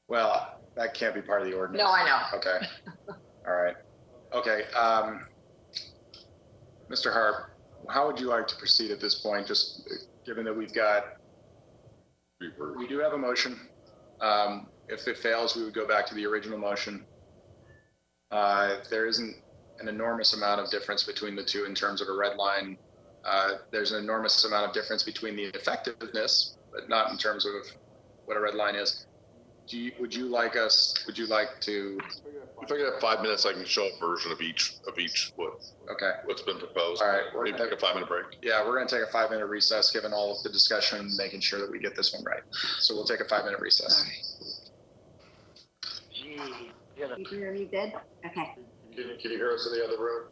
Well, that can't be part of the ordinance. No, I know. Okay. All right. Okay. Mr. Harp, how would you like to proceed at this point, just given that we do have a motion. If it fails, we would go back to the original motion. There isn't an enormous amount of difference between the two in terms of a red line. There's an enormous amount of difference between the effectiveness, but not in terms of what a red line is. Would you like to? If I could have 5 minutes, I can show a version of each what's been proposed. All right. Maybe take a 5-minute break. Yeah, we're going to take a 5-minute recess, given all of the discussion, making sure that we get this one right. So we'll take a 5-minute recess. Are you good? Okay. Can you hear us in the other room?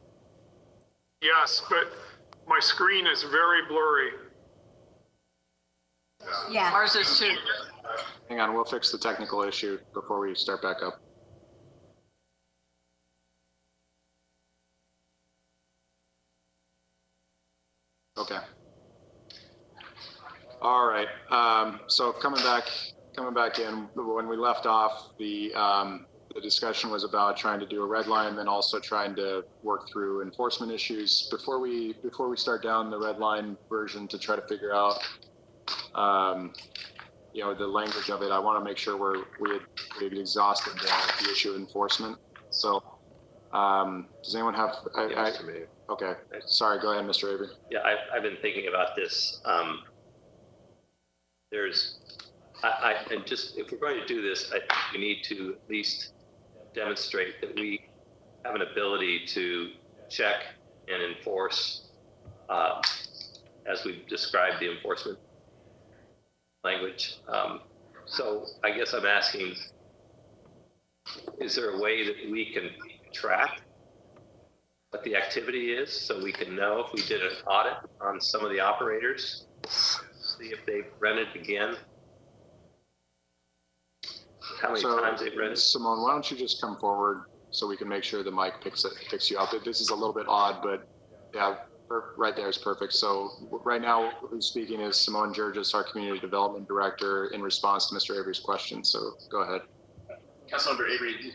Yes, but my screen is very blurry. Yeah. Ours is too. Hang on, we'll fix the technical issue before we start back up. Okay. All right. So coming back in, when we left off, the discussion was about trying to do a red line, and then also trying to work through enforcement issues. Before we start down the red line version to try to figure out, the language of it, I want to make sure we had exhausted the issue of enforcement. So, does anyone have? Okay. Sorry. Go ahead, Mr. Avery. Yeah, I've been thinking about this. And just if we're going to do this, I think we need to at least demonstrate that we have an ability to check and enforce, as we've described the enforcement language. So I guess I'm asking, is there a way that we can track what the activity is so we can know if we did an audit on some of the operators, see if they've rented again, how many times they've rented? Simone, why don't you just come forward so we can make sure the mic picks you up. This is a little bit odd, but yeah, right there is perfect. So right now, who's speaking is Simone Georges, our Community Development Director, in response to Mr. Avery's question. So go ahead. Councilmember Avery,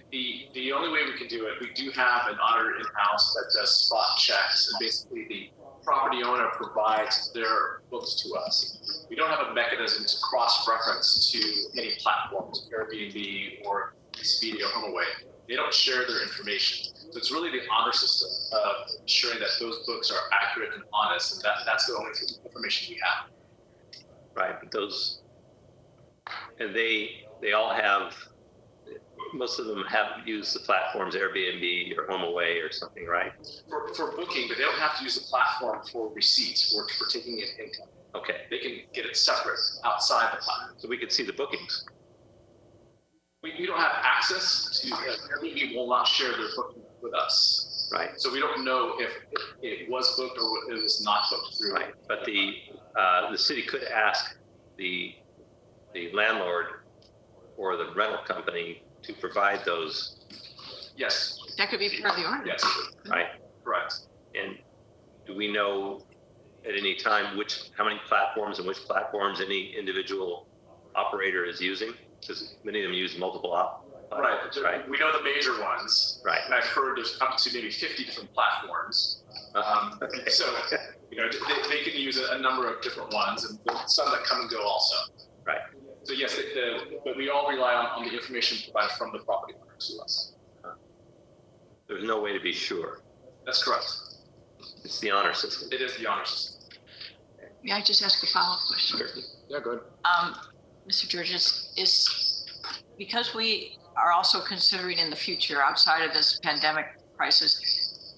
the only way we can do it, we do have an auditor in-house that does spot checks, and basically the property owner provides their books to us. We don't have a mechanism to cross-reference to any platforms, Airbnb or Expedia or HomeAway. They don't share their information. So it's really the honor system of ensuring that those books are accurate and honest, and that's the only information we have. Right, but those, and they all have, most of them have used the platforms Airbnb or HomeAway or something, right? For booking, but they don't have to use the platform for receipts or for taking in income. Okay. They can get it separate outside the platform. So we could see the bookings. We don't have access to, Airbnb will not share their booking with us. Right. So we don't know if it was booked or it was not booked through. Right, but the city could ask the landlord or the rental company to provide those. Yes. That could be part of the ordinance. Yes. Right. Correct. And do we know at any time how many platforms and which platforms any individual operator is using? Because many of them use multiple platforms, right? We know the major ones. Right. And I've heard there's up to maybe 50 different platforms. Okay. So, they can use a number of different ones, and some that come and go also. Right. So yes, but we all rely on the information provided from the property owner to us. There's no way to be sure. That's correct. It's the honor system. It is the honor system. May I just ask a follow-up question? Sure. Yeah, good. Mr. Georges, is because we are also considering in the future, outside of this pandemic crisis,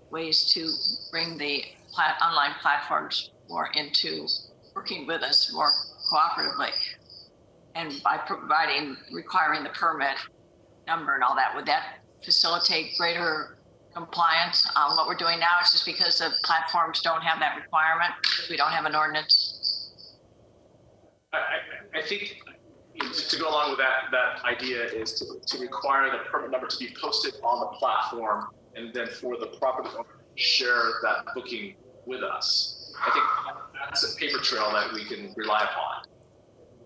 ways to bring the online platforms more into working with us more cooperatively, and by requiring the permit number and all that, would that facilitate greater compliance on what we're doing now? It's just because the platforms don't have that requirement, because we don't have an ordinance? I think to go along with that idea is to require the permit number to be posted on the platform, and then for the property owner to share that booking with us. I think that's a paper trail that we can rely upon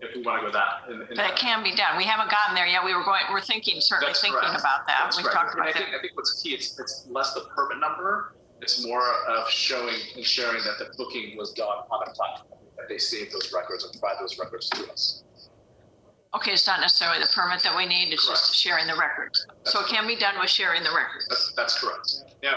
if we want to go that. But it can be done. We haven't gotten there yet. We're certainly thinking about that. That's We've correct. talked about I think what's key, it's less the permit number. It's more of showing and sharing that the booking was done on a platform, that they save those records and provide those records to us. Okay, it's not necessarily the permit that we need, it's just sharing the records. So it can be done with sharing the records. That's correct. Yeah,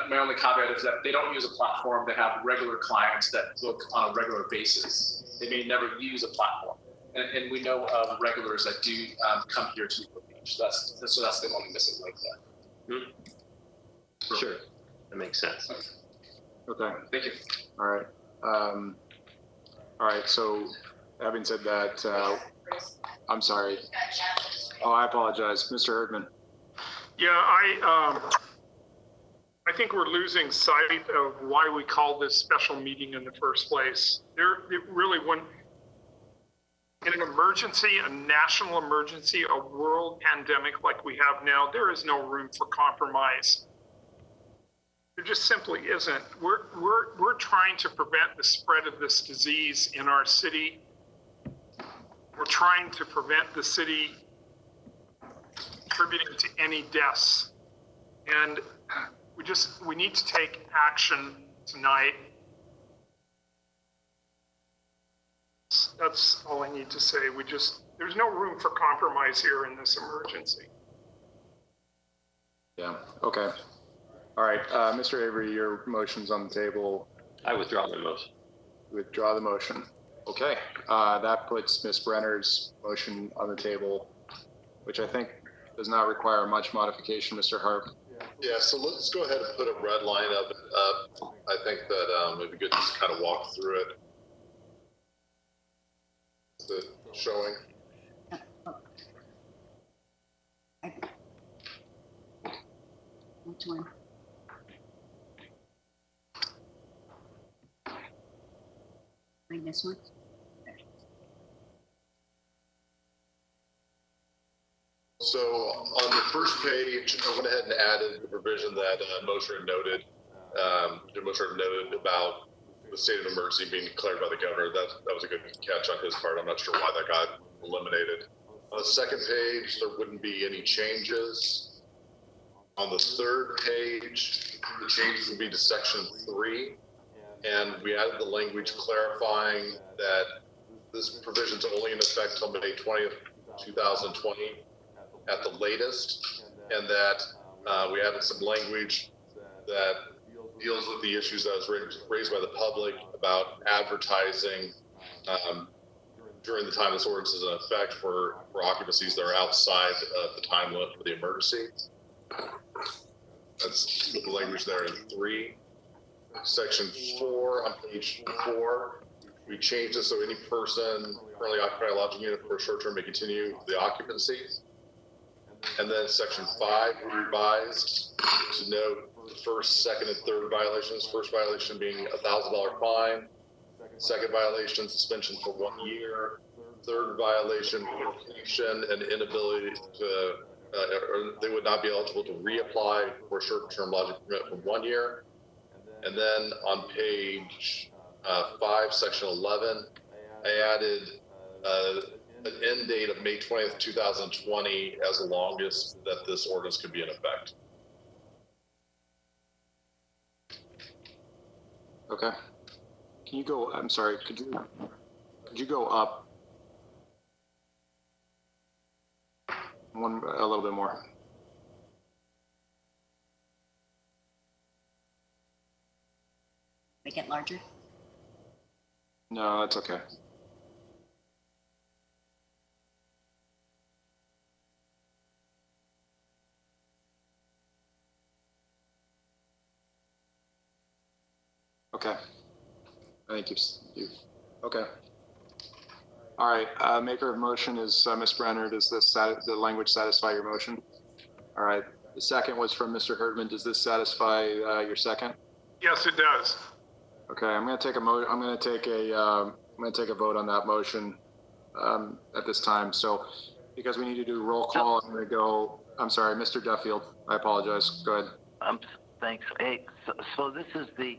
my only caveat is that they don't use a platform to have regular clients that book on a regular basis. They may never use a platform. And we know of regulars that do come here to Newport Beach. So that's the only missing link there. Sure, that makes sense. Okay. Thank you. All right. All right. So, having said that, I'm sorry. Oh, I apologize, Mr. Herdman. Yeah, I think we're losing sight of why we called this special meeting in the first place. It really wouldn't. In an emergency, a national emergency, a world pandemic like we have now, there is no room for compromise. There just simply isn't. We're trying to prevent the spread of this disease in our city. We're trying to prevent the city contributing to any deaths. And we need to take action tonight. That's all I need to say. There's no room for compromise here in this emergency. Yeah, okay. All right, Mr. Avery, your motion's on the table. I withdraw the motion. Withdraw the motion. Okay, that puts Ms. Brenner's motion on the table, which I think does not require much modification, Mr. Harp. Yeah, so let's go ahead and put a red line of it up. I think that it'd be good to just kind of walk through it. The showing. Which one? Find this one. So on the first page, I went ahead and added the provision that Mosher noted. Mosher noted about the state of emergency being declared by the governor. That was a good catch on his part. I'm not sure why that got eliminated. On the second page, there wouldn't be any changes. On the third page, the changes would be to section 3. And we added the language clarifying that this provision is only in effect until May 20th, 2020 at the latest. And that we added some language that deals with the issues that was raised by the public about advertising during the time this ordinance is in effect for occupancies that are outside of the time limit for the emergency. That's the language there in 3. Section 4 on page 4, we changed it so any person currently occupying a lodging unit for a short term may continue the occupancy. And then section 5 we revised to note the first, second, and third violations. First violation being a $1,000 fine. Second violation, suspension for 1 year. Third violation, revocation and inability to, or they would not be eligible to reapply for a short-term lodging permit for 1 year. And then on page 5, section 11, I added an end date of May 20th, 2020 as the longest that this ordinance could be in effect. Okay. Can you go, I'm sorry, could you go up a little bit more? Make it larger? No, that's okay. Okay. I think you've okay. All right. Maker of motion is Ms. Brenner. Does the language satisfy your motion? All right. The second was from Mr. Herdman. Does this satisfy your second? Yes, it does. Okay. I'm going to take a vote on that motion. at this time. So because we need to do roll call, I'm going to go, I'm sorry, Mr. Duffield, I apologize. Go ahead. Thanks. Hey, so this is the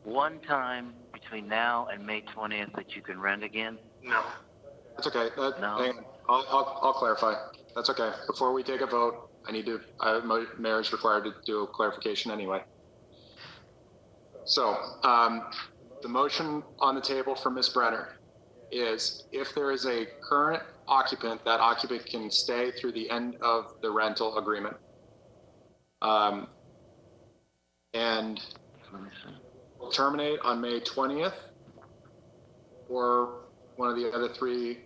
one time between now and May 20th that you can rent again? No. That's okay. No. Hang on. I'll clarify. That's okay. Before we take a vote, Mayor is required to do a clarification anyway. So the motion on the table for Ms. Brenner is if there is a current occupant, that occupant can stay through the end of the rental agreement. And will terminate on May 20th or one of the other three,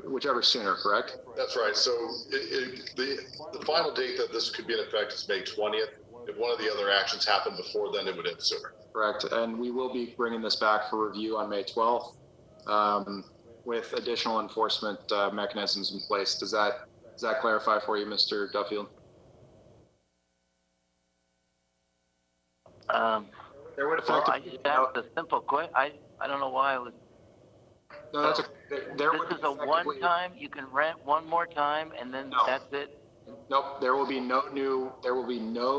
whichever sooner, correct? That's right. So the final date that this could be in effect is May 20th. If one of the other actions happened before then, it would end sooner. Correct. And we will be bringing this back for review on May 12th with additional enforcement mechanisms in place. Does that clarify for you, Mr. Duffield? There would affect. I just asked a simple question. I don't know why I was. No, that's okay. This is a one time. You can rent one more time, and then that's it. Nope. There will be no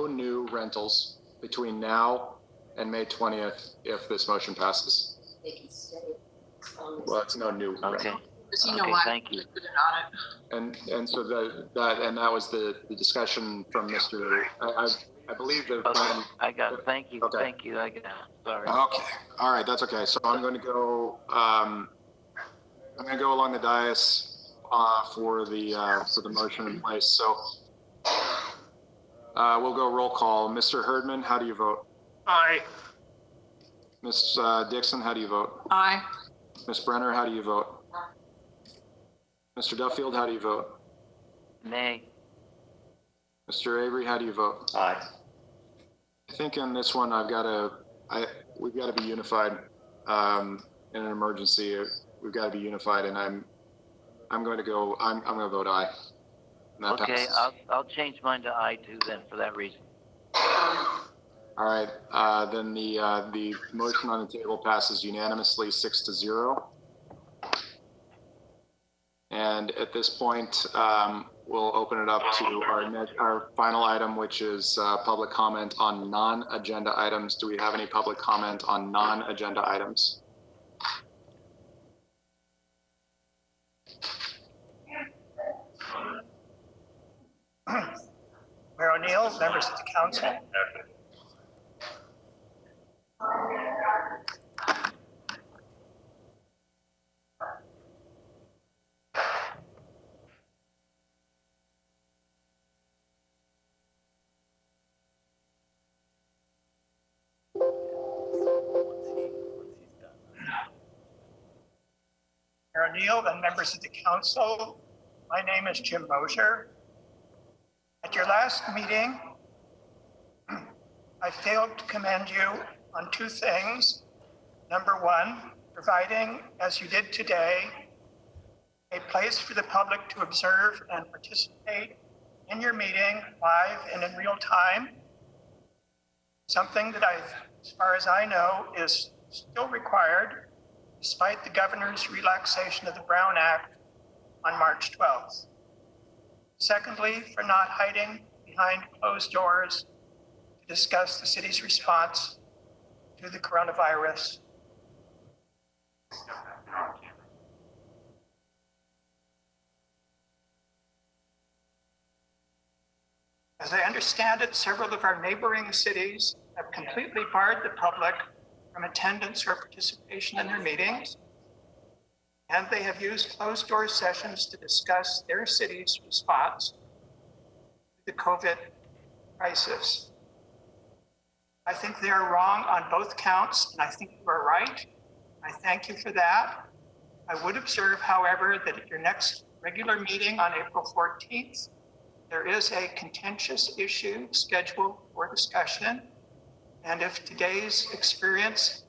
new rentals between now and May 20th if this motion passes. They can stay. Well, it's no new. Okay. Does he know why? Thank you. And so that was the discussion from Mr. I believe that. Okay. I got it. Thank you. Okay. Thank you. I got it. Sorry. Okay. All right. That's okay. So I'm going to go. I'm going to go along the dais for the motion in place. So we'll go roll call. Mr. Herdman, how do you vote? Aye. Ms. Dixon, how do you vote? Aye. Ms. Brenner, how do you vote? Mr. Duffield, how do you vote? Nay. Mr. Avery, how do you vote? Aye. I think in this one, we've got to be unified in an emergency. We've got to be unified, and I'm going to vote aye. Okay, I'll change mine to I too then for that reason. All right, then the motion on the table passes unanimously 6-0. And at this point, we'll open it up to our final item, which is public comment on non-agenda items. Do we have any public comment on non-agenda items? Mayor O'Neill, members of the council. Mayor O'Neill and members of the council, my name is Jim Mosier. At your last meeting, I failed to commend you on two things. Number one, providing, as you did today, a place for the public to observe and participate in your meeting live and in real time. Something that as far as I know, is still required despite the governor's relaxation of the Brown Act on March 12th. Secondly, for not hiding behind closed doors to discuss the city's response to the coronavirus. As I understand it, several of our neighboring cities have completely barred the public from attendance or participation in their meetings, and they have used closed-door sessions to discuss their city's response to the COVID crisis. I think they are wrong on both counts, and I think you are right. I thank you for that. I would observe, however, that at your next regular meeting on April 14th, there is a contentious issue scheduled for discussion. And if today's experience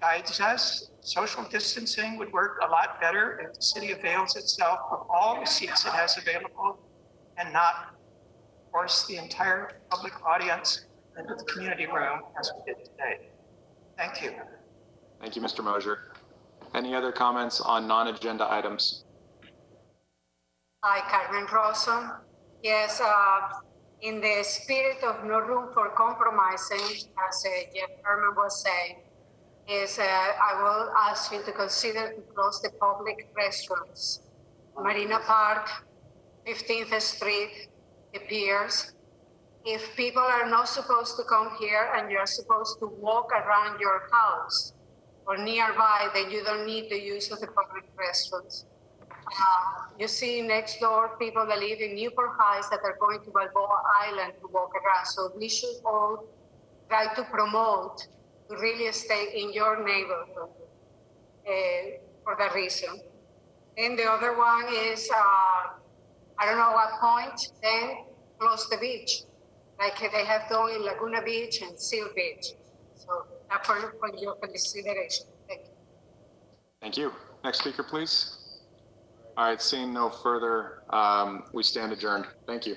guides us, social distancing would work a lot better if the city avails itself of all the seats it has available and not force the entire public audience into the community room as we did today. Thank you. Thank you, Mr. Mosier. Any other comments on non-agenda items? Hi, Carmen Rawson. Yes, in the spirit of no room for compromising, as Jeff Herman was saying, I will ask you to consider to close the public restrooms. Marina Park, 15th Street, the piers. If people are not supposed to come here and you're supposed to walk around your house or nearby, then you don't need the use of the public restrooms. You see next door people that live in Newport Heights that are going to Balboa Island to walk around. So we should all try to promote to really stay in your neighborhood for that reason. And the other one is, I don't know what point, then close the beach, like they have done in Laguna Beach and Seal Beach. So that's for your consideration. Thank you. Thank you. Next speaker, please. All right, seeing no further, we stand adjourned. Thank you.